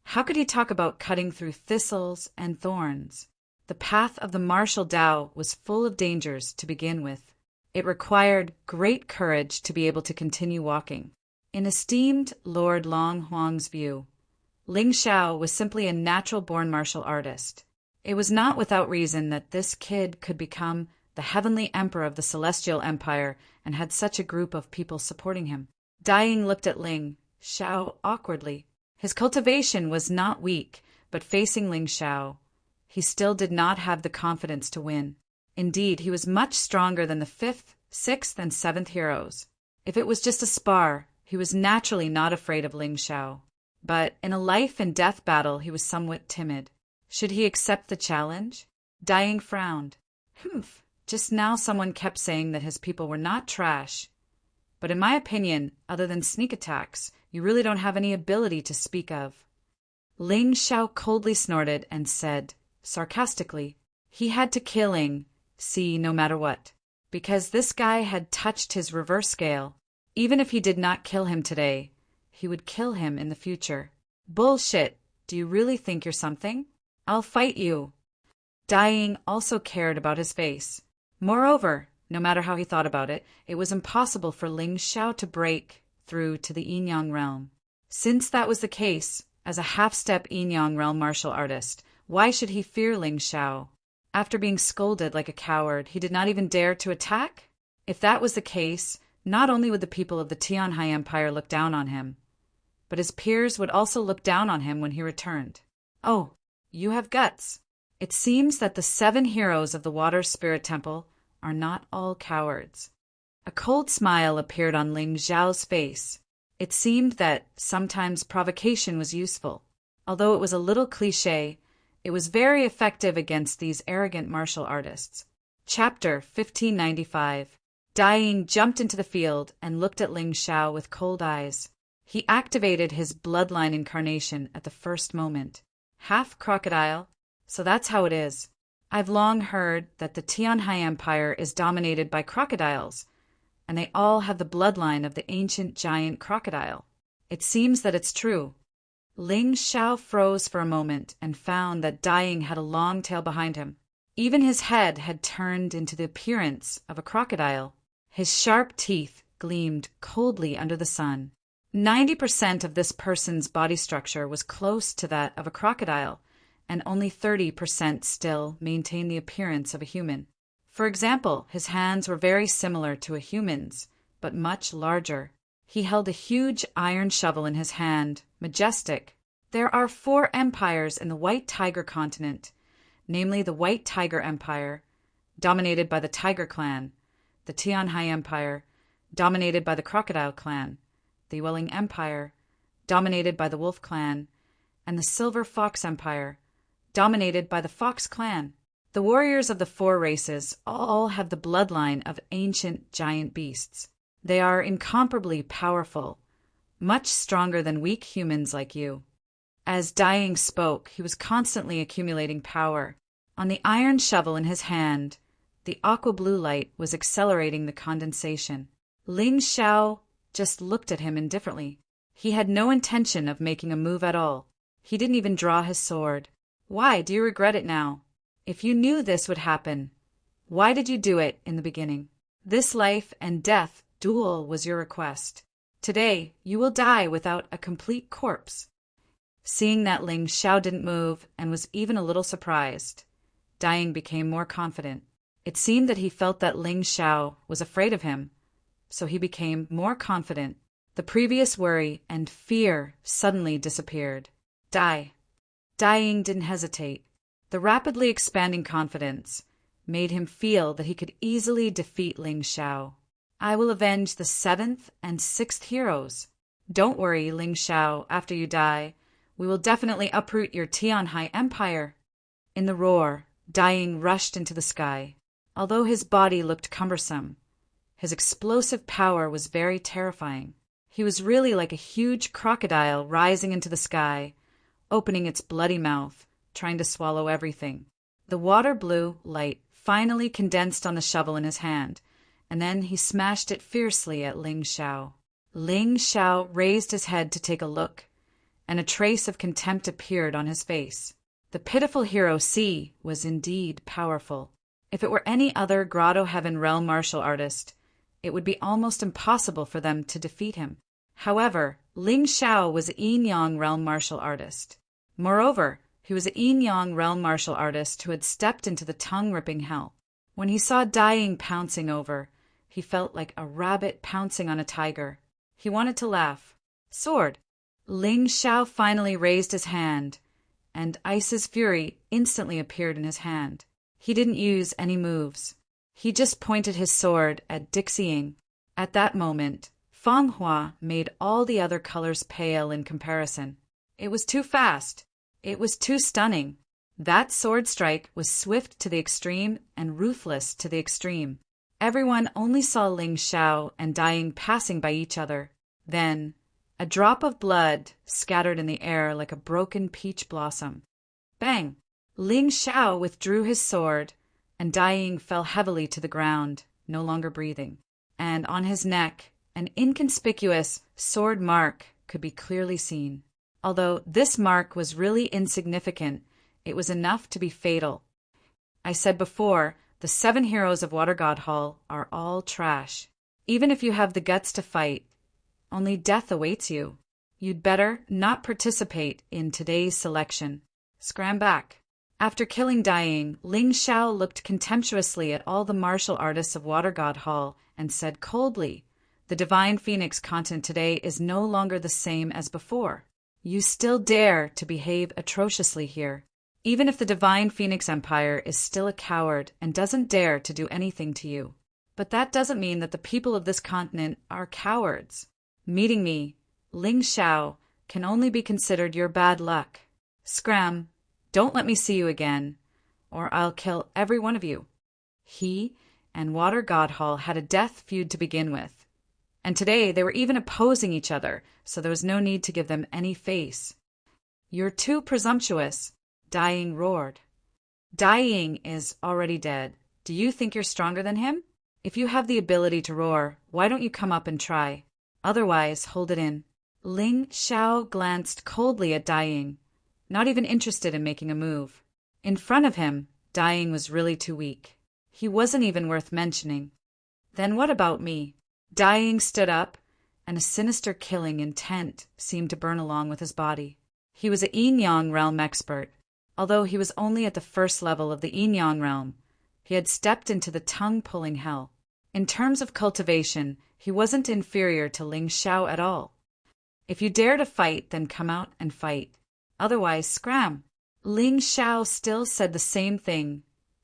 how could he talk about cutting through thistles and thorns? The path of the martial Tao was full of dangers to begin with. It required great courage to be able to continue walking. In esteemed Lord Long Huang's view, Ling Xiao was simply a natural-born martial artist. It was not without reason that this kid could become the heavenly emperor of the Celestial Empire and had such a group of people supporting him. Dai Ying looked at Ling Xiao awkwardly. His cultivation was not weak, but facing Ling Xiao, he still did not have the confidence to win. Indeed, he was much stronger than the 5th, 6th, and 7th heroes. If it was just a spar, he was naturally not afraid of Ling Xiao. But in a life-and-death battle, he was somewhat timid. Should he accept the challenge? Dai Ying frowned. Just now someone kept saying that his people were not trash. But in my opinion, other than sneak attacks, you really don't have any ability to speak of. Ling Xiao coldly snorted and said, sarcastically, he had to kill Ling, no matter what. Because this guy had touched his reverse scale. Even if he did not kill him today, he would kill him in the future. Bullshit. Do you really think you're something? I'll fight you. Dai Ying also cared about his face. Moreover, no matter how he thought about it, it was impossible for Ling Xiao to break through to the Yin-Yang realm. Since that was the case, as a half-step Yin-Yang realm martial artist, why should he fear Ling Xiao? After being scolded like a coward, he did not even dare to attack? If that was the case, not only would the people of the Tianhai Empire look down on him, but his peers would also look down on him when he returned. Oh, you have guts. It seems that the 7 heroes of the Water Spirit Temple are not all cowards. A cold smile appeared on Ling Xiao's face. It seemed that sometimes provocation was useful. Although it was a little cliché, it was very effective against these arrogant martial artists. Chapter 1595. Dai Ying jumped into the field and looked at Ling Xiao with cold eyes. He activated his bloodline incarnation at the first moment. Half crocodile, so that's how it is. I've long heard that the Tianhai Empire is dominated by crocodiles, and they all have the bloodline of the ancient giant crocodile. It seems that it's true. Ling Xiao froze for a moment and found that Dai Ying had a long tail behind him. Even his head had turned into the appearance of a crocodile. His sharp teeth gleamed coldly under the sun. 90% of this person's body structure was close to that of a crocodile, and only 30% still maintained the appearance of a human. For example, his hands were very similar to a human's, but much larger. He held a huge iron shovel in his hand, majestic. There are 4 empires in the White Tiger continent, namely the White Tiger Empire, dominated by the Tiger Clan, the Tianhai Empire, dominated by the Crocodile Clan, the Welling Empire, dominated by the Wolf Clan, and the Silver Fox Empire, dominated by the Fox Clan. The warriors of the 4 races all have the bloodline of ancient giant beasts. They are incomparably powerful, much stronger than weak humans like you. As Dai Ying spoke, he was constantly accumulating power. On the iron shovel in his hand, the aqua blue light was accelerating the condensation. Ling Xiao just looked at him indifferently. He had no intention of making a move at all. He didn't even draw his sword. Why do you regret it now? If you knew this would happen, why did you do it in the beginning? This life and death duel was your request. Today, you will die without a complete corpse. Seeing that Ling Xiao didn't move and was even a little surprised, Dai Ying became more confident. It seemed that he felt that Ling Xiao was afraid of him, so he became more confident. The previous worry and fear suddenly disappeared. Die. Dying didn't hesitate. The rapidly expanding confidence made him feel that he could easily defeat Ling Xiao. I will avenge the 7th and 6th heroes. Don't worry, Ling Xiao, after you die, we will definitely uproot your Tianhai Empire. In the roar, Dying rushed into the sky. Although his body looked cumbersome, his explosive power was very terrifying. He was really like a huge crocodile rising into the sky, opening its bloody mouth, trying to swallow everything. The water blue light finally condensed on the shovel in his hand, and then he smashed it fiercely at Ling Xiao. Ling Xiao raised his head to take a look, and a trace of contempt appeared on his face. The pitiful hero C was indeed powerful. If it were any other Grotto Heaven realm martial artist, it would be almost impossible for them to defeat him. However, Ling Xiao was a Yin-Yang realm martial artist. Moreover, he was a Yin-Yang realm martial artist who had stepped into the tongue-ripping hell. When he saw Dying pouncing over, he felt like a rabbit pouncing on a tiger. He wanted to laugh. Sword! Ling Xiao finally raised his hand, and Ice's fury instantly appeared in his hand. He didn't use any moves. He just pointed his sword at Dixie Ying. At that moment, Fang Hua made all the other colors pale in comparison. It was too fast. It was too stunning. That sword strike was swift to the extreme and ruthless to the extreme. Everyone only saw Ling Xiao and Dying passing by each other. Then, a drop of blood scattered in the air like a broken peach blossom. Bang! Ling Xiao withdrew his sword, and Dying fell heavily to the ground, no longer breathing. And on his neck, an inconspicuous sword mark could be clearly seen. Although this mark was really insignificant, it was enough to be fatal. I said before, the 7 heroes of Water God Hall are all trash. Even if you have the guts to fight, only death awaits you. You'd better not participate in today's selection. Scram back. After killing Dying, Ling Xiao looked contemptuously at all the martial artists of Water God Hall and said coldly, "The Divine Phoenix content today is no longer the same as before. You still dare to behave atrociously here. Even if the Divine Phoenix Empire is still a coward and doesn't dare to do anything to you. But that doesn't mean that the people of this continent are cowards. Meeting me, Ling Xiao, can only be considered your bad luck. Scram, don't let me see you again, or I'll kill every one of you." He and Water God Hall had a death feud to begin with, and today they were even opposing each other, so there was no need to give them any face. "You're too presumptuous," Dying roared. "Dying is already dead. Do you think you're stronger than him? If you have the ability to roar, why don't you come up and try? Otherwise, hold it in." Ling Xiao glanced coldly at Dying, not even interested in making a move. In front of him, Dying was really too weak. He wasn't even worth mentioning. Then what about me? Dying stood up, and a sinister killing intent seemed to burn along with his body. He was a Yin-Yang realm expert. Although he was only at the first level of the Yin-Yang realm, he had stepped into the tongue-pulling hell. In terms of cultivation, he wasn't inferior to Ling Xiao at all. If you dare to fight, then come out and fight. Otherwise, scram. Ling Xiao still said the same thing,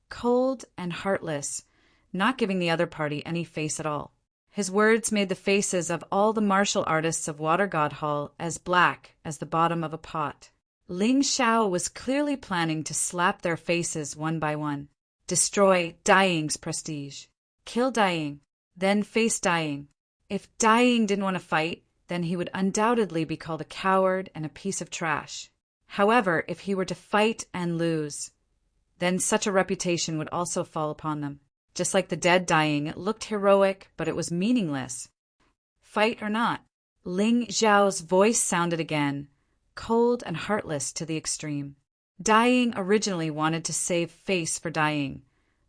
cold and heartless, not giving the other party any face at all. His words made the faces of all the martial artists of Water God Hall as black as the bottom of a pot. Ling Xiao was clearly planning to slap their faces one by one. Destroy Dying's prestige. Kill Dying, then face Dying. If Dying didn't want to fight, then he would undoubtedly be called a coward and a piece of trash. However, if he were to fight and lose, then such a reputation would also fall upon them. Just like the dead Dying, it looked heroic, but it was meaningless. Fight or not, Ling Xiao's voice sounded again, cold and heartless to the extreme. Dying originally wanted to save face for Dying,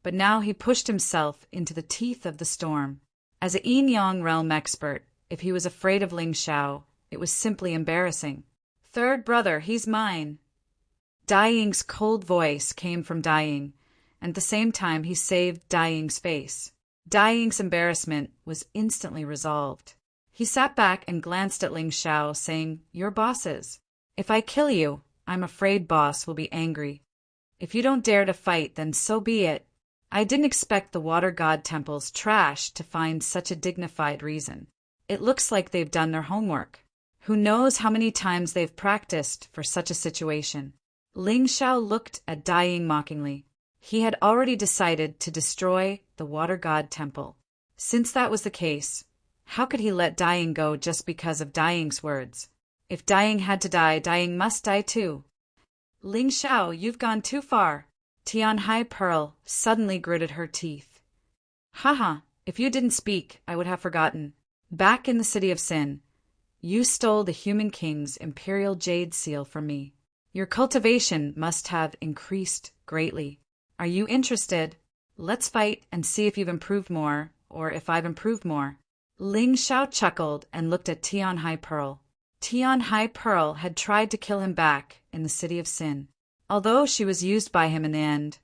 but now he pushed himself into the teeth of the storm. As a Yin-Yang realm expert, if he was afraid of Ling Xiao, it was simply embarrassing. "Third brother, he's mine." Dying's cold voice came from Dying, and at the same time he saved Dai Ying's face. Dai Ying's embarrassment was instantly resolved. He sat back and glanced at Ling Xiao, saying, "You're bosses. If I kill you, I'm afraid boss will be angry. If you don't dare to fight, then so be it." I didn't expect the water god temple's trash to find such a dignified reason. It looks like they've done their homework. Who knows how many times they've practiced for such a situation. Ling Xiao looked at Dai Ying mockingly. He had already decided to destroy the water god temple. Since that was the case, how could he let Dai Ying go just because of Dai Ying's words? If Dai Ying had to die, Dai Ying must die too. "Ling Xiao, you've gone too far." Tian Hai Pearl suddenly gritted her teeth. "Haha, if you didn't speak, I would have forgotten. Back in the City of Sin, you stole the Human King's Imperial Jade Seal from me. Your cultivation must have increased greatly. Are you interested? Let's fight and see if you've improved more, or if I've improved more." Ling Xiao chuckled and looked at Tian Hai Pearl. Tian Hai Pearl had tried to kill him back in the City of Sin. Although she was used by him in the end,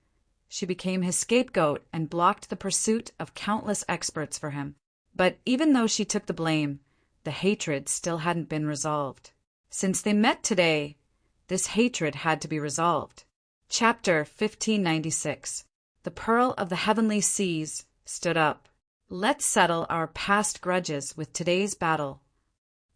she became his scapegoat and blocked the pursuit of countless experts for him. But even though she took the blame, the hatred still hadn't been resolved. Since they met today, this hatred had to be resolved. Chapter 1596. The Pearl of the Heavenly Seas stood up. "Let's settle our past grudges with today's battle."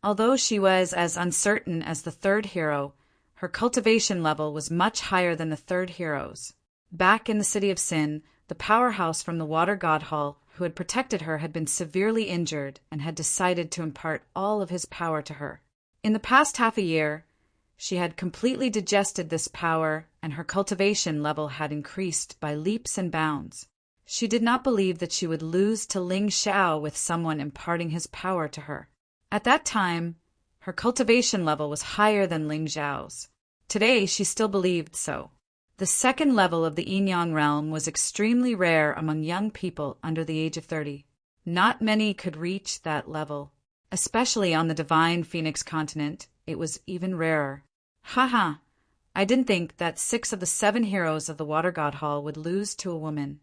Although she was as uncertain as the third hero, her cultivation level was much higher than the third hero's. Back in the City of Sin, the powerhouse from the Water God Hall who had protected her had been severely injured and had decided to impart all of his power to her. In the past half a year, she had completely digested this power, and her cultivation level had increased by leaps and bounds. She did not believe that she would lose to Ling Xiao with someone imparting his power to her. At that time, her cultivation level was higher than Ling Xiao's. Today, she still believed so. The second level of the Yin-Yang realm was extremely rare among young people under the age of 30. Not many could reach that level. Especially on the Divine Phoenix continent, it was even rarer. Haha, I didn't think that 6 of the 7 heroes of the Water God Hall would lose to a woman.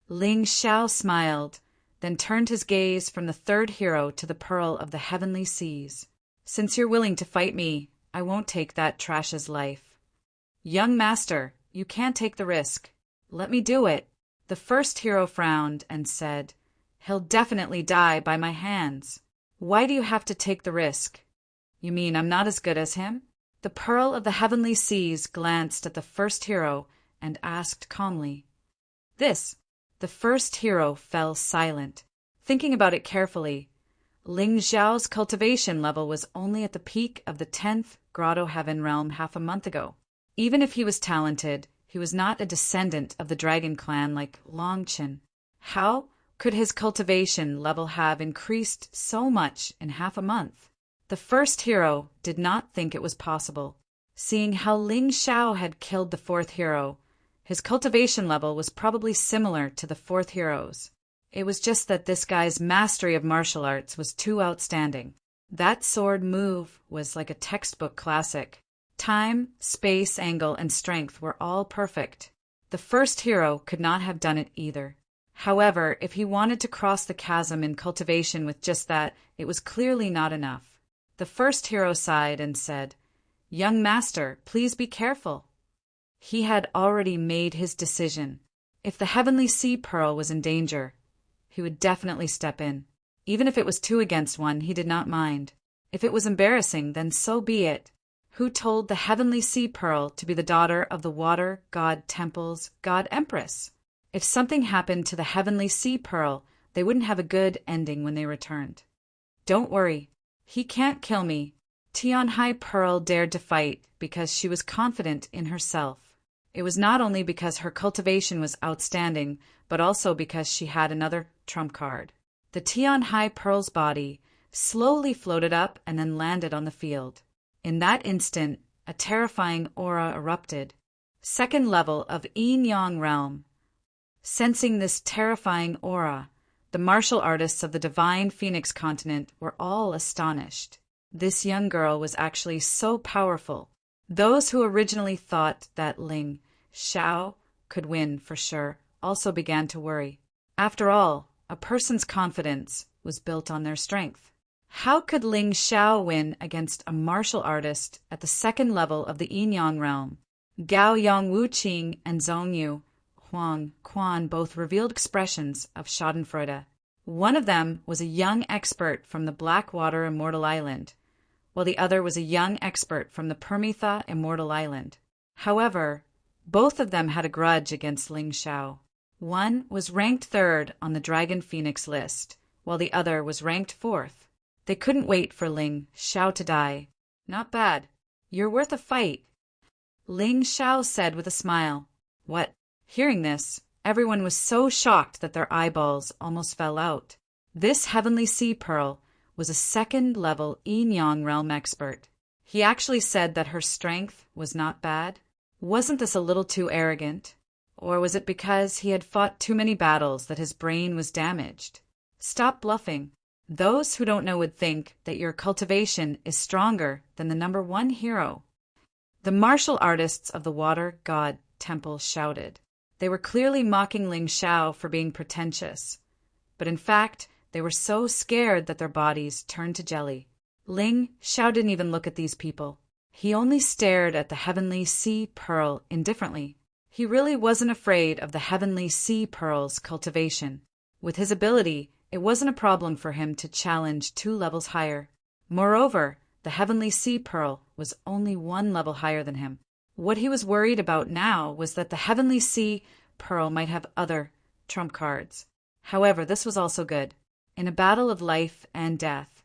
Ling Xiao smiled, then turned his gaze from the third hero to the Pearl of the Heavenly Seas. "Since you're willing to fight me, I won't take that trash's life." "Young master, you can't take the risk. Let me do it." The first hero frowned and said, "He'll definitely die by my hands." "Why do you have to take the risk? You mean I'm not as good as him?" The Pearl of the Heavenly Seas glanced at the first hero and asked calmly. The first hero fell silent. Thinking about it carefully, Ling Xiao's cultivation level was only at the peak of the 10th Grotto Heaven realm half a month ago. Even if he was talented, he was not a descendant of the dragon clan like Longchen. How could his cultivation level have increased so much in half a month? The first hero did not think it was possible. Seeing how Ling Xiao had killed the fourth hero, his cultivation level was probably similar to the fourth hero's. It was just that this guy's mastery of martial arts was too outstanding. That sword move was like a textbook classic. Time, space, angle, and strength were all perfect. The first hero could not have done it either. However, if he wanted to cross the chasm in cultivation with just that, it was clearly not enough. The first hero sighed and said, "Young master, please be careful." He had already made his decision. If the Heavenly Sea Pearl was in danger, he would definitely step in. Even if it was 2 against 1, he did not mind. If it was embarrassing, then so be it. Who told the Heavenly Sea Pearl to be the daughter of the Water God Temple's God Empress? If something happened to the Heavenly Sea Pearl, they wouldn't have a good ending when they returned. "Don't worry. He can't kill me." Tian Hai Pearl dared to fight because she was confident in herself. It was not only because her cultivation was outstanding, but also because she had another trump card. The Tian Hai Pearl's body slowly floated up and then landed on the field. In that instant, a terrifying aura erupted. Second level of Yin-Yang realm. Sensing this terrifying aura, the martial artists of the Divine Phoenix continent were all astonished. This young girl was actually so powerful. Those who originally thought that Ling Xiao could win for sure also began to worry. After all, a person's confidence was built on their strength. How could Ling Xiao win against a martial artist at the second level of the Yin-Yang realm? Gao Yang Wuqing and Zhongyu Huang Quan both revealed expressions of schadenfreude. One of them was a young expert from the Blackwater Immortal Island, while the other was a young expert from the Permitha Immortal Island. However, both of them had a grudge against Ling Xiao. One was ranked third on the Dragon Phoenix list, while the other was ranked fourth. They couldn't wait for Ling Xiao to die. Not bad. You're worth a fight, Ling Xiao said with a smile. What? Hearing this, everyone was so shocked that their eyeballs almost fell out. This Heavenly Sea Pearl was a second-level Yin-Yang realm expert. He actually said that her strength was not bad. Wasn't this a little too arrogant? Or was it because he had fought too many battles that his brain was damaged? Stop bluffing. Those who don't know would think that your cultivation is stronger than the number one hero. The martial artists of the Water God Temple shouted. They were clearly mocking Ling Xiao for being pretentious, but in fact, they were so scared that their bodies turned to jelly. Ling Xiao didn't even look at these people. He only stared at the Heavenly Sea Pearl indifferently. He really wasn't afraid of the Heavenly Sea Pearl's cultivation. With his ability, it wasn't a problem for him to challenge 2 levels higher. Moreover, the Heavenly Sea Pearl was only 1 level higher than him. What he was worried about now was that the Heavenly Sea Pearl might have other trump cards. However, this was also good. In a battle of life and death,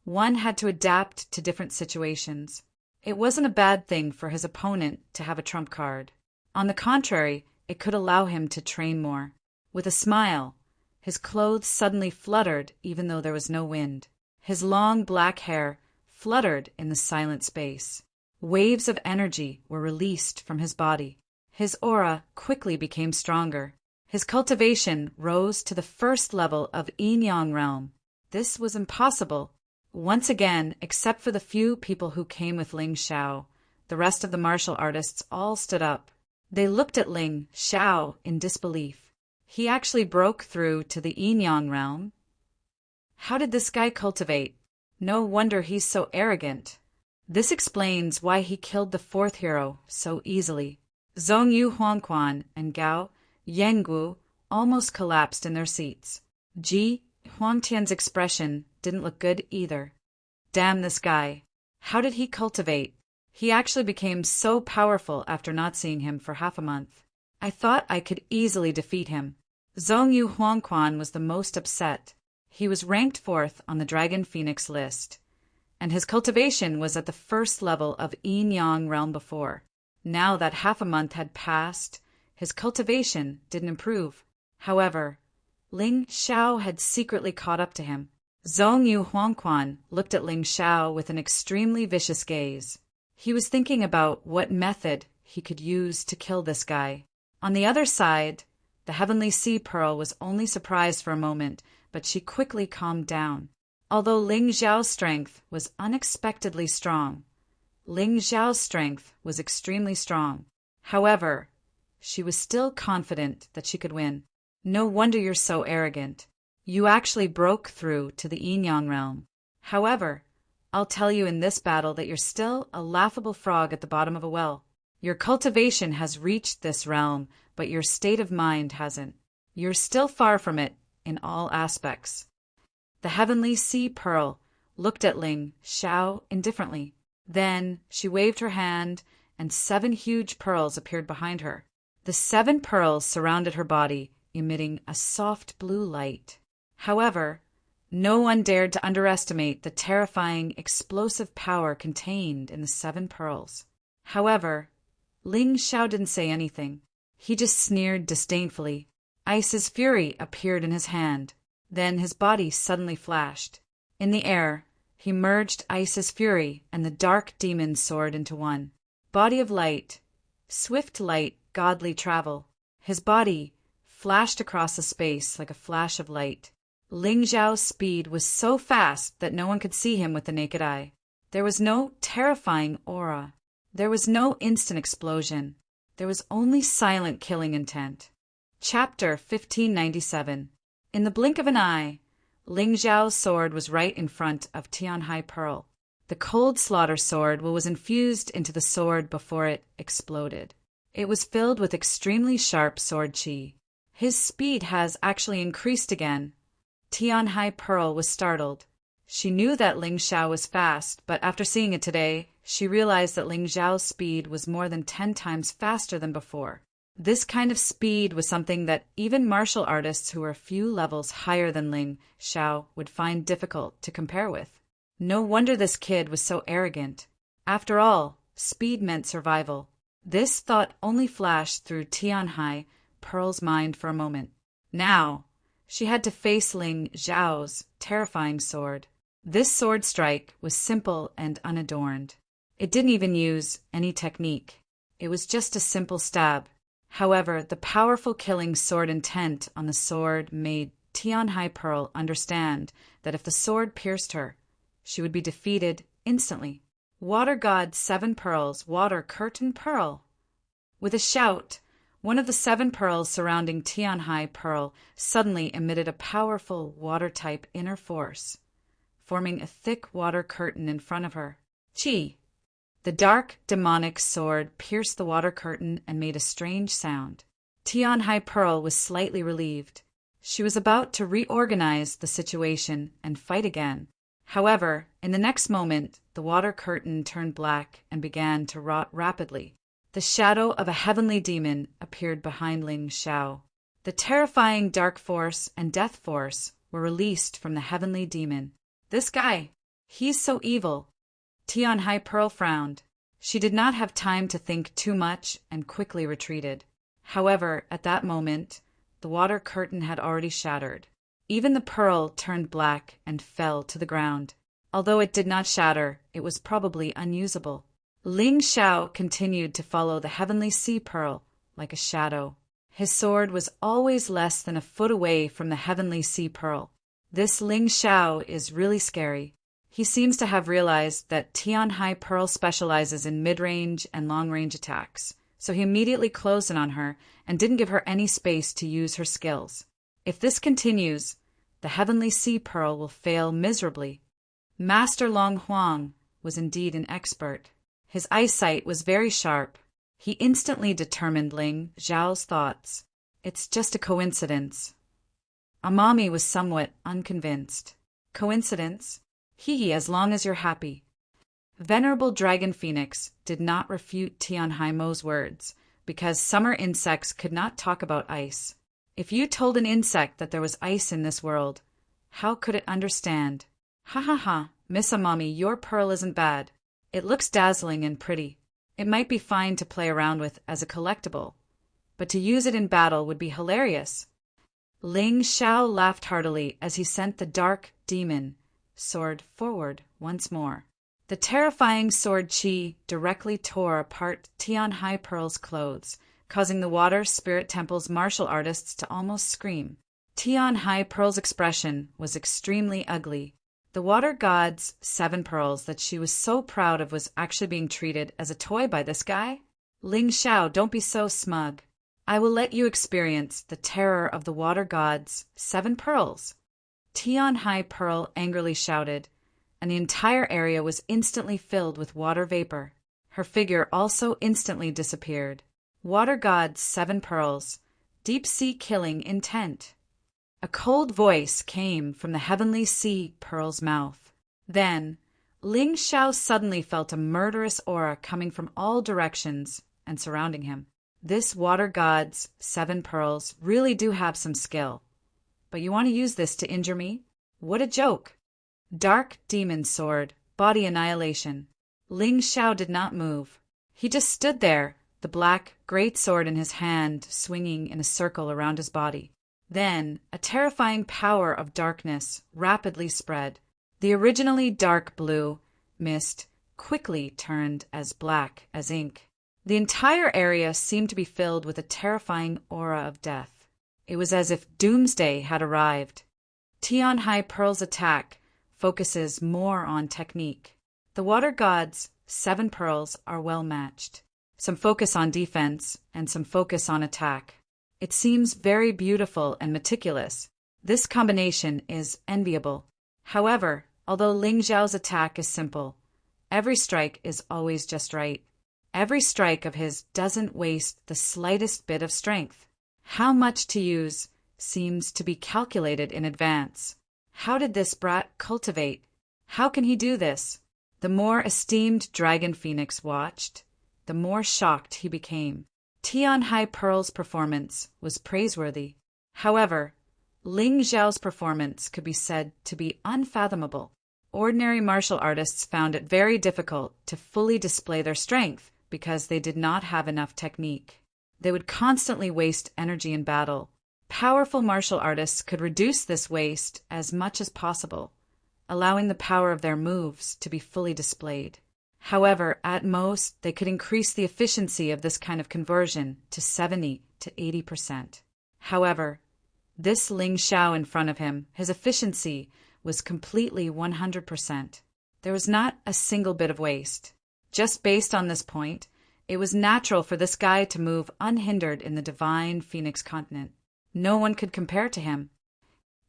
one had to adapt to different situations. It wasn't a bad thing for his opponent to have a trump card. On the contrary, it could allow him to train more. With a smile, his clothes suddenly fluttered even though there was no wind. His long black hair fluttered in the silent space. Waves of energy were released from his body. His aura quickly became stronger. His cultivation rose to the first level of Yin-Yang realm. This was impossible. Once again, except for the few people who came with Ling Xiao, the rest of the martial artists all stood up. They looked at Ling Xiao in disbelief. He actually broke through to the Yin-Yang realm. How did this guy cultivate? No wonder he's so arrogant. This explains why he killed the 4th hero so easily. Zhongyu Huangquan and Gao Yenggu almost collapsed in their seats. Ji Huangtian's expression didn't look good either. Damn this guy. How did he cultivate? He actually became so powerful after not seeing him for half a month. I thought I could easily defeat him. Zhongyu Huangquan was the most upset. He was ranked 4th on the Dragon Phoenix list, and his cultivation was at the first level of Yin-Yang realm before. Now that half a month had passed, his cultivation didn't improve. However, Ling Xiao had secretly caught up to him. Zhongyu Huangquan looked at Ling Xiao with an extremely vicious gaze. He was thinking about what method he could use to kill this guy. On the other side, the Heavenly Sea Pearl was only surprised for a moment, but she quickly calmed down. Although Ling Xiao's strength was unexpectedly strong, Ling Xiao's strength was extremely strong. However, she was still confident that she could win. No wonder you're so arrogant. You actually broke through to the Yin-Yang realm. However, I'll tell you in this battle that you're still a laughable frog at the bottom of a well. Your cultivation has reached this realm, but your state of mind hasn't. You're still far from it in all aspects. The Heavenly Sea Pearl looked at Ling Xiao indifferently. Then she waved her hand, and 7 huge pearls appeared behind her. The 7 pearls surrounded her body, emitting a soft blue light. However, no one dared to underestimate the terrifying, explosive power contained in the 7 pearls. However, Ling Xiao didn't say anything. He just sneered disdainfully. Ice's fury appeared in his hand. Then his body suddenly flashed. In the air, he merged Ice's fury and the dark demon sword into one. Body of light, swift light, godly travel. His body flashed across the space like a flash of light. Ling Xiao's speed was so fast that no one could see him with the naked eye. There was no terrifying aura. There was no instant explosion. There was only silent killing intent. Chapter 1597. In the blink of an eye, Ling Zhao's sword was right in front of Tianhai Pearl. The cold slaughter sword was infused into the sword before it exploded. It was filled with extremely sharp sword qi. His speed has actually increased again. Tianhai Pearl was startled. She knew that Ling Xiao was fast, but after seeing it today, she realized that Ling Zhao's speed was more than 10 times faster than before. This kind of speed was something that even martial artists who were a few levels higher than Ling Xiao would find difficult to compare with. No wonder this kid was so arrogant. After all, speed meant survival. This thought only flashed through Tianhai Pearl's mind for a moment. Now, she had to face Ling Zhao's terrifying sword. This sword strike was simple and unadorned. It didn't even use any technique. It was just a simple stab. However, the powerful killing sword intent on the sword made Tianhai Pearl understand that if the sword pierced her, she would be defeated instantly. Water God 7 Pearls, Water Curtain Pearl. With a shout, one of the 7 pearls surrounding Tianhai Pearl suddenly emitted a powerful water-type inner force, forming a thick water curtain in front of her. Qi! The dark, demonic sword pierced the water curtain and made a strange sound. Tianhai Pearl was slightly relieved. She was about to reorganize the situation and fight again. However, in the next moment, the water curtain turned black and began to rot rapidly. The shadow of a heavenly demon appeared behind Ling Xiao. The terrifying dark force and death force were released from the heavenly demon. This guy, he's so evil. Tianhai Pearl frowned. She did not have time to think too much and quickly retreated. However, at that moment, the water curtain had already shattered. Even the pearl turned black and fell to the ground. Although it did not shatter, it was probably unusable. Ling Xiao continued to follow the heavenly sea pearl like a shadow. His sword was always less than a foot away from the heavenly sea pearl. This Ling Xiao is really scary. He seems to have realized that Tianhai Pearl specializes in mid-range and long-range attacks, so he immediately closed in on her and didn't give her any space to use her skills. If this continues, the heavenly sea pearl will fail miserably. Master Long Huang was indeed an expert. His eyesight was very sharp. He instantly determined Ling Zhao's thoughts. It's just a coincidence. Amami was somewhat unconvinced. Coincidence? Hee, as long as you're happy. Venerable Dragon Phoenix did not refute Tianhai Mo's words, because summer insects could not talk about ice. If you told an insect that there was ice in this world, how could it understand? Ha ha ha, Miss Amami, your pearl isn't bad. It looks dazzling and pretty. It might be fine to play around with as a collectible, but to use it in battle would be hilarious. Ling Xiao laughed heartily as he sent the dark demon sword forward once more. The terrifying sword qi directly tore apart Tianhai Pearl's clothes, causing the Water Spirit Temple's martial artists to almost scream. Tianhai Pearl's expression was extremely ugly. The water god's 7 pearls that she was so proud of was actually being treated as a toy by this guy? Ling Xiao, don't be so smug. I will let you experience the terror of the water god's 7 pearls. Tianhai Pearl angrily shouted, and the entire area was instantly filled with water vapor. Her figure also instantly disappeared. Water god's 7 pearls, deep sea killing intent. A cold voice came from the heavenly sea pearl's mouth. Then, Ling Xiao suddenly felt a murderous aura coming from all directions and surrounding him. This water god's 7 pearls really do have some skill. But you want to use this to injure me? What a joke! Dark demon sword, body annihilation. Ling Xiao did not move. He just stood there, the black, great sword in his hand swinging in a circle around his body. Then, a terrifying power of darkness rapidly spread. The originally dark blue mist quickly turned as black as ink. The entire area seemed to be filled with a terrifying aura of death. It was as if doomsday had arrived. Tianhai Pearl's attack focuses more on technique. The water god's 7 pearls are well matched. some focus on defense, and some focus on attack. It seems very beautiful and meticulous. This combination is enviable. However, although Ling Xiao's attack is simple, every strike is always just right. Every strike of his doesn't waste the slightest bit of strength. How much to use seems to be calculated in advance. How did this brat cultivate? How can he do this? The more esteemed Dragon Phoenix watched, the more shocked he became. Tian Hai Pearl's performance was praiseworthy. However, Ling Xiao's performance could be said to be unfathomable. Ordinary martial artists found it very difficult to fully display their strength because they did not have enough technique. They would constantly waste energy in battle. Powerful martial artists could reduce this waste as much as possible, allowing the power of their moves to be fully displayed. However, at most, they could increase the efficiency of this kind of conversion to 70 to 80%. However, this Ling Xiao in front of him, his efficiency was completely 100%. There was not a single bit of waste. Just based on this point, it was natural for this guy to move unhindered in the divine Phoenix continent. No one could compare to him.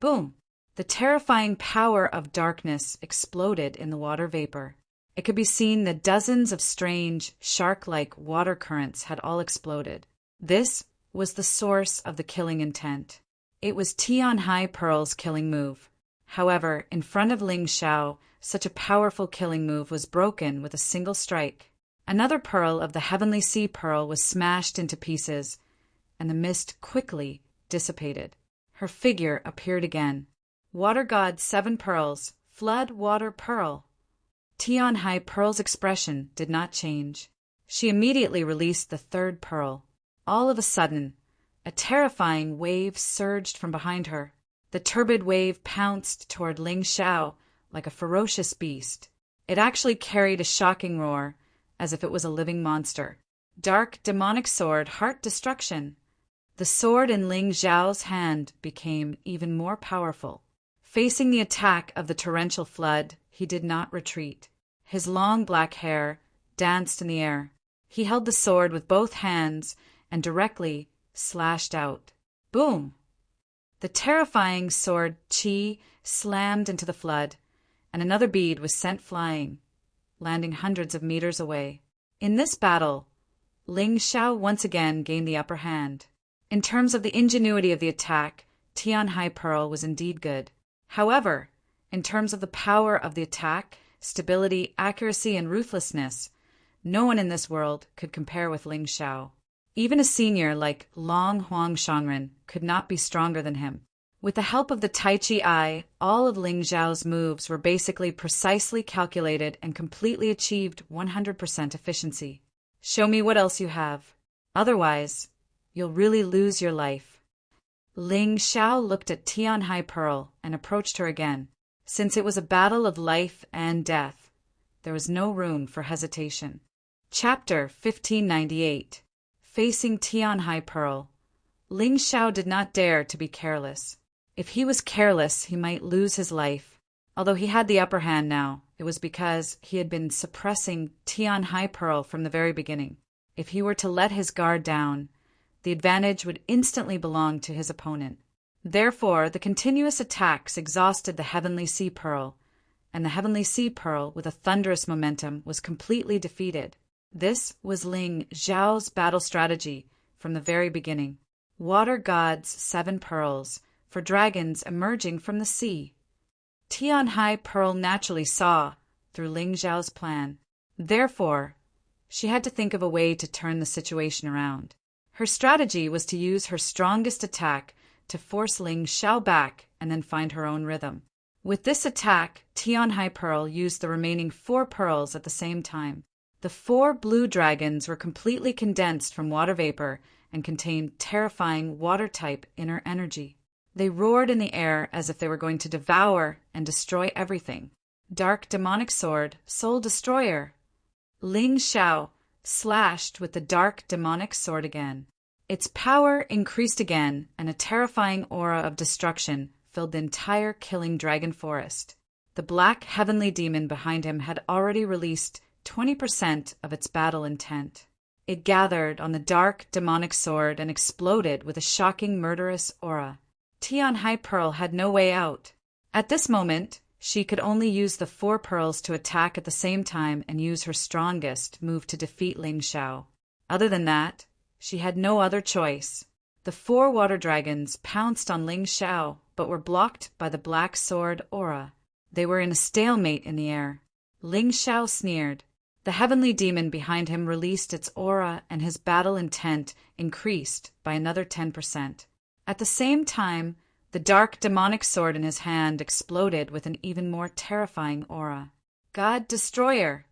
Boom! The terrifying power of darkness exploded in the water vapor. It could be seen that dozens of strange, shark-like water currents had all exploded. This was the source of the killing intent. It was Tian Hai Pearl's killing move. However, in front of Ling Xiao, such a powerful killing move was broken with a single strike. Another pearl of the Heavenly Sea Pearl was smashed into pieces, and the mist quickly dissipated. Her figure appeared again. Water God 7 Pearls, Flood Water Pearl. Tian Hai Pearl's expression did not change. She immediately released the 3rd pearl. All of a sudden, a terrifying wave surged from behind her. The turbid wave pounced toward Ling Xiao like a ferocious beast. It actually carried a shocking roar, as if it was a living monster. Dark demonic sword, heart destruction. The sword in Ling Xiao's hand became even more powerful. Facing the attack of the torrential flood, he did not retreat. His long black hair danced in the air. He held the sword with both hands and directly slashed out. Boom! The terrifying sword Qi slammed into the flood, and another bead was sent flying, landing hundreds of meters away. In this battle, Ling Xiao once again gained the upper hand. In terms of the ingenuity of the attack, Tian Hai Pearl was indeed good. However, in terms of the power of the attack, stability, accuracy, and ruthlessness, no one in this world could compare with Ling Xiao. Even a senior like Long Huang Shangren could not be stronger than him. With the help of the Tai Chi Eye, all of Ling Xiao's moves were basically precisely calculated and completely achieved 100% efficiency. Show me what else you have. Otherwise, you'll really lose your life. Ling Xiao looked at Tian Hai Pearl and approached her again. Since it was a battle of life and death, there was no room for hesitation. Chapter 1598. Facing Tian Hai Pearl, Ling Xiao did not dare to be careless. If he was careless, he might lose his life. Although he had the upper hand now, it was because he had been suppressing Tian Hai Pearl from the very beginning. If he were to let his guard down, the advantage would instantly belong to his opponent. Therefore, the continuous attacks exhausted the Heavenly Sea Pearl, and the Heavenly Sea Pearl, with a thunderous momentum, was completely defeated. This was Ling Xiao's battle strategy from the very beginning. Water God's 7 Pearls, for dragons emerging from the sea. Tian Hai Pearl naturally saw through Ling Xiao's plan. Therefore, she had to think of a way to turn the situation around. Her strategy was to use her strongest attack to force Ling Xiao back and then find her own rhythm. With this attack, Tian Hai Pearl used the remaining 4 pearls at the same time. The 4 blue dragons were completely condensed from water vapor and contained terrifying water-type inner energy. They roared in the air as if they were going to devour and destroy everything. Dark demonic sword, soul destroyer. Ling Xiao slashed with the dark demonic sword again. Its power increased again, and a terrifying aura of destruction filled the entire killing dragon forest. The black heavenly demon behind him had already released 20% of its battle intent. It gathered on the dark, demonic sword and exploded with a shocking, murderous aura. Tian Hai Pearl had no way out. At this moment, she could only use the 4 pearls to attack at the same time and use her strongest move to defeat Ling Xiao. Other than that, she had no other choice. The 4 water dragons pounced on Ling Xiao, but were blocked by the black sword aura. They were in a stalemate in the air. Ling Xiao sneered. The heavenly demon behind him released its aura, and his battle intent increased by another 10%. At the same time, the dark demonic sword in his hand exploded with an even more terrifying aura. God Destroyer!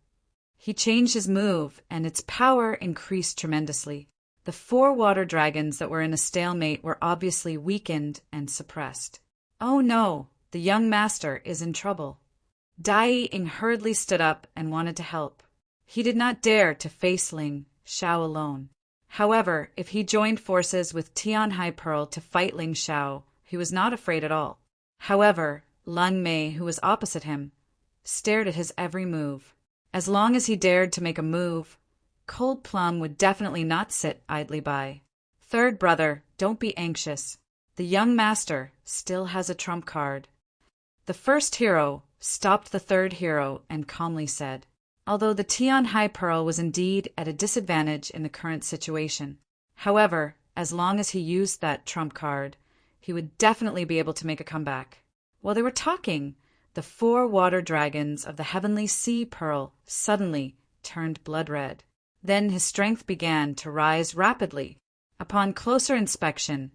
He changed his move, and its power increased tremendously. The 4 water dragons that were in a stalemate were obviously weakened and suppressed. Oh no, the young master is in trouble. Dai Ying hurriedly stood up and wanted to help. He did not dare to face Ling Xiao alone. However, if he joined forces with Tian Hai Pearl to fight Ling Xiao, he was not afraid at all. However, Lun Mei, who was opposite him, stared at his every move. As long as he dared to make a move, Cold Plum would definitely not sit idly by. Third brother, don't be anxious. The young master still has a trump card. The first hero stopped the third hero and calmly said, although the Tian Hai Pearl was indeed at a disadvantage in the current situation. However, as long as he used that trump card, he would definitely be able to make a comeback. While they were talking, the 4 water dragons of the Heavenly Sea Pearl suddenly turned blood red. Then his strength began to rise rapidly. Upon closer inspection,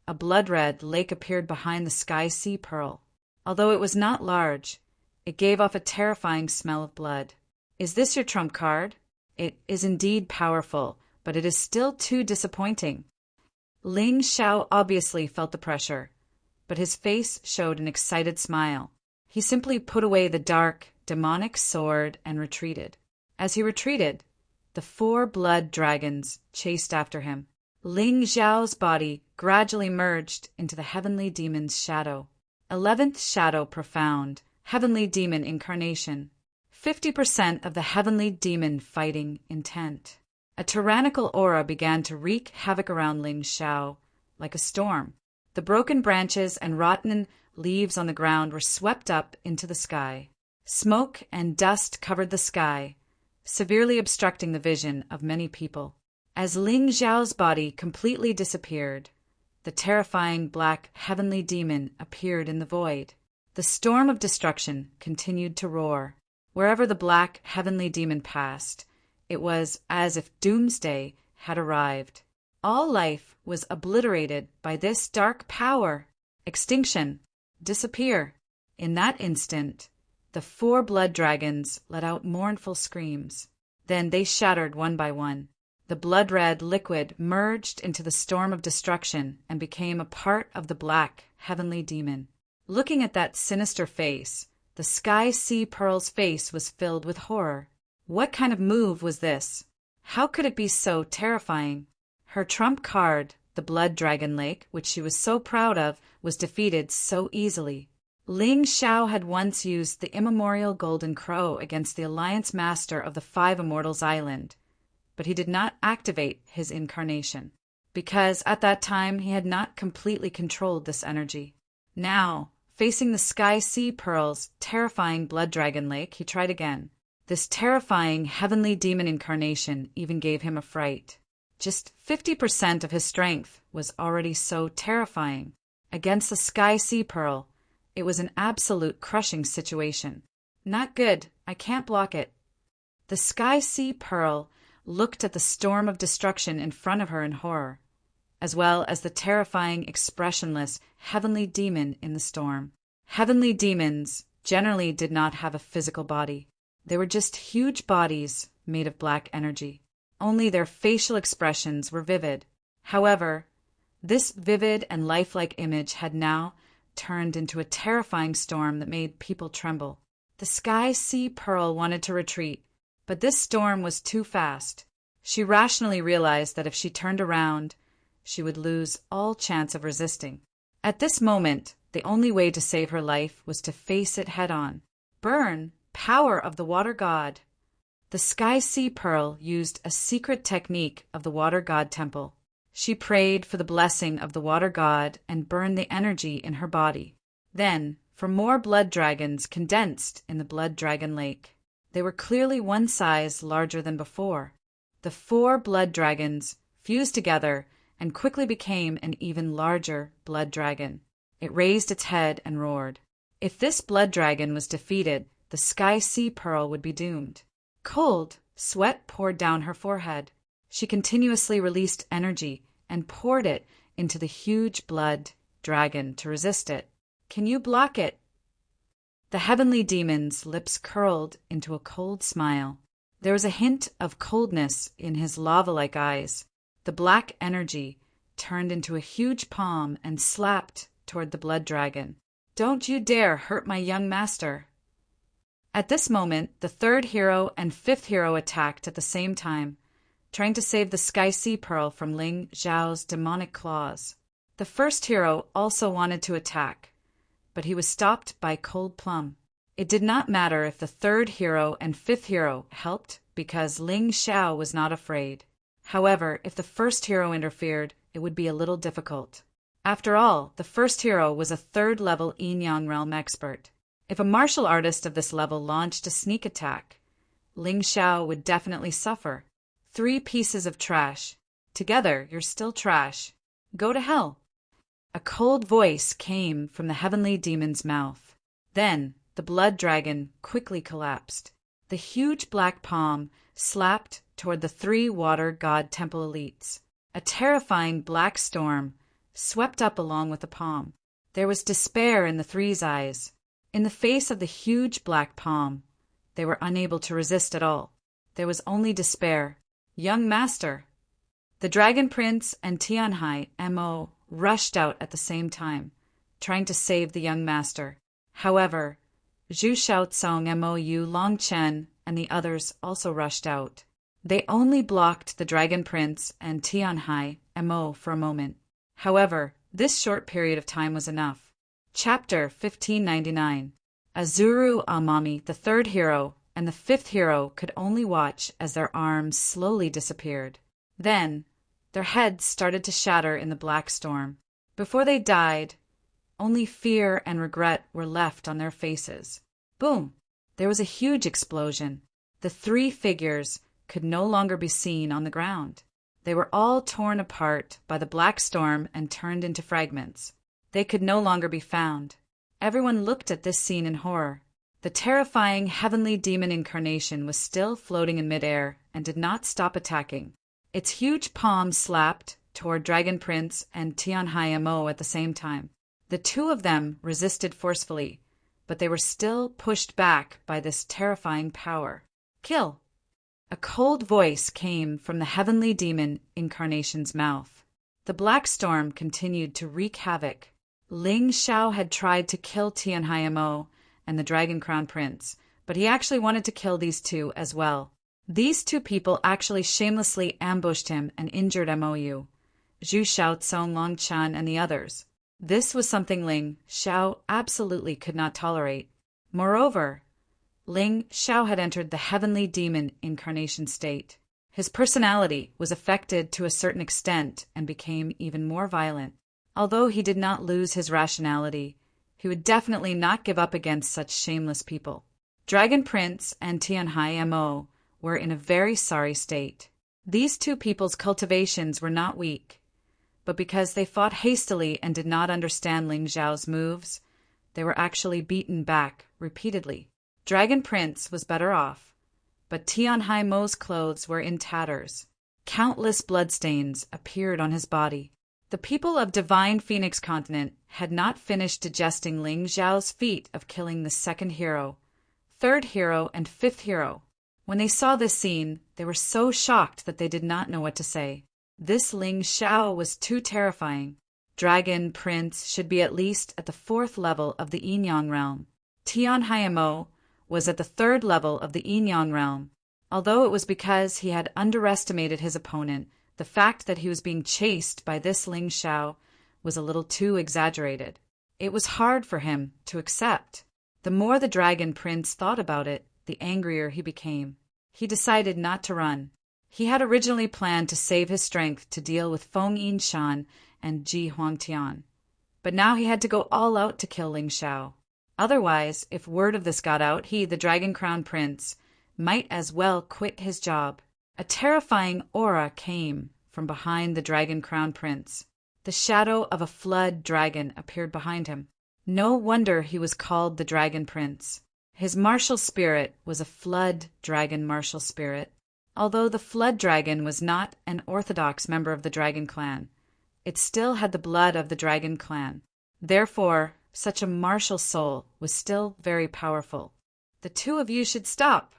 a blood-red lake appeared behind the Sky Sea Pearl. Although it was not large, it gave off a terrifying smell of blood. Is this your trump card? It is indeed powerful, but it is still too disappointing. Ling Xiao obviously felt the pressure, but his face showed an excited smile. He simply put away the dark, demonic sword and retreated. As he retreated, the 4 blood dragons chased after him. Ling Xiao's body gradually merged into the heavenly demon's shadow. 11th Shadow Profound, Heavenly Demon Incarnation. 50% of the heavenly demon fighting intent. A tyrannical aura began to wreak havoc around Ling Xiao, like a storm. The broken branches and rotten leaves on the ground were swept up into the sky. Smoke and dust covered the sky, severely obstructing the vision of many people. As Ling Xiao's body completely disappeared, the terrifying black heavenly demon appeared in the void. The storm of destruction continued to roar. Wherever the black heavenly demon passed, it was as if doomsday had arrived. All life was obliterated by this dark power. Extinction. Disappear. In that instant, the 4 blood dragons let out mournful screams. Then they shattered one by one. The blood-red liquid merged into the storm of destruction and became a part of the black heavenly demon. Looking at that sinister face, the Sky Sea Pearl's face was filled with horror. What kind of move was this? How could it be so terrifying? Her trump card, the Blood Dragon Lake, which she was so proud of, was defeated so easily. Ling Xiao had once used the immemorial Golden Crow against the Alliance Master of the 5 Immortals Island, but he did not activate his incarnation, because at that time he had not completely controlled this energy. Now, facing the Sky Sea Pearl's terrifying Blood Dragon Lake, he tried again. This terrifying heavenly demon incarnation even gave him a fright. Just 50% of his strength was already so terrifying. Against the Sky Sea Pearl, it was an absolute crushing situation. Not good. I can't block it. The Sky Sea Pearl looked at the storm of destruction in front of her in horror, as well as the terrifying, expressionless heavenly demon in the storm. Heavenly demons generally did not have a physical body. They were just huge bodies made of black energy. Only their facial expressions were vivid. However, this vivid and lifelike image had now turned into a terrifying storm that made people tremble. The Sky Sea Pearl wanted to retreat, but this storm was too fast. She rationally realized that if she turned around, she would lose all chance of resisting. At this moment, the only way to save her life was to face it head-on. Burn, power of the water god! The Sky Sea Pearl used a secret technique of the water god temple. She prayed for the blessing of the water god and burned the energy in her body. Then, for more blood dragons condensed in the blood dragon lake. They were clearly one size larger than before. The 4 blood dragons fused together and quickly became an even larger blood dragon. It raised its head and roared. If this blood dragon was defeated, the Sky Sea Pearl would be doomed. Cold sweat poured down her forehead. She continuously released energy and poured it into the huge blood dragon to resist it. Can you block it? The heavenly demon's lips curled into a cold smile. There was a hint of coldness in his lava-like eyes. The black energy turned into a huge palm and slapped toward the blood dragon. Don't you dare hurt my young master. At this moment, the 3rd hero and 5th hero attacked at the same time, trying to save the Sky Sea Pearl from Ling Xiao's demonic claws. The 1st hero also wanted to attack, but he was stopped by Cold Plum. It did not matter if the 3rd hero and 5th hero helped because Ling Xiao was not afraid. However, if the 1st hero interfered, it would be a little difficult. After all, the 1st hero was a 3rd level Yin-Yang realm expert. If a martial artist of this level launched a sneak attack, Ling Xiao would definitely suffer. 3 pieces of trash. Together, you're still trash. Go to hell. A cold voice came from the heavenly demon's mouth. Then, the blood dragon quickly collapsed. The huge black palm slapped toward the 3 water god temple elites. A terrifying black storm swept up along with the palm. There was despair in the 3's eyes. In the face of the huge black palm, they were unable to resist at all. There was only despair. Young master! The Dragon Prince and Tianhai Mo rushed out at the same time, trying to save the young master. However, Zhu Xiaocong Mo Yu Longchen and the others also rushed out. They only blocked the Dragon Prince and Tianhai Mo for a moment. However, this short period of time was enough. Chapter 1599. Azuru Amami, the 3rd hero, and the 5th hero could only watch as their arms slowly disappeared. Then, their heads started to shatter in the black storm. Before they died, only fear and regret were left on their faces. Boom! There was a huge explosion. The 3 figures could no longer be seen on the ground. They were all torn apart by the black storm and turned into fragments. They could no longer be found. Everyone looked at this scene in horror. The terrifying heavenly demon incarnation was still floating in midair and did not stop attacking. Its huge palm slapped toward Dragon Prince and Tianhai Mo at the same time. The 2 of them resisted forcefully, but they were still pushed back by this terrifying power. Kill! A cold voice came from the heavenly demon incarnation's mouth. The black storm continued to wreak havoc. Ling Xiao had tried to kill Tianhai Mo and the Dragon Crown Prince, but he actually wanted to kill these 2 as well. These 2 people actually shamelessly ambushed him and injured Mou, Zhu Xiaocong, Longchen, and the others. This was something Ling Xiao absolutely could not tolerate. Moreover, Ling Xiao had entered the heavenly demon incarnation state. His personality was affected to a certain extent and became even more violent. Although he did not lose his rationality, he would definitely not give up against such shameless people. Dragon Prince and Tianhai Mo were in a very sorry state. These 2 people's cultivations were not weak, but because they fought hastily and did not understand Ling Xiao's moves, they were actually beaten back repeatedly. Dragon Prince was better off, but Tianhai Mo's clothes were in tatters. Countless bloodstains appeared on his body. The people of Divine Phoenix Continent had not finished digesting Ling Xiao's feat of killing the 2nd hero, 3rd hero, and 5th hero. When they saw this scene, they were so shocked that they did not know what to say. This Ling Xiao was too terrifying. Dragon Prince should be at least at the 4th level of the Yin-Yang realm. Tianhai Mo was at the 3rd level of the Yin-Yang realm. Although it was because he had underestimated his opponent, the fact that he was being chased by this Ling Xiao was a little too exaggerated. It was hard for him to accept. The more the Dragon Prince thought about it, the angrier he became. He decided not to run. He had originally planned to save his strength to deal with Feng Yinshan and Ji Huangtian. But now he had to go all out to kill Ling Xiao. Otherwise, if word of this got out, he, the Dragon Crown Prince, might as well quit his job. A terrifying aura came from behind the Dragon Crown Prince. The shadow of a flood dragon appeared behind him. No wonder he was called the Dragon Prince. His martial spirit was a flood dragon martial spirit. Although the flood dragon was not an orthodox member of the Dragon Clan, it still had the blood of the Dragon Clan. Therefore, such a martial soul was still very powerful. The two of you should stop.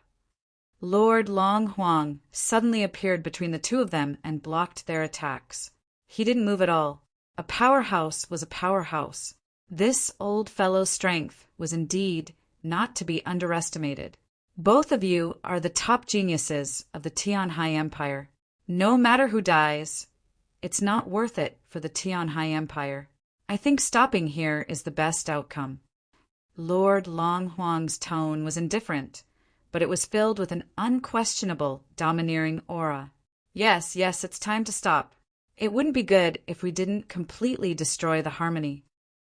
Lord Long Huang suddenly appeared between the two of them and blocked their attacks. He didn't move at all. A powerhouse was a powerhouse. This old fellow's strength was indeed not to be underestimated. Both of you are the top geniuses of the Tianhai Empire. No matter who dies, it's not worth it for the Tianhai Empire. I think stopping here is the best outcome. Lord Long Huang's tone was indifferent, but it was filled with an unquestionable, domineering aura. Yes, it's time to stop. It wouldn't be good if we didn't completely destroy the harmony.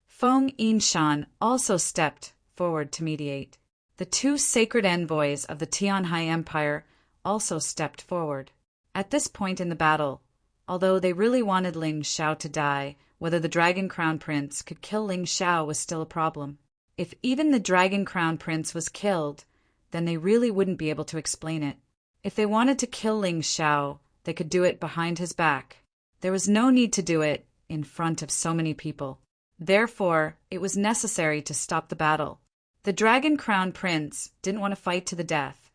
Feng Yinshan also stepped forward to mediate. The two sacred envoys of the Tianhai Empire also stepped forward. At this point in the battle, although they really wanted Ling Xiao to die, whether the Dragon Crown Prince could kill Ling Xiao was still a problem. If even the Dragon Crown Prince was killed, then they really wouldn't be able to explain it. If they wanted to kill Ling Xiao, they could do it behind his back. There was no need to do it in front of so many people. Therefore, it was necessary to stop the battle. The Dragon Crown Prince didn't want to fight to the death,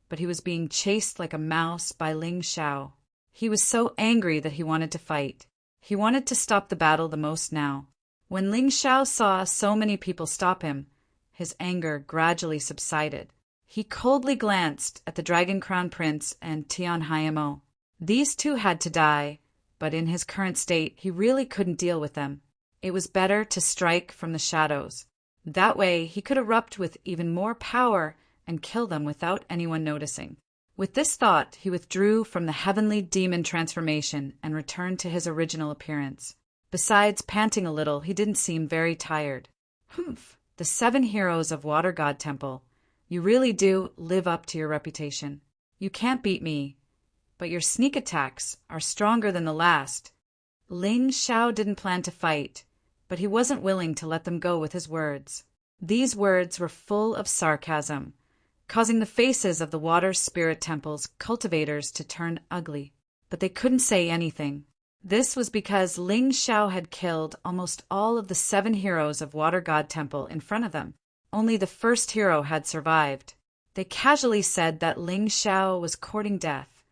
but he was being chased like a mouse by Ling Xiao. He was so angry that he wanted to fight. He wanted to stop the battle the most now. When Ling Xiao saw so many people stop him, his anger gradually subsided. He coldly glanced at the Dragon Crown Prince and Tianhai Mo. These two had to die, but in his current state, he really couldn't deal with them. It was better to strike from the shadows. That way, he could erupt with even more power and kill them without anyone noticing. With this thought, he withdrew from the heavenly demon transformation and returned to his original appearance. Besides panting a little, he didn't seem very tired. Humph! The 7 heroes of Water God Temple. You really do live up to your reputation. You can't beat me, but your sneak attacks are stronger than the last. Ling Xiao didn't plan to fight, but he wasn't willing to let them go with his words. These words were full of sarcasm, causing the faces of the Water Spirit Temple's cultivators to turn ugly. But they couldn't say anything. This was because Ling Xiao had killed almost all of the 7 heroes of Water God Temple in front of them. Only the first hero had survived. They casually said that Ling Xiao was courting death,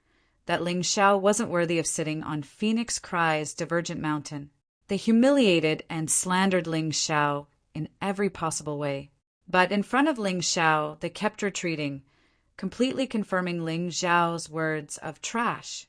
that Ling Xiao wasn't worthy of sitting on Phoenix Cry's Divergent Mountain. They humiliated and slandered Ling Xiao in every possible way. But in front of Ling Xiao, they kept retreating, completely confirming Ling Xiao's words of trash.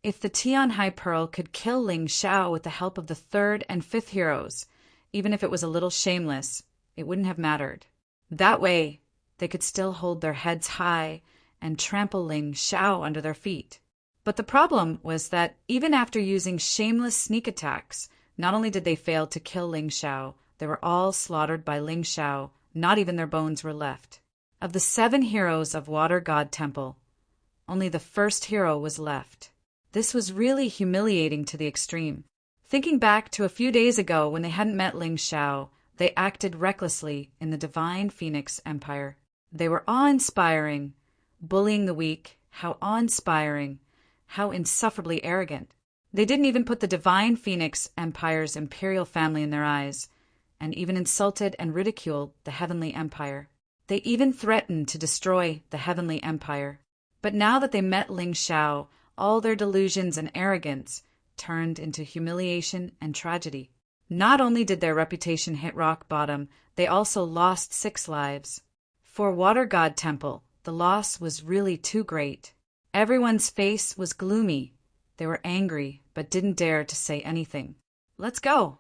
If the Tianhai Pearl could kill Ling Xiao with the help of the 3rd and 5th heroes, even if it was a little shameless, it wouldn't have mattered. That way, they could still hold their heads high and trample Ling Xiao under their feet. But the problem was that even after using shameless sneak attacks, not only did they fail to kill Ling Xiao, they were all slaughtered by Ling Xiao. Not even their bones were left. Of the 7 heroes of Water God Temple, only the first hero was left. This was really humiliating to the extreme. Thinking back to a few days ago when they hadn't met Ling Xiao, they acted recklessly in the Divine Phoenix Empire. They were awe-inspiring, bullying the weak. How awe-inspiring, how insufferably arrogant. They didn't even put the Divine Phoenix Empire's imperial family in their eyes, and even insulted and ridiculed the Heavenly Empire. They even threatened to destroy the Heavenly Empire. But now that they met Ling Xiao, all their delusions and arrogance turned into humiliation and tragedy. Not only did their reputation hit rock bottom, they also lost 6 lives. For Water God Temple, the loss was really too great. Everyone's face was gloomy. They were angry, but didn't dare to say anything. Let's go.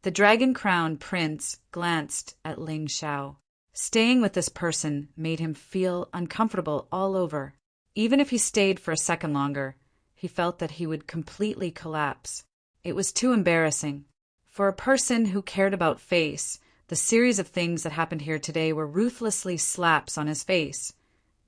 The Dragon Crown Prince glanced at Ling Xiao. Staying with this person made him feel uncomfortable all over. Even if he stayed for a second longer, he felt that he would completely collapse. It was too embarrassing. For a person who cared about face, the series of things that happened here today were ruthlessly slaps on his face,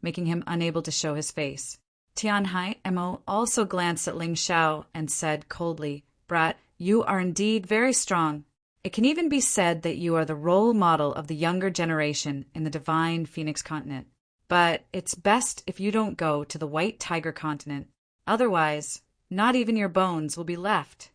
making him unable to show his face. Tianhai Mo also glanced at Ling Xiao and said coldly, "Brat, you are indeed very strong. It can even be said that you are the role model of the younger generation in the divine Phoenix continent. But it's best if you don't go to the White Tiger continent. Otherwise, not even your bones will be left.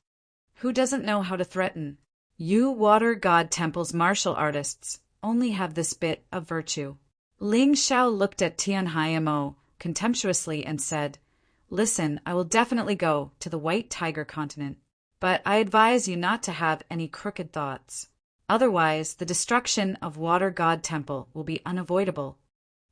Who doesn't know how to threaten? You Water God Temple's martial artists only have this bit of virtue." Ling Xiao looked at Tianhai Mo contemptuously and said, "Listen, I will definitely go to the White Tiger continent. But I advise you not to have any crooked thoughts. Otherwise, the destruction of Water God Temple will be unavoidable."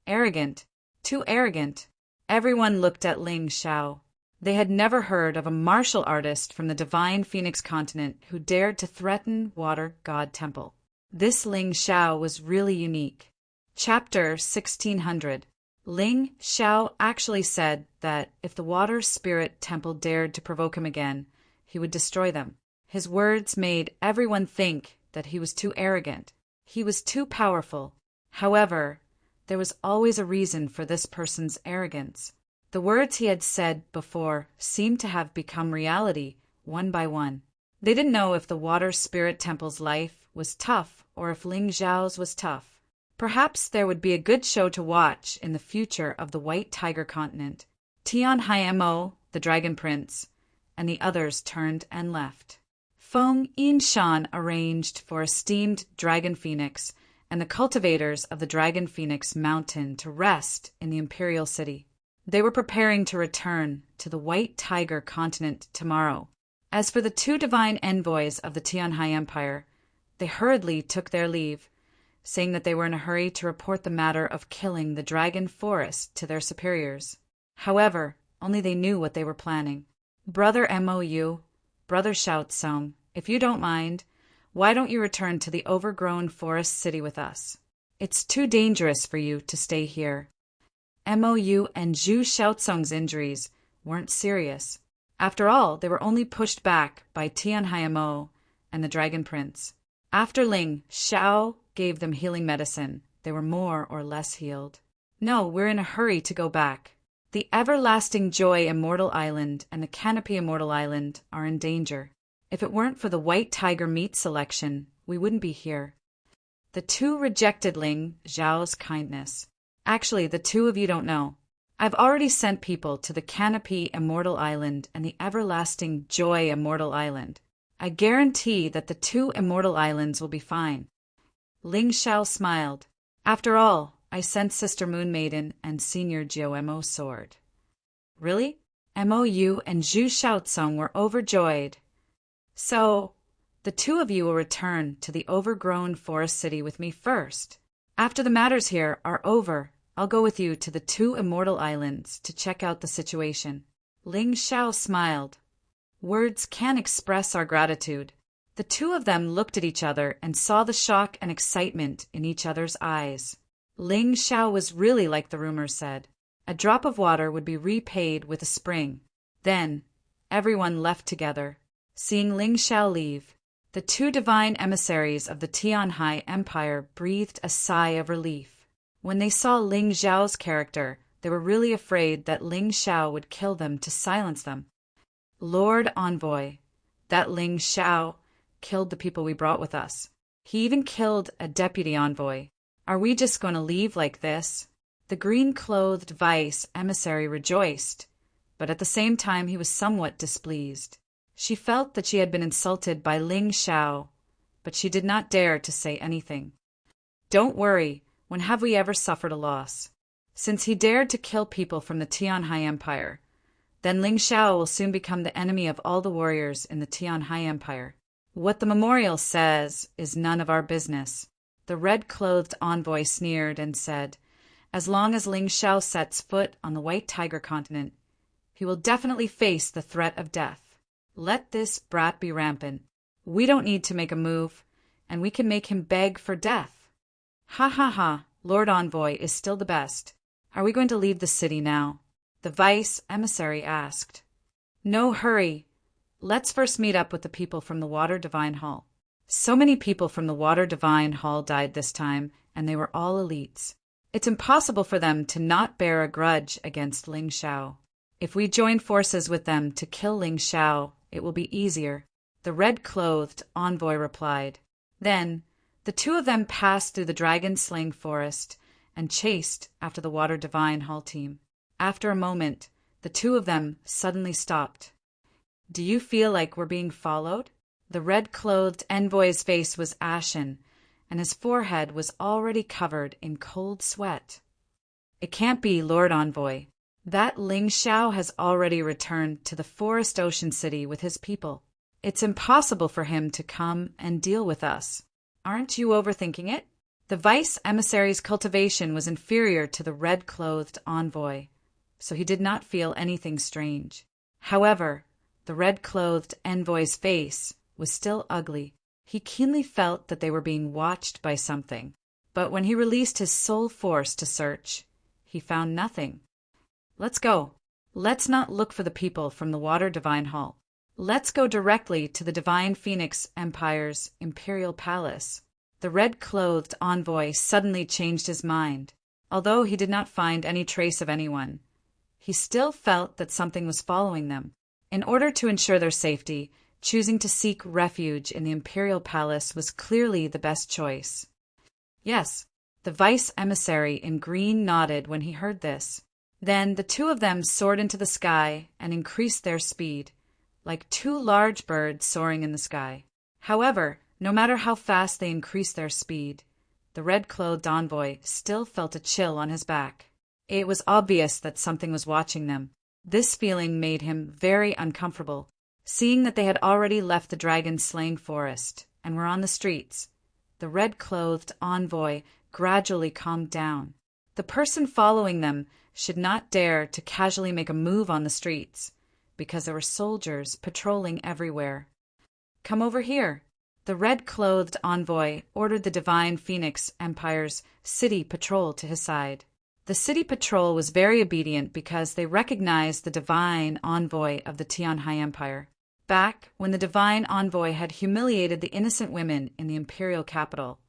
Arrogant. Too arrogant. Everyone looked at Ling Xiao. They had never heard of a martial artist from the divine Phoenix continent who dared to threaten Water God Temple. This Ling Xiao was really unique. Chapter 1600. Ling Xiao actually said that if the Water Spirit Temple dared to provoke him again, he would destroy them. His words made everyone think that he was too arrogant. He was too powerful. However, there was always a reason for this person's arrogance. The words he had said before seemed to have become reality one by one. They didn't know if the Water Spirit Temple's life was tough or if Ling Xiao's was tough. Perhaps there would be a good show to watch in the future of the White Tiger continent. Tianhai Mo, the Dragon Prince, and the others turned and left. Feng Yinshan arranged for a steamed Dragon Phoenix and the cultivators of the Dragon Phoenix Mountain to rest in the Imperial City. They were preparing to return to the White Tiger continent tomorrow. As for the two divine envoys of the Tianhai Empire, they hurriedly took their leave, saying that they were in a hurry to report the matter of killing the Dragon Forest to their superiors. However, only they knew what they were planning. "Brother Mou, Brother Shoutsong, if you don't mind, why don't you return to the overgrown forest city with us? It's too dangerous for you to stay here." Mou and Zhu Shoutsong's injuries weren't serious. After all, they were only pushed back by Tianhai Mo and the Dragon Prince. After Ling Xiao gave them healing medicine, they were more or less healed. "No, we're in a hurry to go back. The Everlasting Joy Immortal Island and the Canopy Immortal Island are in danger. If it weren't for the White Tiger meat selection, we wouldn't be here." The two rejected Ling Xiao's kindness. "Actually, the two of you don't know. I've already sent people to the Canopy Immortal Island and the Everlasting Joy Immortal Island. I guarantee that the two Immortal Islands will be fine." Ling Xiao smiled. "After all, I sent Sister Moon Maiden and Senior Mo Sword." "Really?" Mou and Zhu Shoutsong were overjoyed. "So, the two of you will return to the overgrown forest city with me first. After the matters here are over, I'll go with you to the two Immortal Islands to check out the situation." Ling Xiao smiled. "Words can't express our gratitude." The two of them looked at each other and saw the shock and excitement in each other's eyes. Ling Xiao was really like the rumors said. A drop of water would be repaid with a spring. Then, everyone left together. Seeing Ling Xiao leave, the two divine emissaries of the Tianhai Empire breathed a sigh of relief. When they saw Ling Xiao's character, they were really afraid that Ling Xiao would kill them to silence them. "Lord Envoy, that Ling Xiao killed the people we brought with us. He even killed a deputy envoy. Are we just going to leave like this?" The green-clothed vice emissary rejoiced, but at the same time he was somewhat displeased. She felt that she had been insulted by Ling Xiao, but she did not dare to say anything. "Don't worry, when have we ever suffered a loss? Since he dared to kill people from the Tianhai Empire, then Ling Xiao will soon become the enemy of all the warriors in the Tianhai Empire. What the memorial says is none of our business." The red-clothed envoy sneered and said, "As long as Ling Xiao sets foot on the White Tiger continent, he will definitely face the threat of death. Let this brat be rampant. We don't need to make a move, and we can make him beg for death." Ha ha ha, Lord Envoy is still the best. Are we going to leave the city now? The vice emissary asked. No hurry. Let's first meet up with the people from the Water Divine Hall. So many people from the Water Divine Hall died this time, and they were all elites. It's impossible for them to not bear a grudge against Ling Xiao. If we join forces with them to kill Ling Xiao, it will be easier, the red-clothed envoy replied. Then, the two of them passed through the dragon-slaying forest and chased after the Water Divine Hall team. After a moment, the two of them suddenly stopped. Do you feel like we're being followed? The red-clothed envoy's face was ashen, and his forehead was already covered in cold sweat. It can't be, Lord Envoy. That Ling Xiao has already returned to the Forest Ocean City with his people. It's impossible for him to come and deal with us. Aren't you overthinking it? The vice emissary's cultivation was inferior to the red-clothed envoy, so he did not feel anything strange. However, the red-clothed envoy's face was still ugly. He keenly felt that they were being watched by something, but when he released his soul force to search, he found nothing. Let's go. Let's not look for the people from the Water Divine Hall. Let's go directly to the Divine Phoenix Empire's Imperial Palace. The red-clothed envoy suddenly changed his mind. Although he did not find any trace of anyone, he still felt that something was following them. In order to ensure their safety, choosing to seek refuge in the Imperial Palace was clearly the best choice. Yes, the vice emissary in green nodded when he heard this. Then the two of them soared into the sky and increased their speed, like two large birds soaring in the sky. However, no matter how fast they increased their speed, the red-clothed envoy still felt a chill on his back. It was obvious that something was watching them. This feeling made him very uncomfortable, seeing that they had already left the dragon-slaying forest and were on the streets. The red-clothed envoy gradually calmed down. The person following them should not dare to casually make a move on the streets, because there were soldiers patrolling everywhere. Come over here. The red-clothed envoy ordered the Divine Phoenix Empire's city patrol to his side. The city patrol was very obedient because they recognized the divine envoy of the Tianhai Empire. Back when the divine envoy had humiliated the innocent women in the imperial capital,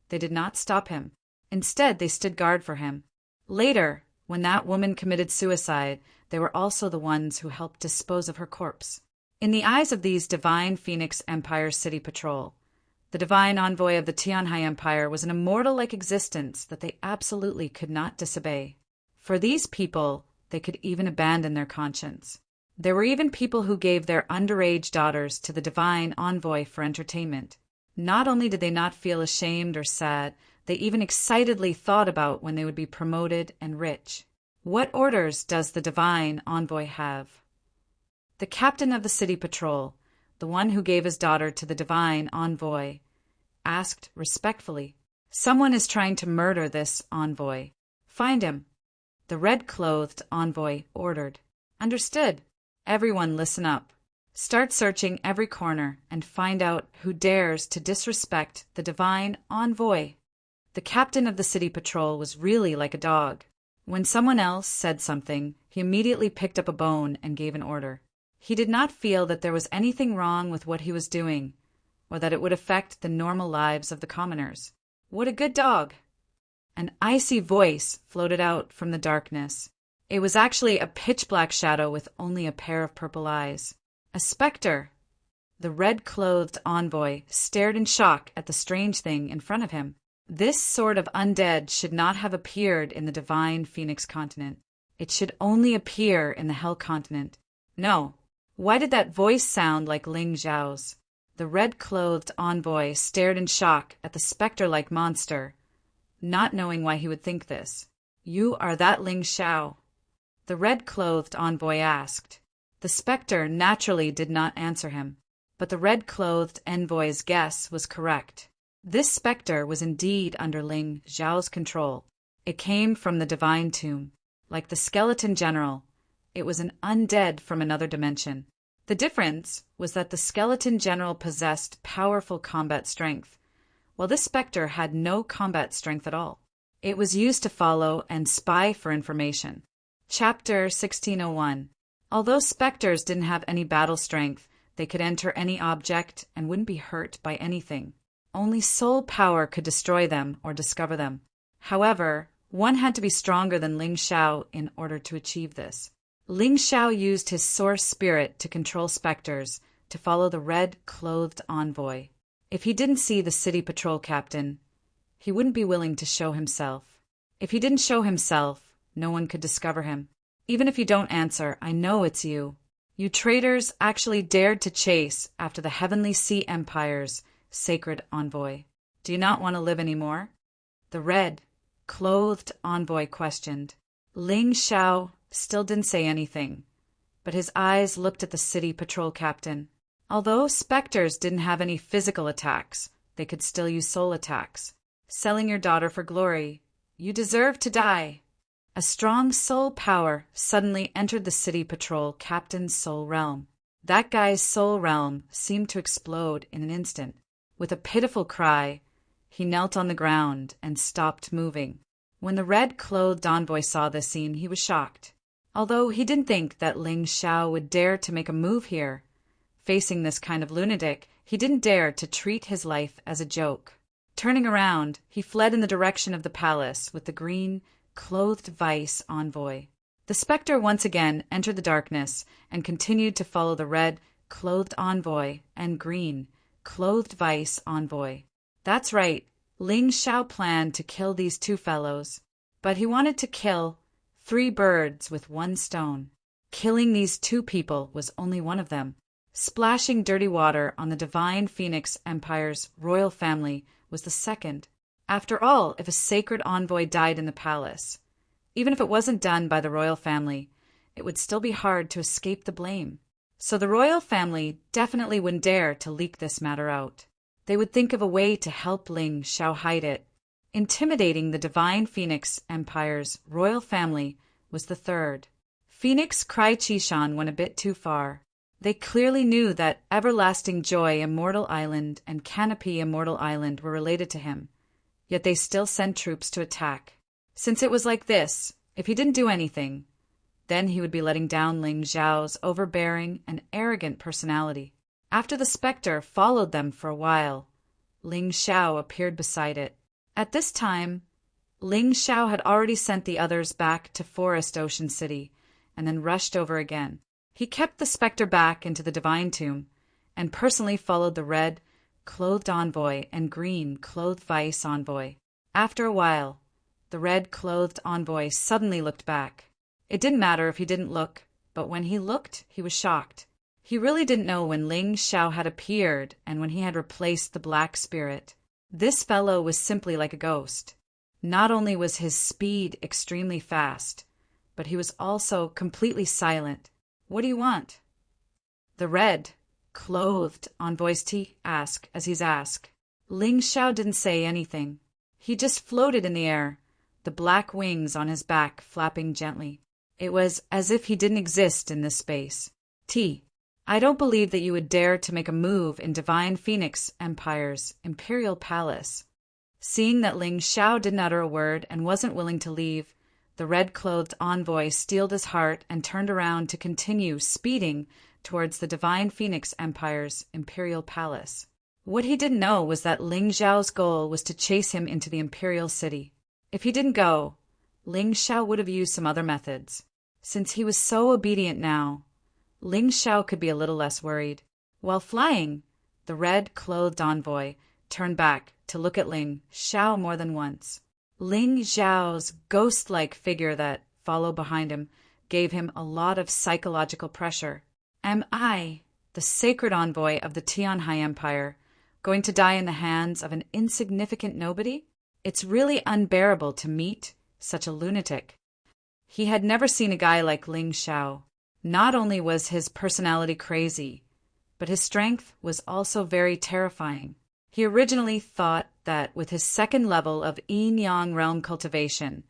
they did not stop him. Instead, they stood guard for him. Later, when that woman committed suicide, they were also the ones who helped dispose of her corpse. In the eyes of these Divine Phoenix Empire City Patrol, the divine envoy of the Tianhai Empire was an immortal-like existence that they absolutely could not disobey. For these people, they could even abandon their conscience. There were even people who gave their underage daughters to the divine envoy for entertainment. Not only did they not feel ashamed or sad, they even excitedly thought about when they would be promoted and rich. What orders does the divine envoy have? The captain of the city patrol, the one who gave his daughter to the divine envoy, asked respectfully, "Someone is trying to murder this envoy. Find him." The red-clothed envoy ordered. "Understood. Everyone listen up. Start searching every corner and find out who dares to disrespect the divine envoy." The captain of the city patrol was really like a dog. When someone else said something, he immediately picked up a bone and gave an order. He did not feel that there was anything wrong with what he was doing, or that it would affect the normal lives of the commoners. What a good dog! An icy voice floated out from the darkness. It was actually a pitch-black shadow with only a pair of purple eyes. A specter! The red-clothed envoy stared in shock at the strange thing in front of him. This sort of undead should not have appeared in the divine Phoenix continent. It should only appear in the Hell continent. No. Why did that voice sound like Ling Xiao's? The red-clothed envoy stared in shock at the specter-like monster, not knowing why he would think this. "You are that Ling Xiao?" the red-clothed envoy asked. The specter naturally did not answer him, but the red-clothed envoy's guess was correct. This specter was indeed under Ling Xiao's control. It came from the divine tomb. Like the skeleton general, it was an undead from another dimension. The difference was that the skeleton general possessed powerful combat strength, while this specter had no combat strength at all. It was used to follow and spy for information. Chapter 1601. Although specters didn't have any battle strength, they could enter any object and wouldn't be hurt by anything. Only soul power could destroy them or discover them. However, one had to be stronger than Ling Xiao in order to achieve this. Ling Xiao used his source spirit to control specters, to follow the red-clothed envoy. If he didn't see the city patrol captain, he wouldn't be willing to show himself. If he didn't show himself, no one could discover him. Even if you don't answer, I know it's you. You traitors actually dared to chase after the Heavenly Sea Empire's sacred envoy. Do you not want to live anymore? The red-clothed envoy questioned. Ling Xiao still didn't say anything, but his eyes looked at the city patrol captain. Although specters didn't have any physical attacks, they could still use soul attacks. Selling your daughter for glory, you deserve to die. A strong soul power suddenly entered the city patrol captain's soul realm. That guy's soul realm seemed to explode in an instant. With a pitiful cry, he knelt on the ground and stopped moving. When the red-clothed envoy saw this scene, he was shocked. Although he didn't think that Ling Xiao would dare to make a move here. Facing this kind of lunatic, he didn't dare to treat his life as a joke. Turning around, he fled in the direction of the palace with the green-clothed vice envoy. The specter once again entered the darkness and continued to follow the red-clothed envoy and green-clothed vice envoy. That's right, Ling Xiao planned to kill these two fellows, but he wanted to kill 3 birds with 1 stone. Killing these 2 people was only one of them. Splashing dirty water on the divine Phoenix Empire's royal family was the second. After all, if a sacred envoy died in the palace, even if it wasn't done by the royal family, it would still be hard to escape the blame. So the royal family definitely wouldn't dare to leak this matter out. They would think of a way to help Ling Xiao hide it. Intimidating the divine Phoenix Empire's royal family was the third. Phoenix Cry Chishan went a bit too far. They clearly knew that Everlasting Joy Immortal Island and Canopy Immortal Island were related to him, yet they still sent troops to attack. Since it was like this, if he didn't do anything, then he would be letting down Ling Xiao's overbearing and arrogant personality. After the specter followed them for a while, Ling Xiao appeared beside it. At this time, Ling Xiao had already sent the others back to Forest Ocean City and then rushed over again. He kept the specter back into the divine tomb and personally followed the red-clothed envoy and green-clothed vice envoy. After a while, the red-clothed envoy suddenly looked back. It didn't matter if he didn't look, but when he looked, he was shocked. He really didn't know when Ling Xiao had appeared and when he had replaced the black spirit. This fellow was simply like a ghost. Not only was his speed extremely fast, but he was also completely silent. What do you want? The red-clothed envoy's asked as he's asked. Ling Xiao didn't say anything. He just floated in the air, the black wings on his back flapping gently. It was as if he didn't exist in this space. I don't believe that you would dare to make a move in Divine Phoenix Empire's Imperial Palace. Seeing that Ling Xiao didn't utter a word and wasn't willing to leave, the red-clothed envoy steeled his heart and turned around to continue speeding towards the Divine Phoenix Empire's Imperial Palace. What he didn't know was that Ling Xiao's goal was to chase him into the Imperial City. If he didn't go, Ling Xiao would have used some other methods. Since he was so obedient now, Ling Xiao could be a little less worried. While flying, the red-clothed envoy turned back to look at Ling Xiao more than once. Ling Xiao's ghost-like figure that followed behind him gave him a lot of psychological pressure. Am I, the sacred envoy of the Tianhai Empire, going to die in the hands of an insignificant nobody? It's really unbearable to meet such a lunatic. He had never seen a guy like Ling Xiao. Not only was his personality crazy, but his strength was also very terrifying. He originally thought that with his second level of yin-yang realm cultivation,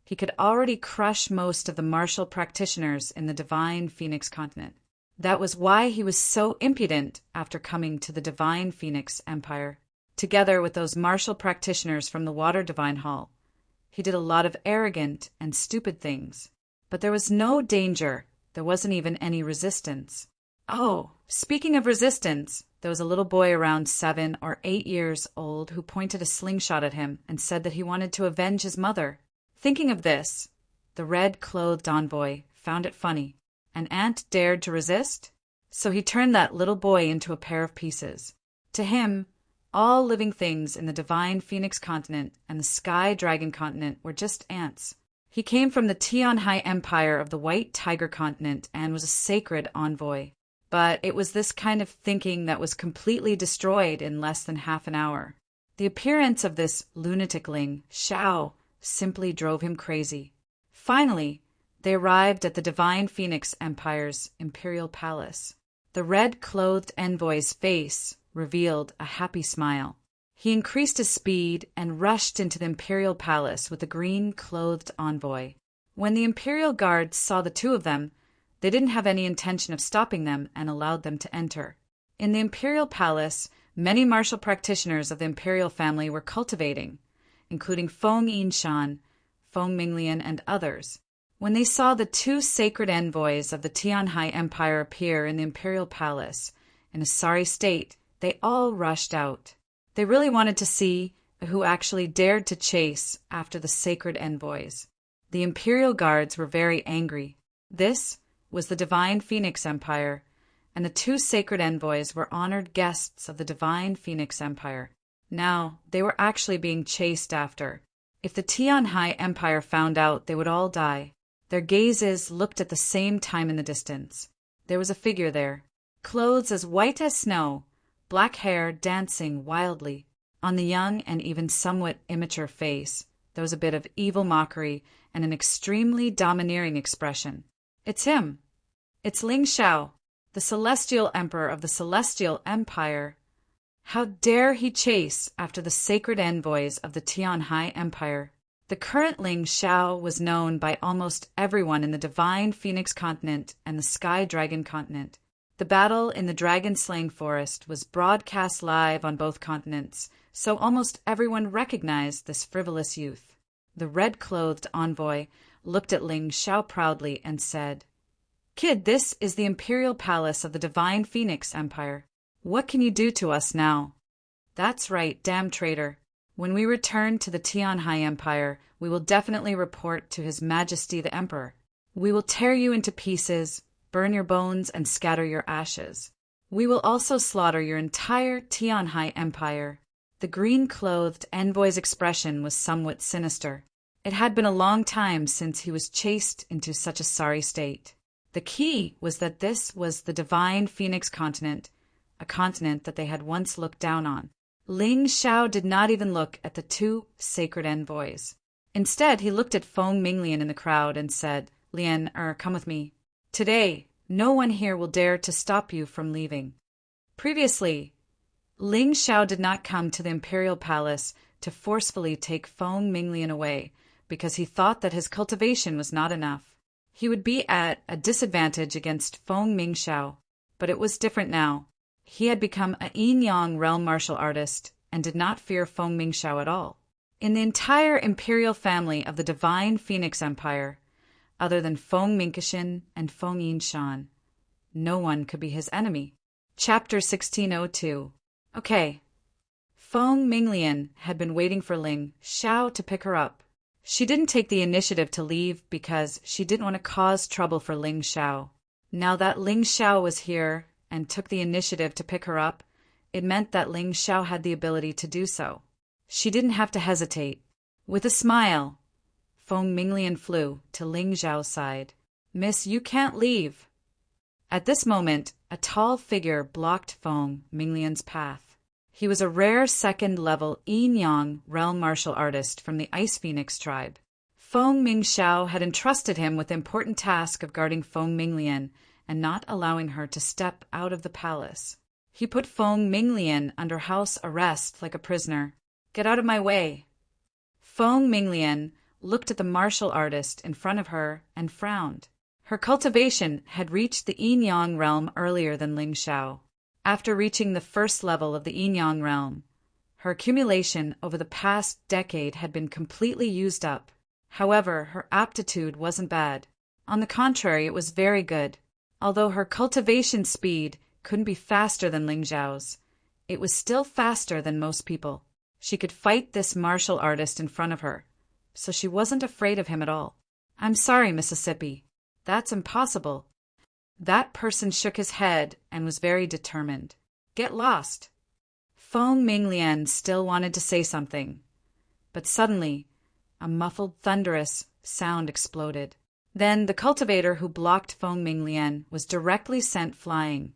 he could already crush most of the martial practitioners in the Divine Phoenix continent. That was why he was so impudent after coming to the Divine Phoenix Empire. together with those martial practitioners from the Water Divine Hall. He did a lot of arrogant and stupid things. But there was no danger. There wasn't even any resistance. Oh, speaking of resistance, there was a little boy around 7 or 8 years old who pointed a slingshot at him and said that he wanted to avenge his mother. Thinking of this, the red-clothed envoy found it funny. An ant dared to resist? So he turned that little boy into a pair of pieces. To him, all living things in the divine Phoenix continent and the Sky Dragon continent were just ants. He came from the Tianhai Empire of the White Tiger continent and was a sacred envoy. But it was this kind of thinking that was completely destroyed in less than half an hour. The appearance of this lunatic Ling Xiao simply drove him crazy. Finally, they arrived at the Divine Phoenix Empire's imperial palace. The red-clothed envoy's face revealed a happy smile. He increased his speed and rushed into the imperial palace with the green-clothed envoy. When the imperial guards saw the two of them, they didn't have any intention of stopping them and allowed them to enter. In the imperial palace, many martial practitioners of the imperial family were cultivating, including Feng Yinshan, Feng Minglian, and others. When they saw the two sacred envoys of the Tianhai Empire appear in the imperial palace, in a sorry state, they all rushed out. They really wanted to see who actually dared to chase after the sacred envoys. The imperial guards were very angry. This was the Divine Phoenix Empire, and the two sacred envoys were honored guests of the Divine Phoenix Empire. Now, they were actually being chased after. If the Tianhai Empire found out, they would all die. Their gazes looked at the same time in the distance. There was a figure there, clothes as white as snow, black hair dancing wildly. On the young and even somewhat immature face, there was a bit of evil mockery and an extremely domineering expression. It's him. It's Ling Xiao, the Celestial Emperor of the Celestial Empire. How dare he chase after the sacred envoys of the Tianhai Empire? The current Ling Xiao was known by almost everyone in the Divine Phoenix continent and the Sky Dragon continent. The battle in the dragon-slaying forest was broadcast live on both continents, so almost everyone recognized this frivolous youth. The red-clothed envoy looked at Ling Xiao proudly and said, "Kid, this is the imperial palace of the Divine Phoenix Empire. What can you do to us now?" "That's right, damn traitor. When we return to the Tianhai Empire, we will definitely report to His Majesty the Emperor. We will tear you into pieces, burn your bones, and scatter your ashes. We will also slaughter your entire Tianhai Empire." The green-clothed envoy's expression was somewhat sinister. It had been a long time since he was chased into such a sorry state. The key was that this was the Divine Phoenix continent, a continent that they had once looked down on. Ling Xiao did not even look at the two sacred envoys. Instead, he looked at Feng Minglian in the crowd and said, "Lian, come with me. Today, no one here will dare to stop you from leaving." Previously, Ling Xiao did not come to the imperial palace to forcefully take Feng Minglian away because he thought that his cultivation was not enough. He would be at a disadvantage against Feng Mingxiao, but it was different now. He had become a yin-yang realm martial artist and did not fear Feng Mingxiao at all. In the entire imperial family of the Divine Phoenix Empire, other than Feng Mingxin and Feng Yinshan, no one could be his enemy. Chapter 1602. Okay. Feng Minglian had been waiting for Ling Xiao to pick her up. She didn't take the initiative to leave because she didn't want to cause trouble for Ling Xiao. Now that Ling Xiao was here and took the initiative to pick her up, it meant that Ling Xiao had the ability to do so. She didn't have to hesitate. With a smile, Feng Minglian flew to Ling Xiao's side. "Miss, you can't leave." At this moment, a tall figure blocked Feng Minglian's path. He was a rare second-level yin-yang realm martial artist from the Ice Phoenix tribe. Feng Mingxiao had entrusted him with the important task of guarding Feng Minglian and not allowing her to step out of the palace. He put Feng Minglian under house arrest like a prisoner. "Get out of my way." Feng Minglian looked at the martial artist in front of her and frowned. Her cultivation had reached the yin-yang realm earlier than Ling Xiao. After reaching the first level of the yin-yang realm, Her accumulation over the past decade had been completely used up. However, her aptitude wasn't bad. On the contrary, it was very good. Although her cultivation speed couldn't be faster than Ling Xiao's, it was still faster than most people. She could fight this martial artist in front of her, so she wasn't afraid of him at all. "I'm sorry, Mississippi. That's impossible." That person shook his head and was very determined. "Get lost." Feng Minglian still wanted to say something, but suddenly a muffled, thunderous sound exploded. Then the cultivator who blocked Feng Minglian was directly sent flying,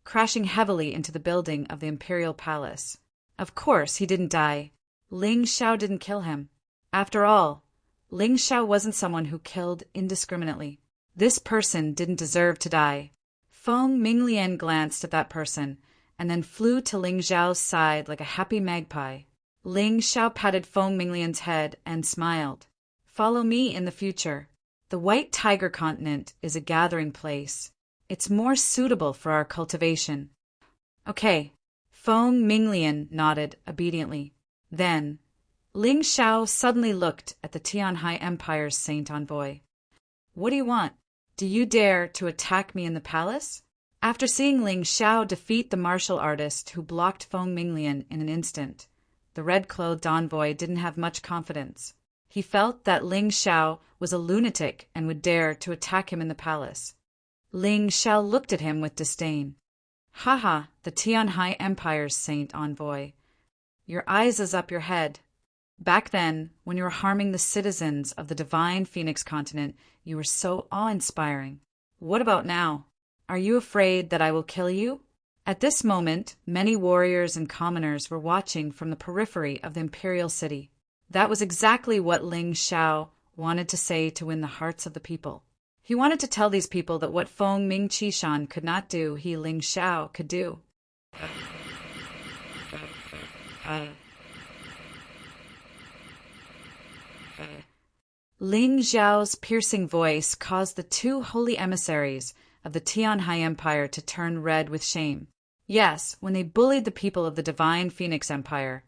crashing heavily into the building of the imperial palace. Of course, he didn't die. Ling Xiao didn't kill him. After all, Ling Xiao wasn't someone who killed indiscriminately. This person didn't deserve to die. Feng Minglian glanced at that person and then flew to Ling Xiao's side like a happy magpie. Ling Xiao patted Feng Minglian's head and smiled. "Follow me in the future. The White Tiger Continent is a gathering place. It's more suitable for our cultivation." "Okay." Feng Minglian nodded obediently. Then, Ling Xiao suddenly looked at the Tianhai Empire's Saint Envoy. "What do you want? Do you dare to attack me in the palace?" After seeing Ling Xiao defeat the martial artist who blocked Feng Minglian in an instant, the red-clothed envoy didn't have much confidence. He felt that Ling Xiao was a lunatic and would dare to attack him in the palace. Ling Xiao looked at him with disdain. "Haha, the Tianhai Empire's Saint Envoy. Your eyes is up your head. Back then, when you were harming the citizens of the divine Phoenix continent, you were so awe-inspiring. What about now? Are you afraid that I will kill you?" At this moment, many warriors and commoners were watching from the periphery of the imperial city. That was exactly what Ling Xiao wanted to say to win the hearts of the people. He wanted to tell these people that what Feng Mingqishan could not do, he, Ling Xiao, could do. Ling Xiao's piercing voice caused the two holy emissaries of the Tianhai Empire to turn red with shame. Yes, when they bullied the people of the divine Phoenix Empire,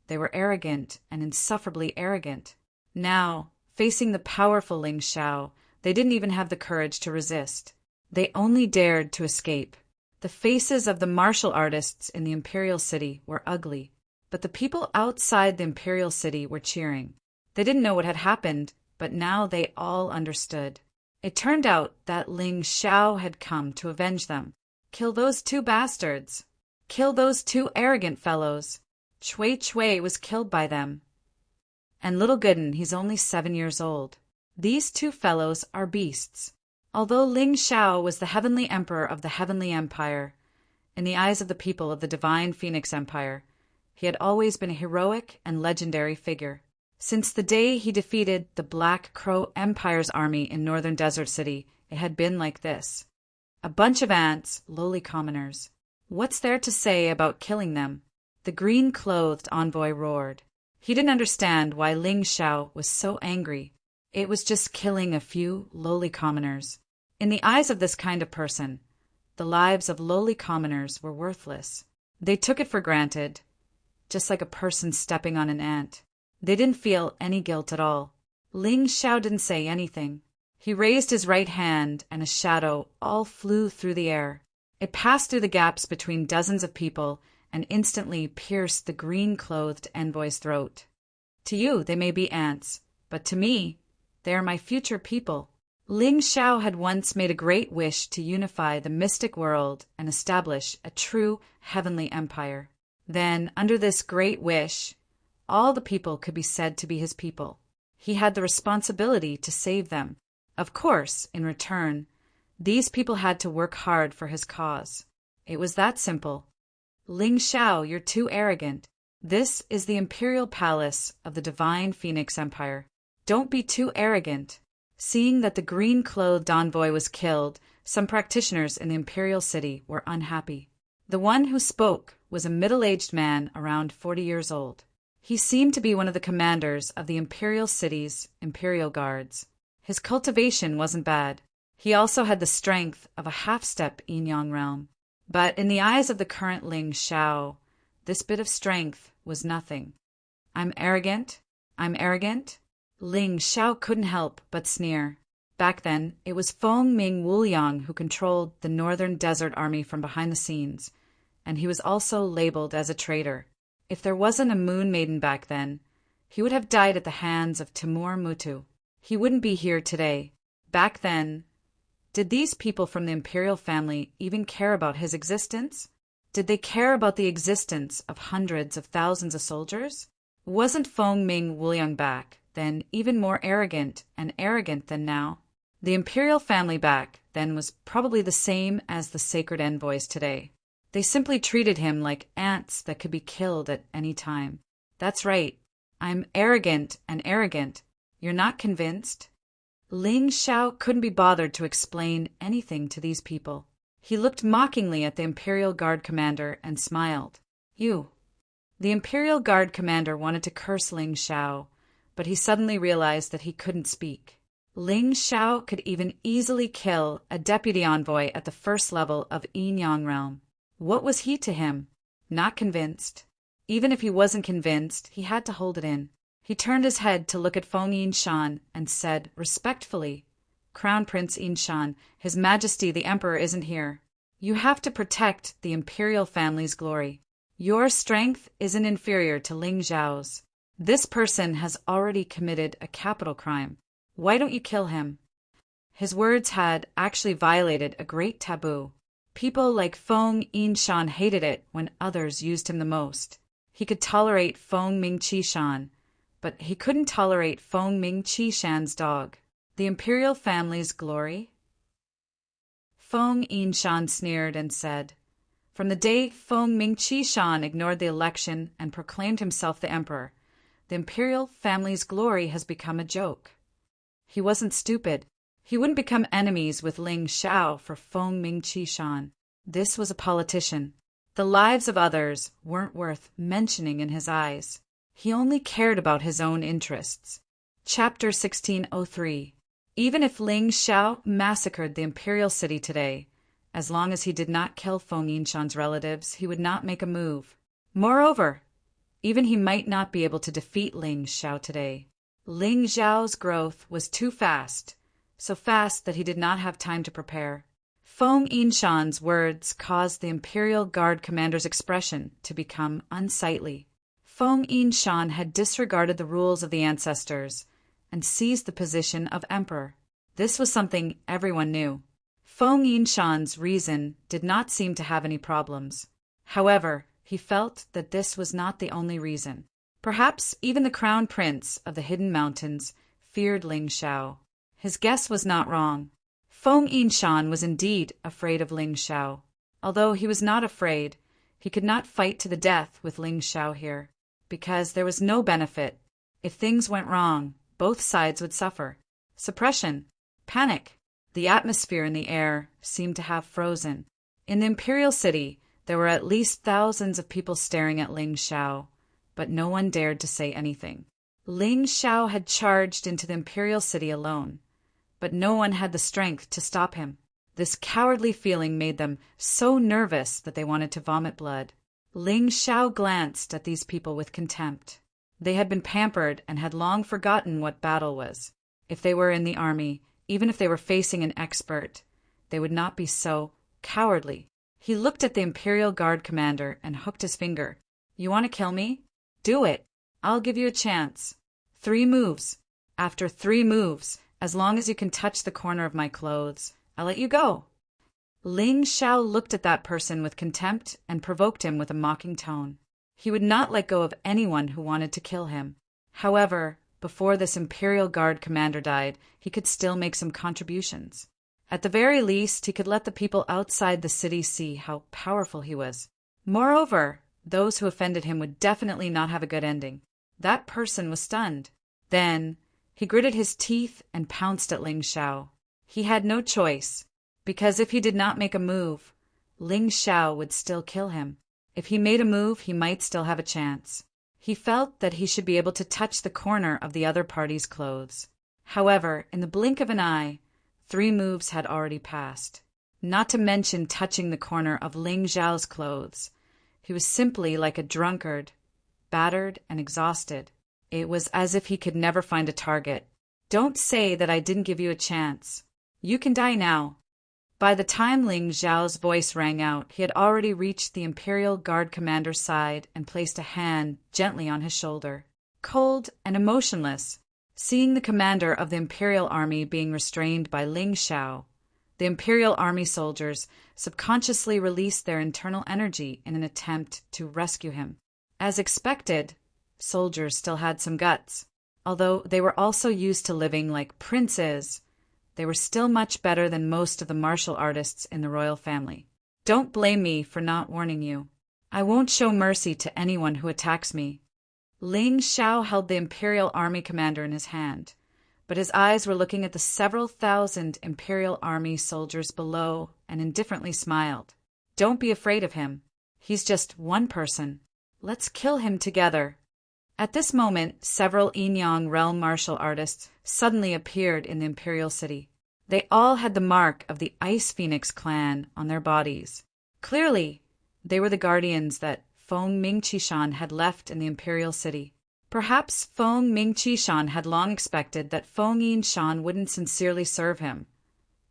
they were arrogant and insufferably arrogant. Now, facing the powerful Ling Xiao, they didn't even have the courage to resist. They only dared to escape. The faces of the martial artists in the imperial city were ugly, but the people outside the imperial city were cheering. They didn't know what had happened, but now they all understood. It turned out that Ling Xiao had come to avenge them. Kill those two bastards. Kill those two arrogant fellows. Cui was killed by them. And little Gooden, he's only 7 years old. These two fellows are beasts. Although Ling Xiao was the heavenly emperor of the heavenly empire, in the eyes of the people of the divine Phoenix Empire, he had always been a heroic and legendary figure. Since the day he defeated the Black Crow Empire's army in northern Desert City, it had been like this. A bunch of ants, lowly commoners. What's there to say about killing them? The green-clothed envoy roared. He didn't understand why Ling Xiao was so angry. It was just killing a few lowly commoners. In the eyes of this kind of person, the lives of lowly commoners were worthless. They took it for granted, just like a person stepping on an ant. They didn't feel any guilt at all. Ling Xiao didn't say anything. He raised his right hand, and a shadow all flew through the air. It passed through the gaps between dozens of people and instantly pierced the green-clothed envoy's throat. To you, they may be ants, but to me, they are my future people. Ling Xiao had once made a great wish to unify the mystic world and establish a true heavenly empire. Then, under this great wish, all the people could be said to be his people. He had the responsibility to save them. Of course, in return, these people had to work hard for his cause. It was that simple. Ling Xiao, you're too arrogant. This is the imperial palace of the divine Phoenix Empire. Don't be too arrogant. Seeing that the green-clothed envoy was killed, some practitioners in the imperial city were unhappy. The one who spoke was a middle-aged man around 40 years old. He seemed to be one of the commanders of the imperial city's imperial guards. His cultivation wasn't bad. He also had the strength of a half-step yin-yang realm. But in the eyes of the current Ling Xiao, this bit of strength was nothing. I'm arrogant? I'm arrogant? Ling Xiao couldn't help but sneer. Back then, it was Feng Ming Wuliang who controlled the Northern Desert Army from behind the scenes, and he was also labeled as a traitor. If there wasn't a Moon Maiden back then, he would have died at the hands of Timur Mutu. He wouldn't be here today. Back then, did these people from the imperial family even care about his existence? Did they care about the existence of hundreds of thousands of soldiers? Wasn't Feng Ming Wuliang back then even more arrogant than now? The imperial family back then was probably the same as the sacred envoys today. They simply treated him like ants that could be killed at any time. That's right. I'm arrogant. You're not convinced? Ling Xiao couldn't be bothered to explain anything to these people. He looked mockingly at the Imperial Guard commander and smiled. You. The Imperial Guard commander wanted to curse Ling Xiao, but he suddenly realized that he couldn't speak. Ling Xiao could even easily kill a deputy envoy at the first level of Yinyang realm. What was he to him? Not convinced. Even if he wasn't convinced, he had to hold it in. He turned his head to look at Feng Yinshan and said respectfully, Crown Prince Yinshan, His Majesty the Emperor isn't here. You have to protect the imperial family's glory. Your strength isn't inferior to Ling Xiao's. This person has already committed a capital crime. Why don't you kill him? His words had actually violated a great taboo. People like Feng Yinshan hated it when others used him the most. He could tolerate Feng Mingqishan, but he couldn't tolerate Feng Mingqishan's dog. The imperial family's glory? Feng Yinshan sneered and said, From the day Feng Mingqishan ignored the election and proclaimed himself the emperor, the imperial family's glory has become a joke. He wasn't stupid. He wouldn't become enemies with Ling Xiao for Feng Mingqishan. This was a politician. The lives of others weren't worth mentioning in his eyes. He only cared about his own interests. Chapter 1603. Even if Ling Xiao massacred the imperial city today, as long as he did not kill Feng Yinshan's relatives, he would not make a move. Moreover, even he might not be able to defeat Ling Xiao today. Ling Xiao's growth was too fast, so fast that he did not have time to prepare. Feng Yinshan's words caused the Imperial Guard commander's expression to become unsightly. Feng Yinshan had disregarded the rules of the ancestors and seized the position of emperor. This was something everyone knew. Feng Yinshan's reason did not seem to have any problems. However, he felt that this was not the only reason. Perhaps even the crown prince of the Hidden Mountains feared Ling Xiao. His guess was not wrong. Feng Yinshan was indeed afraid of Ling Xiao. Although he was not afraid, he could not fight to the death with Ling Xiao here, because there was no benefit. If things went wrong, both sides would suffer. Suppression, panic. The atmosphere in the air seemed to have frozen. In the imperial city, there were at least thousands of people staring at Ling Xiao, but no one dared to say anything. Ling Xiao had charged into the imperial city alone, but no one had the strength to stop him. This cowardly feeling made them so nervous that they wanted to vomit blood. Ling Xiao glanced at these people with contempt. They had been pampered and had long forgotten what battle was. If they were in the army, even if they were facing an expert, they would not be so cowardly. He looked at the Imperial Guard commander and hooked his finger. You want to kill me? Do it. I'll give you a chance. 3 moves. After 3 moves, as long as you can touch the corner of my clothes, I'll let you go. Ling Xiao looked at that person with contempt and provoked him with a mocking tone. He would not let go of anyone who wanted to kill him. However, before this Imperial Guard commander died, he could still make some contributions. At the very least, he could let the people outside the city see how powerful he was. Moreover, those who offended him would definitely not have a good ending. That person was stunned. Then, he gritted his teeth and pounced at Ling Xiao. He had no choice, because if he did not make a move, Ling Xiao would still kill him. If he made a move, he might still have a chance. He felt that he should be able to touch the corner of the other party's clothes. However, in the blink of an eye, 3 moves had already passed. Not to mention touching the corner of Ling Xiao's clothes. He was simply like a drunkard, battered and exhausted. It was as if he could never find a target. "Don't say that I didn't give you a chance. You can die now." By the time Ling Xiao's voice rang out, he had already reached the Imperial Guard commander's side and placed a hand gently on his shoulder. Cold and emotionless, seeing the commander of the Imperial Army being restrained by Ling Xiao, the Imperial Army soldiers subconsciously released their internal energy in an attempt to rescue him. As expected, soldiers still had some guts. Although they were also used to living like princes, they were still much better than most of the martial artists in the royal family. "Don't blame me for not warning you. I won't show mercy to anyone who attacks me." Ling Xiao held the Imperial Army commander in his hand, but his eyes were looking at the several thousand Imperial Army soldiers below and indifferently smiled. "Don't be afraid of him. He's just one person. Let's kill him together." At this moment, several Yinyang realm martial artists suddenly appeared in the Imperial City. They all had the mark of the Ice Phoenix clan on their bodies. Clearly, they were the guardians that Feng Mingqishan had left in the Imperial City. Perhaps Feng Mingqishan had long expected that Feng Yinshan wouldn't sincerely serve him,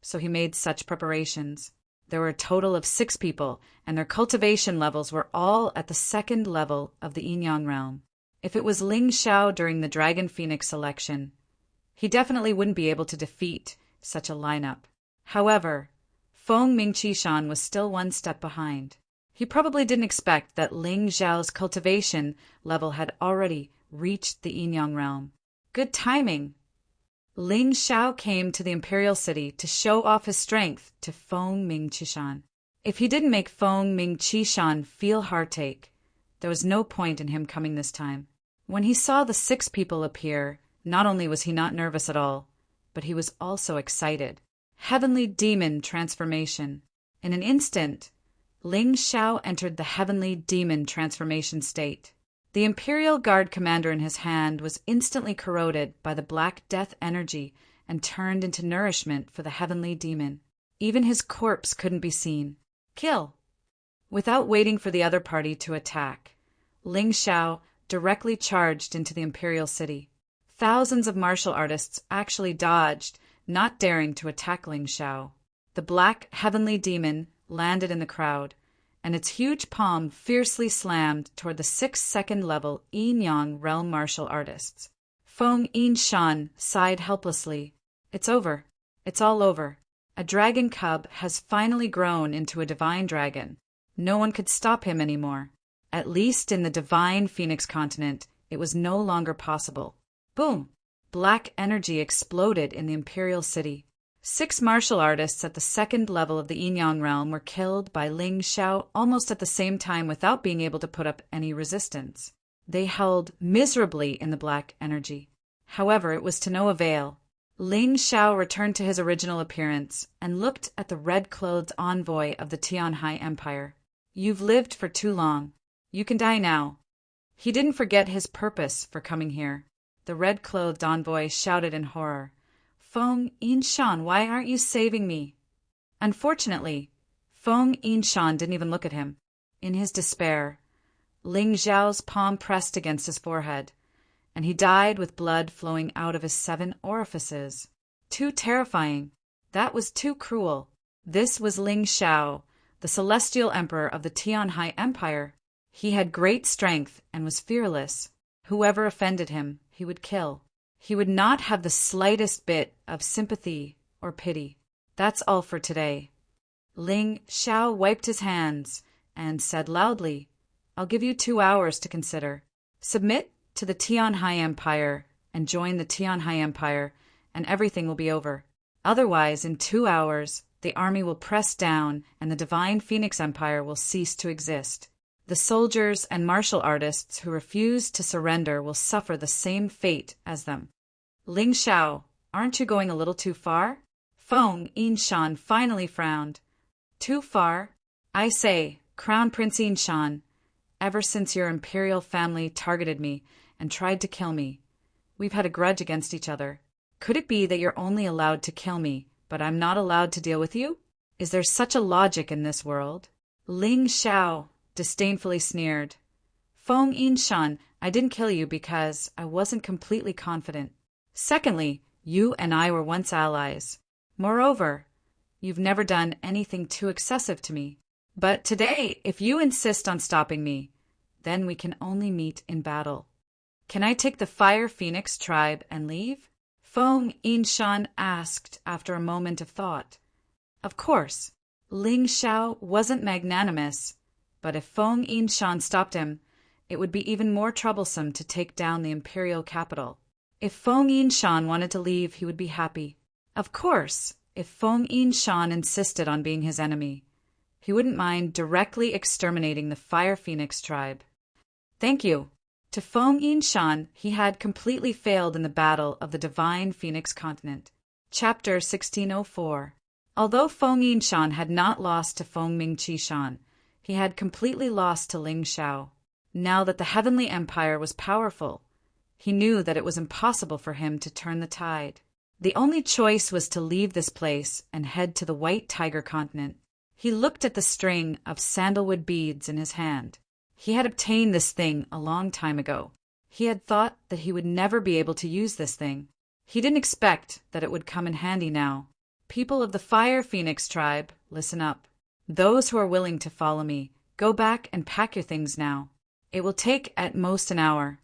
so he made such preparations. There were a total of 6 people, and their cultivation levels were all at the 2nd level of the Yinyang realm. If it was Ling Xiao during the Dragon Phoenix selection, he definitely wouldn't be able to defeat such a lineup. However, Feng Mingqishan was still one step behind. He probably didn't expect that Ling Xiao's cultivation level had already reached the Yinyang realm. Good timing! Ling Xiao came to the Imperial City to show off his strength to Feng Mingqishan. If he didn't make Feng Mingqishan feel heartache, there was no point in him coming this time. When he saw the 6 people appear, not only was he not nervous at all, but he was also excited. Heavenly Demon Transformation. In an instant, Ling Xiao entered the Heavenly Demon Transformation state. The Imperial Guard commander in his hand was instantly corroded by the Black Death energy and turned into nourishment for the Heavenly Demon. Even his corpse couldn't be seen. Kill! Without waiting for the other party to attack, Ling Xiao directly charged into the Imperial City. Thousands of martial artists actually dodged, not daring to attack Ling Xiao. The Black Heavenly Demon landed in the crowd, and its huge palm fiercely slammed toward the 6th second-level Yinyang realm martial artists. Feng Yinshan sighed helplessly. "It's over. It's all over. A dragon cub has finally grown into a divine dragon. No one could stop him anymore. At least in the divine Phoenix continent, it was no longer possible." Boom! Black energy exploded in the Imperial City. 6 martial artists at the 2nd level of the Yinyang realm were killed by Ling Xiao almost at the same time without being able to put up any resistance. They held miserably in the black energy. However, it was to no avail. Ling Xiao returned to his original appearance and looked at the red-clothed envoy of the Tianhai Empire. "You've lived for too long. You can die now." He didn't forget his purpose for coming here. The red-clothed envoy shouted in horror. "Feng Yinshan, why aren't you saving me?" Unfortunately, Feng Yinshan didn't even look at him. In his despair, Ling Xiao's palm pressed against his forehead, and he died with blood flowing out of his 7 orifices. Too terrifying. That was too cruel. This was Ling Xiao, the celestial emperor of the Tianhai Empire. He had great strength and was fearless. Whoever offended him, he would kill. He would not have the slightest bit of sympathy or pity. That's all for today. Ling Xiao wiped his hands and said loudly, "I'll give you 2 hours to consider. Submit to the Tianhai Empire and join the Tianhai Empire, and everything will be over. Otherwise, in 2 hours, the army will press down and the Divine Phoenix Empire will cease to exist. The soldiers and martial artists who refuse to surrender will suffer the same fate as them." "Ling Xiao, aren't you going a little too far?" Feng Yinshan finally frowned. "Too far? I say, Crown Prince Yinshan, ever since your imperial family targeted me and tried to kill me, we've had a grudge against each other. Could it be that you're only allowed to kill me, but I'm not allowed to deal with you? Is there such a logic in this world?" Ling Xiao disdainfully sneered. Feng Yinshan, I didn't kill you because I wasn't completely confident. Secondly, you and I were once allies. Moreover, you've never done anything too excessive to me. But today, if you insist on stopping me, then we can only meet in battle. Can I take the Fire Phoenix tribe and leave? Feng Yinshan asked after a moment of thought. Of course, Ling Xiao wasn't magnanimous, but if Feng Yinshan stopped him, it would be even more troublesome to take down the imperial capital. If Feng Yinshan wanted to leave, he would be happy. Of course, if Feng Yinshan insisted on being his enemy, he wouldn't mind directly exterminating the Fire Phoenix tribe. Thank you. To Feng Yinshan, he had completely failed in the battle of the Divine Phoenix Continent. Chapter 1604. Although Feng Yinshan had not lost to Feng Mingqishan, he had completely lost to Ling Xiao. Now that the Heavenly Empire was powerful, he knew that it was impossible for him to turn the tide. The only choice was to leave this place and head to the White Tiger Continent. He looked at the string of sandalwood beads in his hand. He had obtained this thing a long time ago. He had thought that he would never be able to use this thing. He didn't expect that it would come in handy now. People of the Fire Phoenix tribe, listen up. Those who are willing to follow me, go back and pack your things now. It will take at most an hour.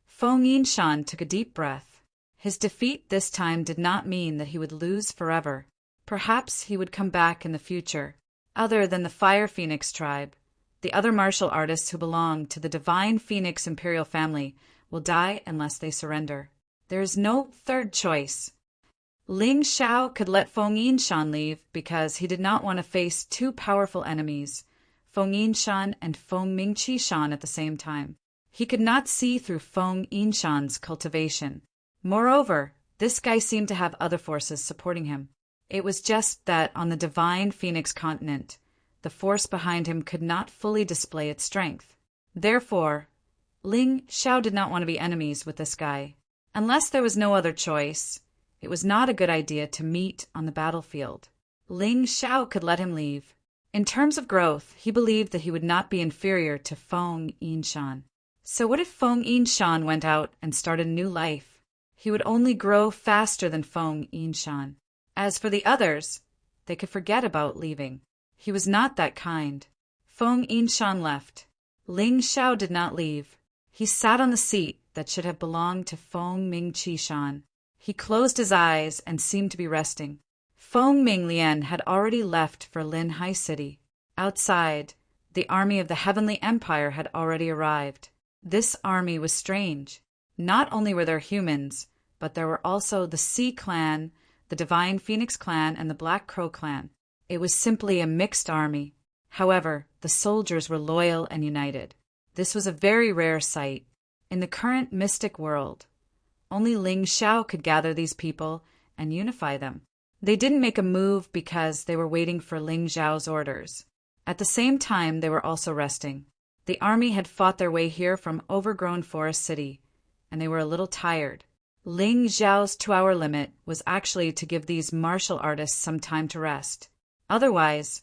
Feng Yinshan took a deep breath. His defeat this time did not mean that he would lose forever. Perhaps he would come back in the future. Other than the Fire Phoenix tribe, the other martial artists who belong to the Divine Phoenix Imperial family will die unless they surrender. There is no third choice. Ling Xiao could let Feng Yinshan leave because he did not want to face two powerful enemies, Feng Yinshan and Feng Mingqishan at the same time. He could not see through Feng Yinshan's cultivation. Moreover, this guy seemed to have other forces supporting him. It was just that on the Divine Phoenix Continent, the force behind him could not fully display its strength. Therefore, Ling Xiao did not want to be enemies with this guy. Unless there was no other choice, it was not a good idea to meet on the battlefield. Ling Xiao could let him leave. In terms of growth, he believed that he would not be inferior to Feng Yinshan. So what if Feng Yinshan went out and started a new life? He would only grow faster than Feng Yinshan. As for the others, they could forget about leaving. He was not that kind. Feng Yinshan left. Ling Xiao did not leave. He sat on the seat that should have belonged to Feng Mingqishan. He closed his eyes and seemed to be resting. Feng Minglian had already left for Linhai City. Outside, the army of the Heavenly Empire had already arrived. This army was strange. Not only were there humans, but there were also the Sea Clan, the Divine Phoenix Clan, and the Black Crow Clan. It was simply a mixed army. However, the soldiers were loyal and united. This was a very rare sight. In the current mystic world, only Ling Xiao could gather these people and unify them. They didn't make a move because they were waiting for Ling Xiao's orders. At the same time, they were also resting. The army had fought their way here from overgrown Forest City, and they were a little tired. Ling Xiao's 2-hour limit was actually to give these martial artists some time to rest. Otherwise,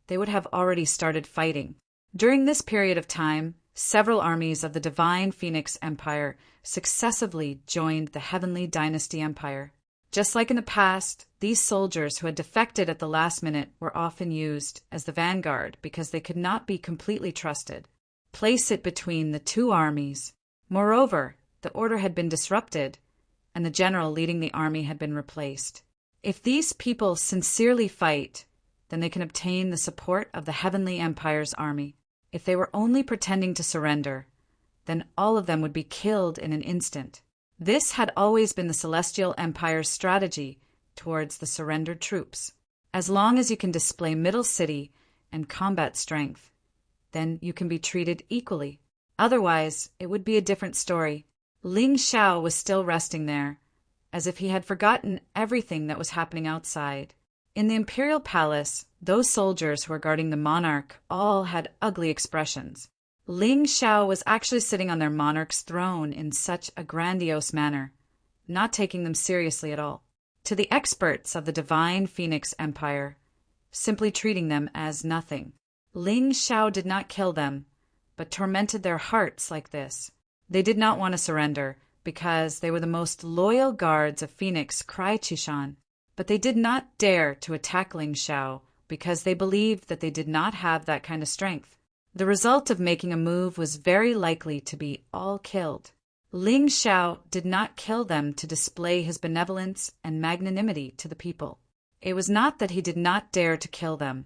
they would have already started fighting. During this period of time, several armies of the Divine Phoenix Empire successively joined the Heavenly Dynasty Empire. Just like in the past, these soldiers who had defected at the last minute were often used as the vanguard because they could not be completely trusted. Place it between the two armies. Moreover, the order had been disrupted, and the general leading the army had been replaced. If these people sincerely fight, then they can obtain the support of the Heavenly Empire's army. If they were only pretending to surrender, then all of them would be killed in an instant. This had always been the Celestial Empire's strategy towards the surrendered troops. As long as you can display middle city and combat strength, then you can be treated equally. Otherwise, it would be a different story. Ling Xiao was still resting there, as if he had forgotten everything that was happening outside. In the imperial palace, those soldiers who were guarding the monarch all had ugly expressions. Ling Xiao was actually sitting on their monarch's throne in such a grandiose manner, not taking them seriously at all. To the experts of the Divine Phoenix Empire, simply treating them as nothing. Ling Xiao did not kill them, but tormented their hearts like this. They did not want to surrender, because they were the most loyal guards of Phoenix Cry Chishan, but they did not dare to attack Ling Xiao because they believed that they did not have that kind of strength. The result of making a move was very likely to be all killed. Ling Xiao did not kill them to display his benevolence and magnanimity to the people. It was not that he did not dare to kill them,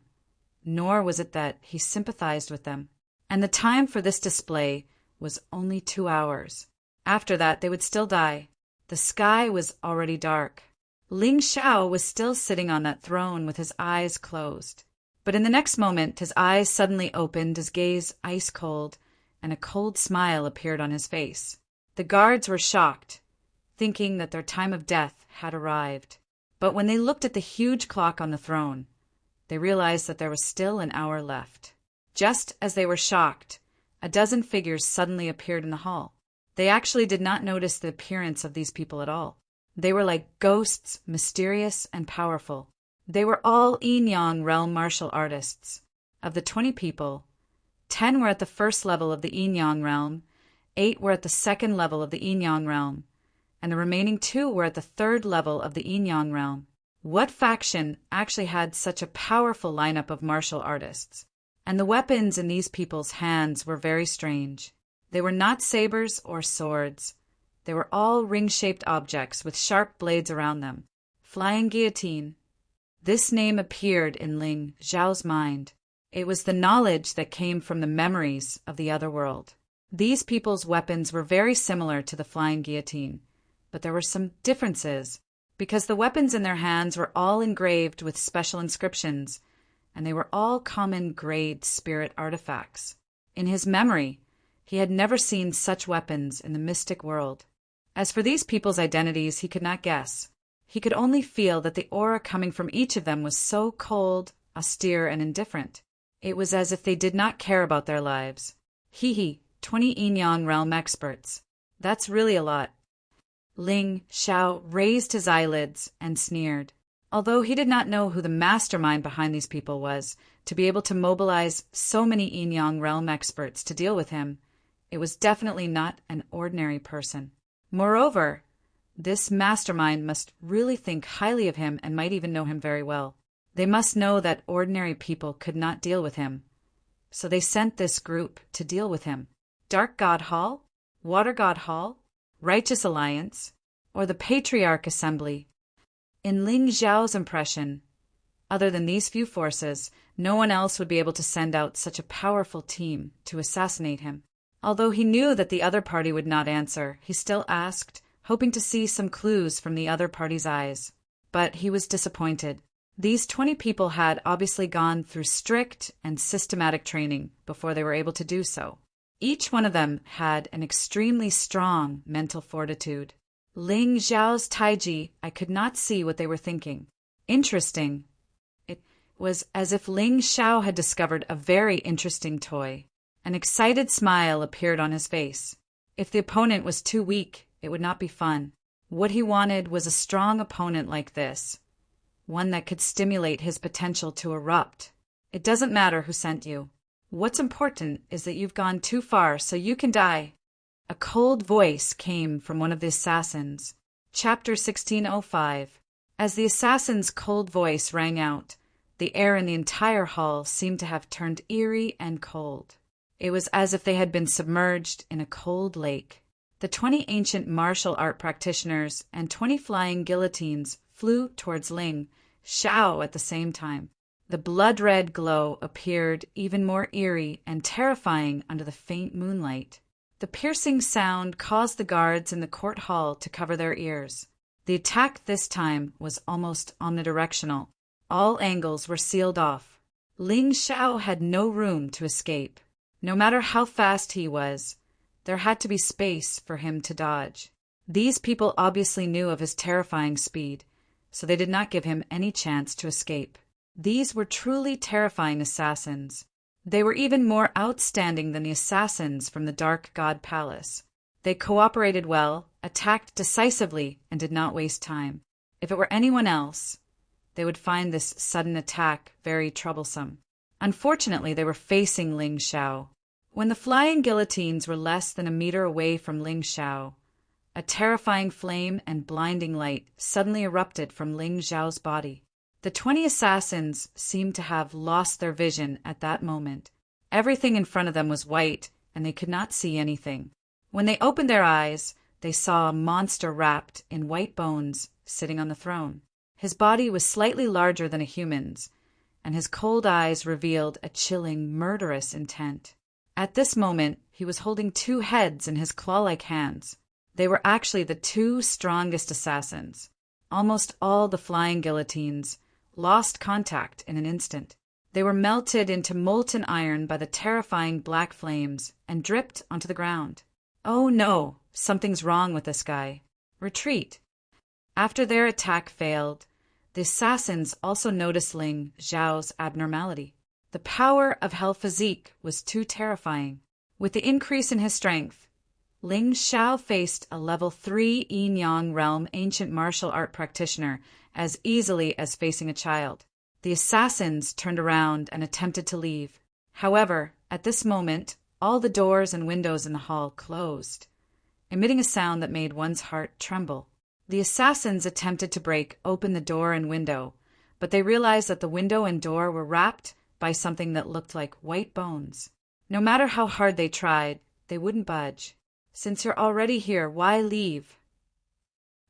nor was it that he sympathized with them. And the time for this display was only 2 hours. After that, they would still die. The sky was already dark. Ling Xiao was still sitting on that throne with his eyes closed. But in the next moment, his eyes suddenly opened, his gaze ice cold, and a cold smile appeared on his face. The guards were shocked, thinking that their time of death had arrived. But when they looked at the huge clock on the throne, they realized that there was still an hour left. Just as they were shocked, a dozen figures suddenly appeared in the hall. They actually did not notice the appearance of these people at all. They were like ghosts, mysterious and powerful. They were all Yin-Yang realm martial artists. Of the 20 people, 10 were at the first level of the Yin-Yang realm, 8 were at the second level of the Yin-Yang realm, and the remaining 2 were at the third level of the Yin-Yang realm. What faction actually had such a powerful lineup of martial artists? And the weapons in these people's hands were very strange. They were not sabers or swords. They were all ring-shaped objects with sharp blades around them. Flying guillotine. This name appeared in Ling Xiao's mind. It was the knowledge that came from the memories of the other world. These people's weapons were very similar to the flying guillotine, but there were some differences, because the weapons in their hands were all engraved with special inscriptions, and they were all common grade spirit artifacts. In his memory, he had never seen such weapons in the mystic world. As for these people's identities, he could not guess. He could only feel that the aura coming from each of them was so cold, austere, and indifferent. It was as if they did not care about their lives. 20 Yin-Yang realm experts. That's really a lot. Ling Xiao raised his eyelids and sneered. Although he did not know who the mastermind behind these people was, to be able to mobilize so many Yin-Yang realm experts to deal with him, it was definitely not an ordinary person. Moreover, this mastermind must really think highly of him and might even know him very well. They must know that ordinary people could not deal with him. So they sent this group to deal with him. Dark God Hall, Water God Hall, Righteous Alliance, or the Patriarch Assembly. In Ling Xiao's impression, other than these few forces, no one else would be able to send out such a powerful team to assassinate him. Although he knew that the other party would not answer, he still asked, hoping to see some clues from the other party's eyes. But he was disappointed. These 20 people had obviously gone through strict and systematic training before they were able to do so. Each one of them had an extremely strong mental fortitude. Ling Xiao's Taiji, I could not see what they were thinking. Interesting. It was as if Ling Xiao had discovered a very interesting toy. An excited smile appeared on his face. If the opponent was too weak, it would not be fun. What he wanted was a strong opponent like this, one that could stimulate his potential to erupt. It doesn't matter who sent you. What's important is that you've gone too far so you can die. A cold voice came from one of the assassins. Chapter 1605. As the assassin's cold voice rang out, the air in the entire hall seemed to have turned eerie and cold. It was as if they had been submerged in a cold lake. The 20 ancient martial art practitioners and 20 flying guillotines flew towards Ling Xiao at the same time. The blood-red glow appeared even more eerie and terrifying under the faint moonlight. The piercing sound caused the guards in the court hall to cover their ears. The attack this time was almost omnidirectional. All angles were sealed off. Ling Xiao had no room to escape. No matter how fast he was, there had to be space for him to dodge. These people obviously knew of his terrifying speed, so they did not give him any chance to escape. These were truly terrifying assassins. They were even more outstanding than the assassins from the Dark God Palace. They cooperated well, attacked decisively, and did not waste time. If it were anyone else, they would find this sudden attack very troublesome. Unfortunately, they were facing Ling Xiao. When the flying guillotines were less than a meter away from Ling Xiao, a terrifying flame and blinding light suddenly erupted from Ling Xiao's body. The 20 assassins seemed to have lost their vision at that moment. Everything in front of them was white, and they could not see anything. When they opened their eyes, they saw a monster wrapped in white bones sitting on the throne. His body was slightly larger than a human's, and his cold eyes revealed a chilling, murderous intent. At this moment, he was holding 2 heads in his claw-like hands. They were actually the 2 strongest assassins. Almost all the flying guillotines lost contact in an instant. They were melted into molten iron by the terrifying black flames and dripped onto the ground. Oh no, something's wrong with this guy. Retreat. After their attack failed, the assassins also noticed Ling Xiao's abnormality. The power of Hell Physique was too terrifying. With the increase in his strength, Ling Xiao faced a level 3 Yin-Yang realm ancient martial art practitioner as easily as facing a child. The assassins turned around and attempted to leave. However, at this moment, all the doors and windows in the hall closed, emitting a sound that made one's heart tremble. The assassins attempted to break open the door and window, but they realized that the window and door were wrapped by something that looked like white bones. No matter how hard they tried, they wouldn't budge. Since you're already here, why leave?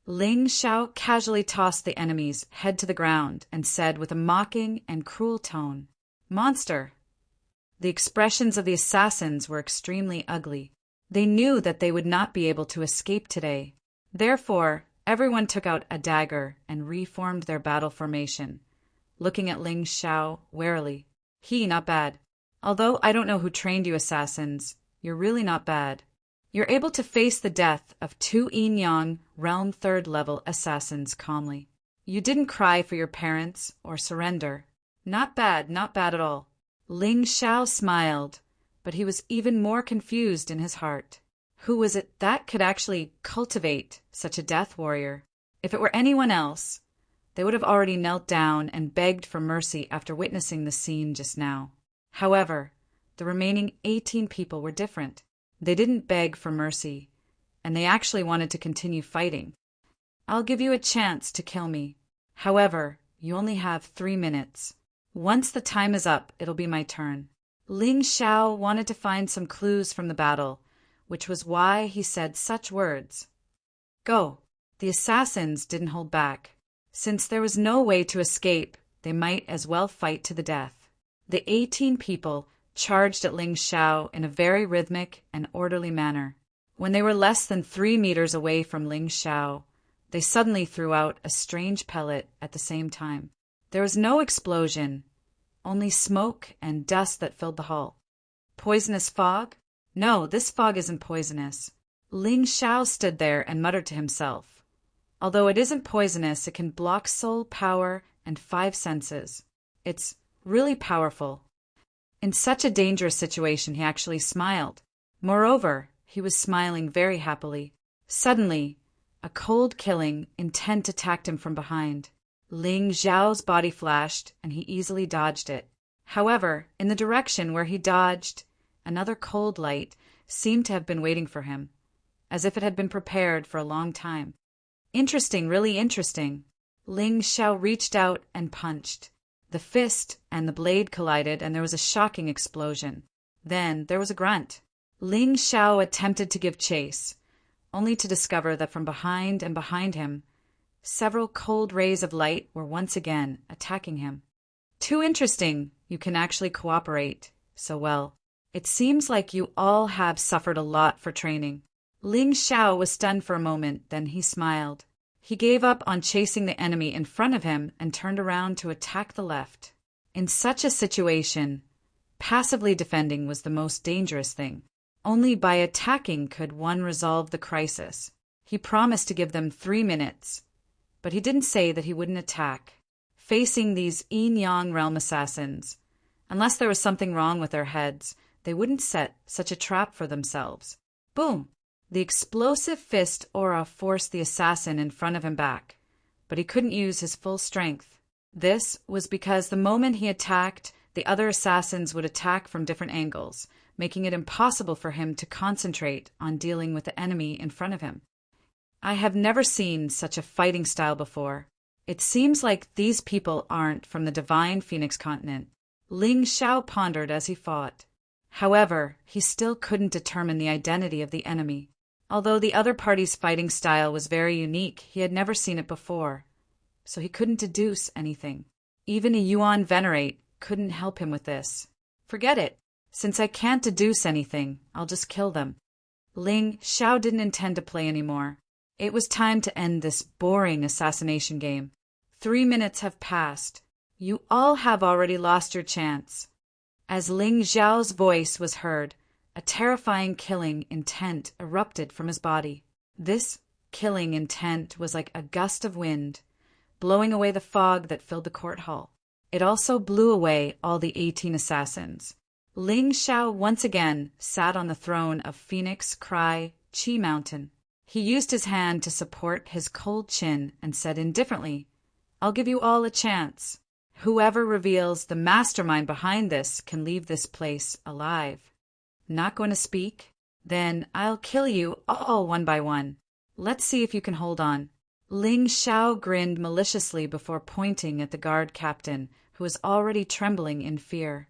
Ling Xiao casually tossed the enemy's head to the ground and said with a mocking and cruel tone, "Monster!" The expressions of the assassins were extremely ugly. They knew that they would not be able to escape today. Therefore, everyone took out a dagger and reformed their battle formation, looking at Ling Xiao warily. Not bad. Although I don't know who trained you assassins, you're really not bad. You're able to face the death of 2 Yin-Yang realm 3rd level assassins calmly. You didn't cry for your parents or surrender. Not bad at all. Ling Xiao smiled, but he was even more confused in his heart. Who was it that could actually cultivate such a death warrior? If it were anyone else, they would have already knelt down and begged for mercy after witnessing the scene just now. However, the remaining 18 people were different. They didn't beg for mercy, and they actually wanted to continue fighting. I'll give you a chance to kill me. However, you only have 3 minutes. Once the time is up, it'll be my turn. Ling Xiao wanted to find some clues from the battle, which was why he said such words. Go. The assassins didn't hold back. Since there was no way to escape, they might as well fight to the death. The 18 people charged at Ling Xiao in a very rhythmic and orderly manner. When they were less than 3 meters away from Ling Xiao, they suddenly threw out a strange pellet at the same time. There was no explosion, only smoke and dust that filled the hall. Poisonous fog? No, this fog isn't poisonous. Ling Xiao stood there and muttered to himself. Although it isn't poisonous, it can block soul power and 5 senses. It's really powerful. In such a dangerous situation, he actually smiled. Moreover, he was smiling very happily. Suddenly, a cold killing intent attacked him from behind. Ling Xiao's body flashed, and he easily dodged it. However, in the direction where he dodged, another cold light seemed to have been waiting for him, as if it had been prepared for a long time. Interesting, really interesting. Ling Xiao reached out and punched. The fist and the blade collided, and there was a shocking explosion. Then there was a grunt. Ling Xiao attempted to give chase, only to discover that from behind and behind him, several cold rays of light were once again attacking him. Too interesting, you can actually cooperate so well. It seems like you all have suffered a lot for training. Ling Xiao was stunned for a moment, then he smiled. He gave up on chasing the enemy in front of him and turned around to attack the left. In such a situation, passively defending was the most dangerous thing. Only by attacking could one resolve the crisis. He promised to give them 3 minutes, but he didn't say that he wouldn't attack. Facing these Yin-Yang realm assassins, unless there was something wrong with their heads, they wouldn't set such a trap for themselves. Boom! The explosive fist aura forced the assassin in front of him back, but he couldn't use his full strength. This was because the moment he attacked, the other assassins would attack from different angles, making it impossible for him to concentrate on dealing with the enemy in front of him. I have never seen such a fighting style before. It seems like these people aren't from the divine Phoenix continent. Ling Xiao pondered as he fought. However, he still couldn't determine the identity of the enemy. Although the other party's fighting style was very unique, he had never seen it before, so he couldn't deduce anything. Even a Yuan Venerate couldn't help him with this. Forget it. Since I can't deduce anything, I'll just kill them. Ling Xiao didn't intend to play anymore. It was time to end this boring assassination game. 3 minutes have passed. You all have already lost your chance. As Ling Xiao's voice was heard, a terrifying killing intent erupted from his body. This killing intent was like a gust of wind, blowing away the fog that filled the court hall. It also blew away all the 18 assassins. Ling Xiao once again sat on the throne of Phoenix Cry Chi Mountain. He used his hand to support his cold chin and said indifferently, "I'll give you all a chance. Whoever reveals the mastermind behind this can leave this place alive. Not going to speak? Then I'll kill you all one by one. Let's see if you can hold on." Ling Xiao grinned maliciously before pointing at the guard captain, who was already trembling in fear.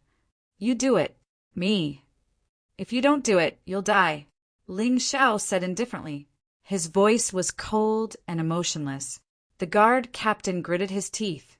"You do it. Me. If you don't do it, you'll die," Ling Xiao said indifferently. His voice was cold and emotionless. The guard captain gritted his teeth,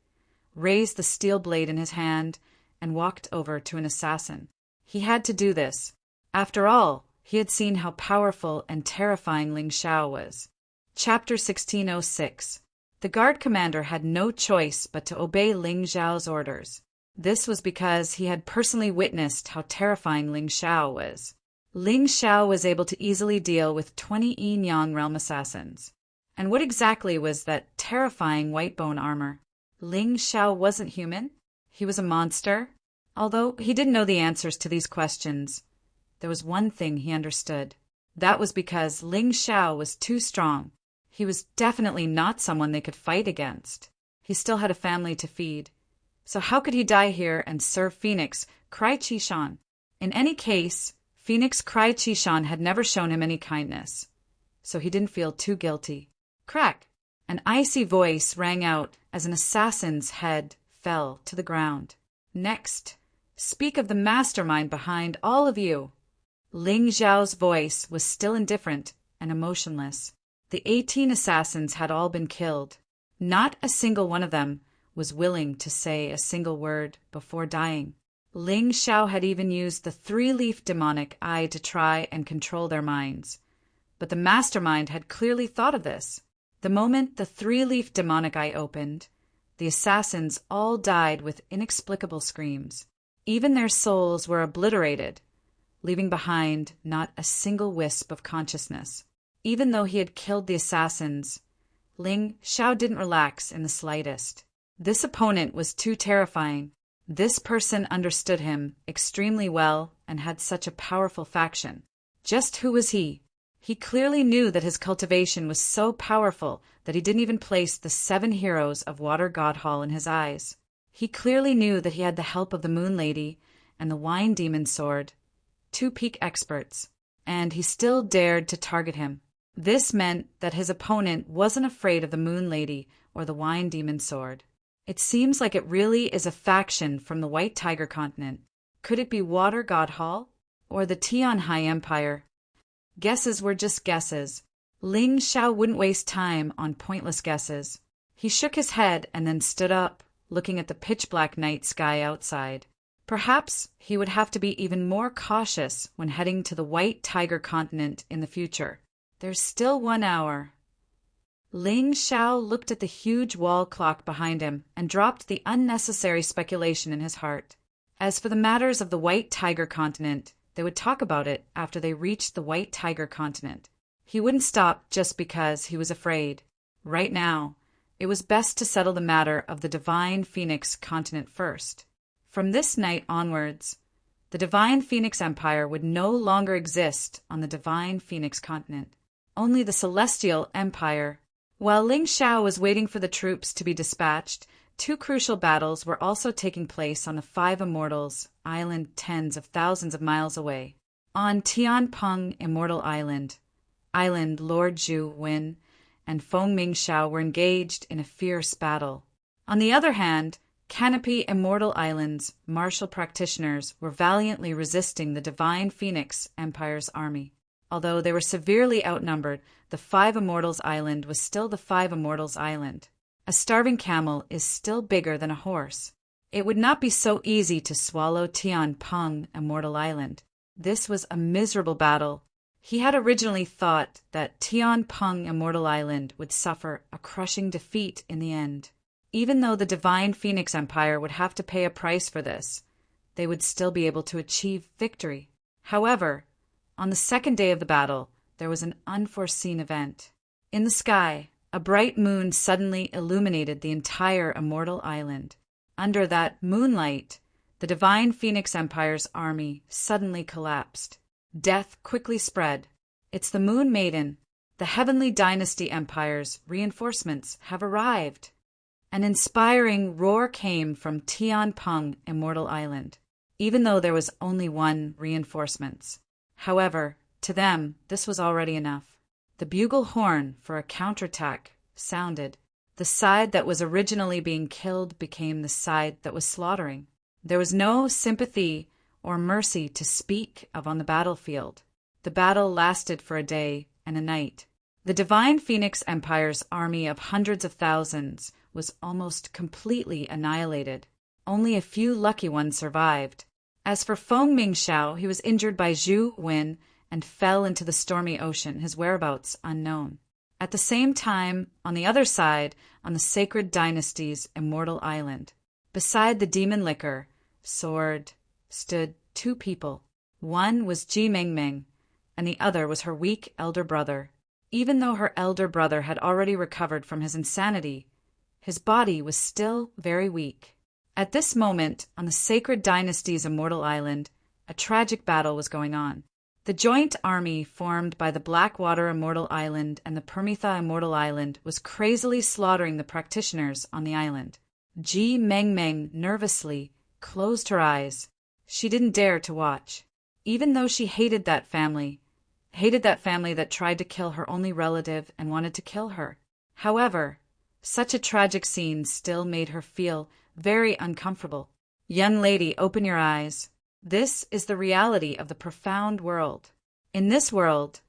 raised the steel blade in his hand, and walked over to an assassin. He had to do this. After all, he had seen how powerful and terrifying Ling Xiao was. Chapter 1606. The guard commander had no choice but to obey Ling Xiao's orders. This was because he had personally witnessed how terrifying Ling Xiao was. Ling Xiao was able to easily deal with 20 Yin Yang realm assassins. And what exactly was that terrifying white bone armor? Ling Xiao wasn't human? He was a monster? Although he didn't know the answers to these questions, there was one thing he understood. That was because Ling Xiao was too strong. He was definitely not someone they could fight against. He still had a family to feed. So how could he die here and serve Phoenix Cry Chi-shan? In any case, Phoenix Cry Chi-shan had never shown him any kindness, so he didn't feel too guilty. Crack! An icy voice rang out as an assassin's head fell to the ground. "Next, speak of the mastermind behind all of you." Ling Xiao's voice was still indifferent and emotionless. The 18 assassins had all been killed. Not a single one of them was willing to say a single word before dying. Ling Xiao had even used the 3-leaf demonic eye to try and control their minds. But the mastermind had clearly thought of this. The moment the 3-leaf demonic eye opened, the assassins all died with inexplicable screams. Even their souls were obliterated, leaving behind not a single wisp of consciousness. Even though he had killed the assassins, Ling Xiao didn't relax in the slightest. This opponent was too terrifying. This person understood him extremely well and had such a powerful faction. Just who was he? He clearly knew that his cultivation was so powerful that he didn't even place the 7 heroes of Water God Hall in his eyes. He clearly knew that he had the help of the Moon Lady and the Wine Demon Sword, 2 peak experts, and he still dared to target him. This meant that his opponent wasn't afraid of the Moon Lady or the Wine Demon Sword. It seems like it really is a faction from the White Tiger continent. Could it be Water God Hall? Or the Tianhai Empire? Guesses were just guesses. Ling Xiao wouldn't waste time on pointless guesses. He shook his head and then stood up, looking at the pitch-black night sky outside. Perhaps he would have to be even more cautious when heading to the White Tiger continent in the future. There's still 1 hour. Ling Xiao looked at the huge wall clock behind him and dropped the unnecessary speculation in his heart. As for the matters of the White Tiger continent, they would talk about it after they reached the White Tiger continent. He wouldn't stop just because he was afraid. Right now, it was best to settle the matter of the Divine Phoenix continent first. From this night onwards, the Divine Phoenix Empire would no longer exist on the Divine Phoenix continent. Only the Celestial Empire. While Ling Xiao was waiting for the troops to be dispatched, Two crucial battles were also taking place on the Five Immortals Island, tens of thousands of miles away. On Tianpeng Immortal Island, Lord Zhu Wen and Feng Mingxiao were engaged in a fierce battle. On the other hand, Canopy Immortal Island's martial practitioners were valiantly resisting the Divine Phoenix Empire's army. Although they were severely outnumbered, the Five Immortals Island was still the Five Immortals Island. A starving camel is still bigger than a horse. It would not be so easy to swallow Tianpeng Immortal Island. This was a miserable battle. He had originally thought that Tianpeng Immortal Island would suffer a crushing defeat in the end. Even though the Divine Phoenix Empire would have to pay a price for this, they would still be able to achieve victory. However, on the second day of the battle, there was an unforeseen event. In the sky, a bright moon suddenly illuminated the entire Immortal Island. Under that moonlight, the Divine Phoenix Empire's army suddenly collapsed. Death quickly spread. It's the Moon Maiden. The Heavenly Dynasty Empire's reinforcements have arrived. An inspiring roar came from Tianpeng Immortal Island, even though there was only one reinforcements. However, to them, this was already enough. The bugle horn for a counterattack sounded. The side that was originally being killed became the side that was slaughtering. There was no sympathy or mercy to speak of on the battlefield. The battle lasted for a day and a night. The Divine Phoenix Empire's army of hundreds of thousands was almost completely annihilated. Only a few lucky ones survived. As for Feng Mingxiao, he was injured by Zhu Wen and fell into the stormy ocean, his whereabouts unknown. At the same time, on the other side, on the Sacred Dynasty's Immortal Island, beside the demon liquor sword, stood two people. One was Ji Mengmeng, and the other was her weak elder brother. Even though her elder brother had already recovered from his insanity, his body was still very weak. At this moment, on the Sacred Dynasty's Immortal Island, a tragic battle was going on. The joint army formed by the Blackwater Immortal Island and the Permitha Immortal Island was crazily slaughtering the practitioners on the island. Ji Mengmeng nervously closed her eyes. She didn't dare to watch. Even though she hated that family that tried to kill her only relative and wanted to kill her. However, such a tragic scene still made her feel very uncomfortable. Young lady, open your eyes. This is the reality of the profound world. In this world,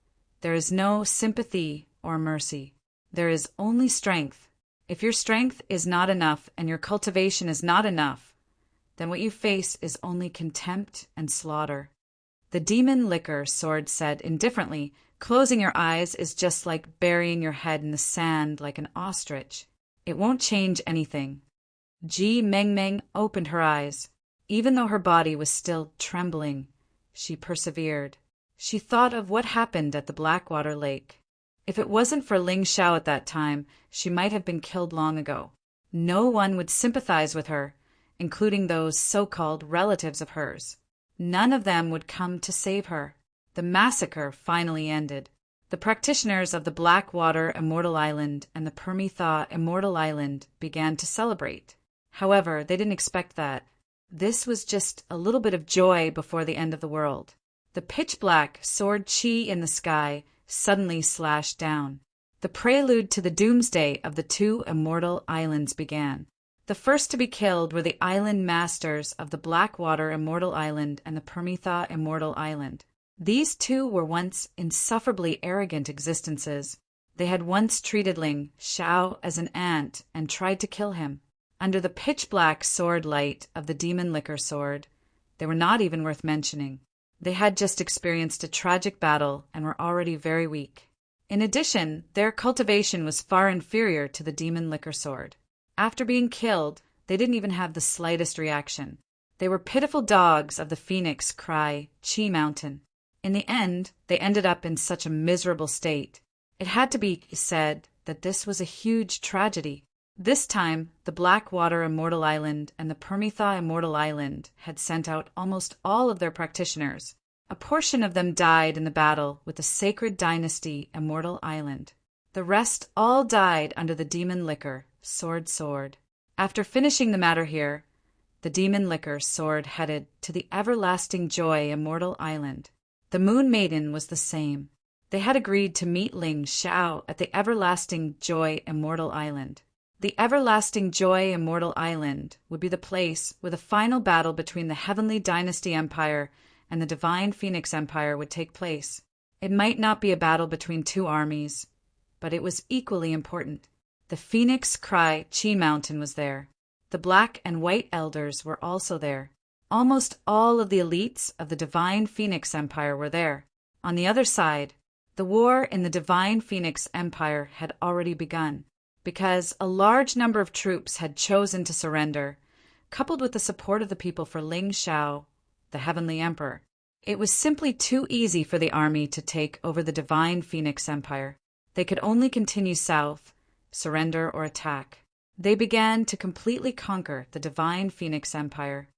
there is no sympathy or mercy. There is only strength. If your strength is not enough and your cultivation is not enough, then what you face is only contempt and slaughter. The demon liquor sword said indifferently, closing your eyes is just like burying your head in the sand like an ostrich. It won't change anything. Ji Mengmeng opened her eyes. Even though her body was still trembling, she persevered. She thought of what happened at the Blackwater Lake. If it wasn't for Ling Xiao at that time, she might have been killed long ago. No one would sympathize with her, including those so-called relatives of hers. None of them would come to save her. The massacre finally ended. The practitioners of the Blackwater Immortal Island and the Permitha Immortal Island began to celebrate. However, they didn't expect that. This was just a little bit of joy before the end of the world. The pitch-black sword chi in the sky suddenly slashed down. The prelude to the doomsday of the two immortal islands began. The first to be killed were the island masters of the Blackwater Immortal Island and the Permitha Immortal Island. These two were once insufferably arrogant existences. They had once treated Ling Xiao as an ant and tried to kill him. Under the pitch-black sword light of the demon liquor sword, they were not even worth mentioning. They had just experienced a tragic battle and were already very weak. In addition, their cultivation was far inferior to the demon liquor sword. After being killed, they didn't even have the slightest reaction. They were pitiful dogs of the Phoenix Cry Chi Mountain. In the end, they ended up in such a miserable state. It had to be said that this was a huge tragedy. This time, the Blackwater Immortal Island and the Permitha Immortal Island had sent out almost all of their practitioners. A portion of them died in the battle with the Sacred Dynasty Immortal Island. The rest all died under the demon liquor, sword. After finishing the matter here, the demon Liquor soared headed to the everlasting Joy Immortal Island. The Moon Maiden was the same. They had agreed to meet Ling Xiao at the everlasting Joy Immortal Island. The everlasting Joy Immortal Island would be the place where the final battle between the Heavenly Dynasty Empire and the Divine Phoenix Empire would take place. It might not be a battle between two armies, but it was equally important. The Phoenix Cry Chi Mountain was there. The Black and White Elders were also there. Almost all of the elites of the Divine Phoenix Empire were there. On the other side, the war in the Divine Phoenix Empire had already begun, because a large number of troops had chosen to surrender, coupled with the support of the people for Ling Xiao, the Heavenly Emperor. It was simply too easy for the army to take over the Divine Phoenix Empire. They could only continue south, surrender or attack. They began to completely conquer the Divine Phoenix Empire.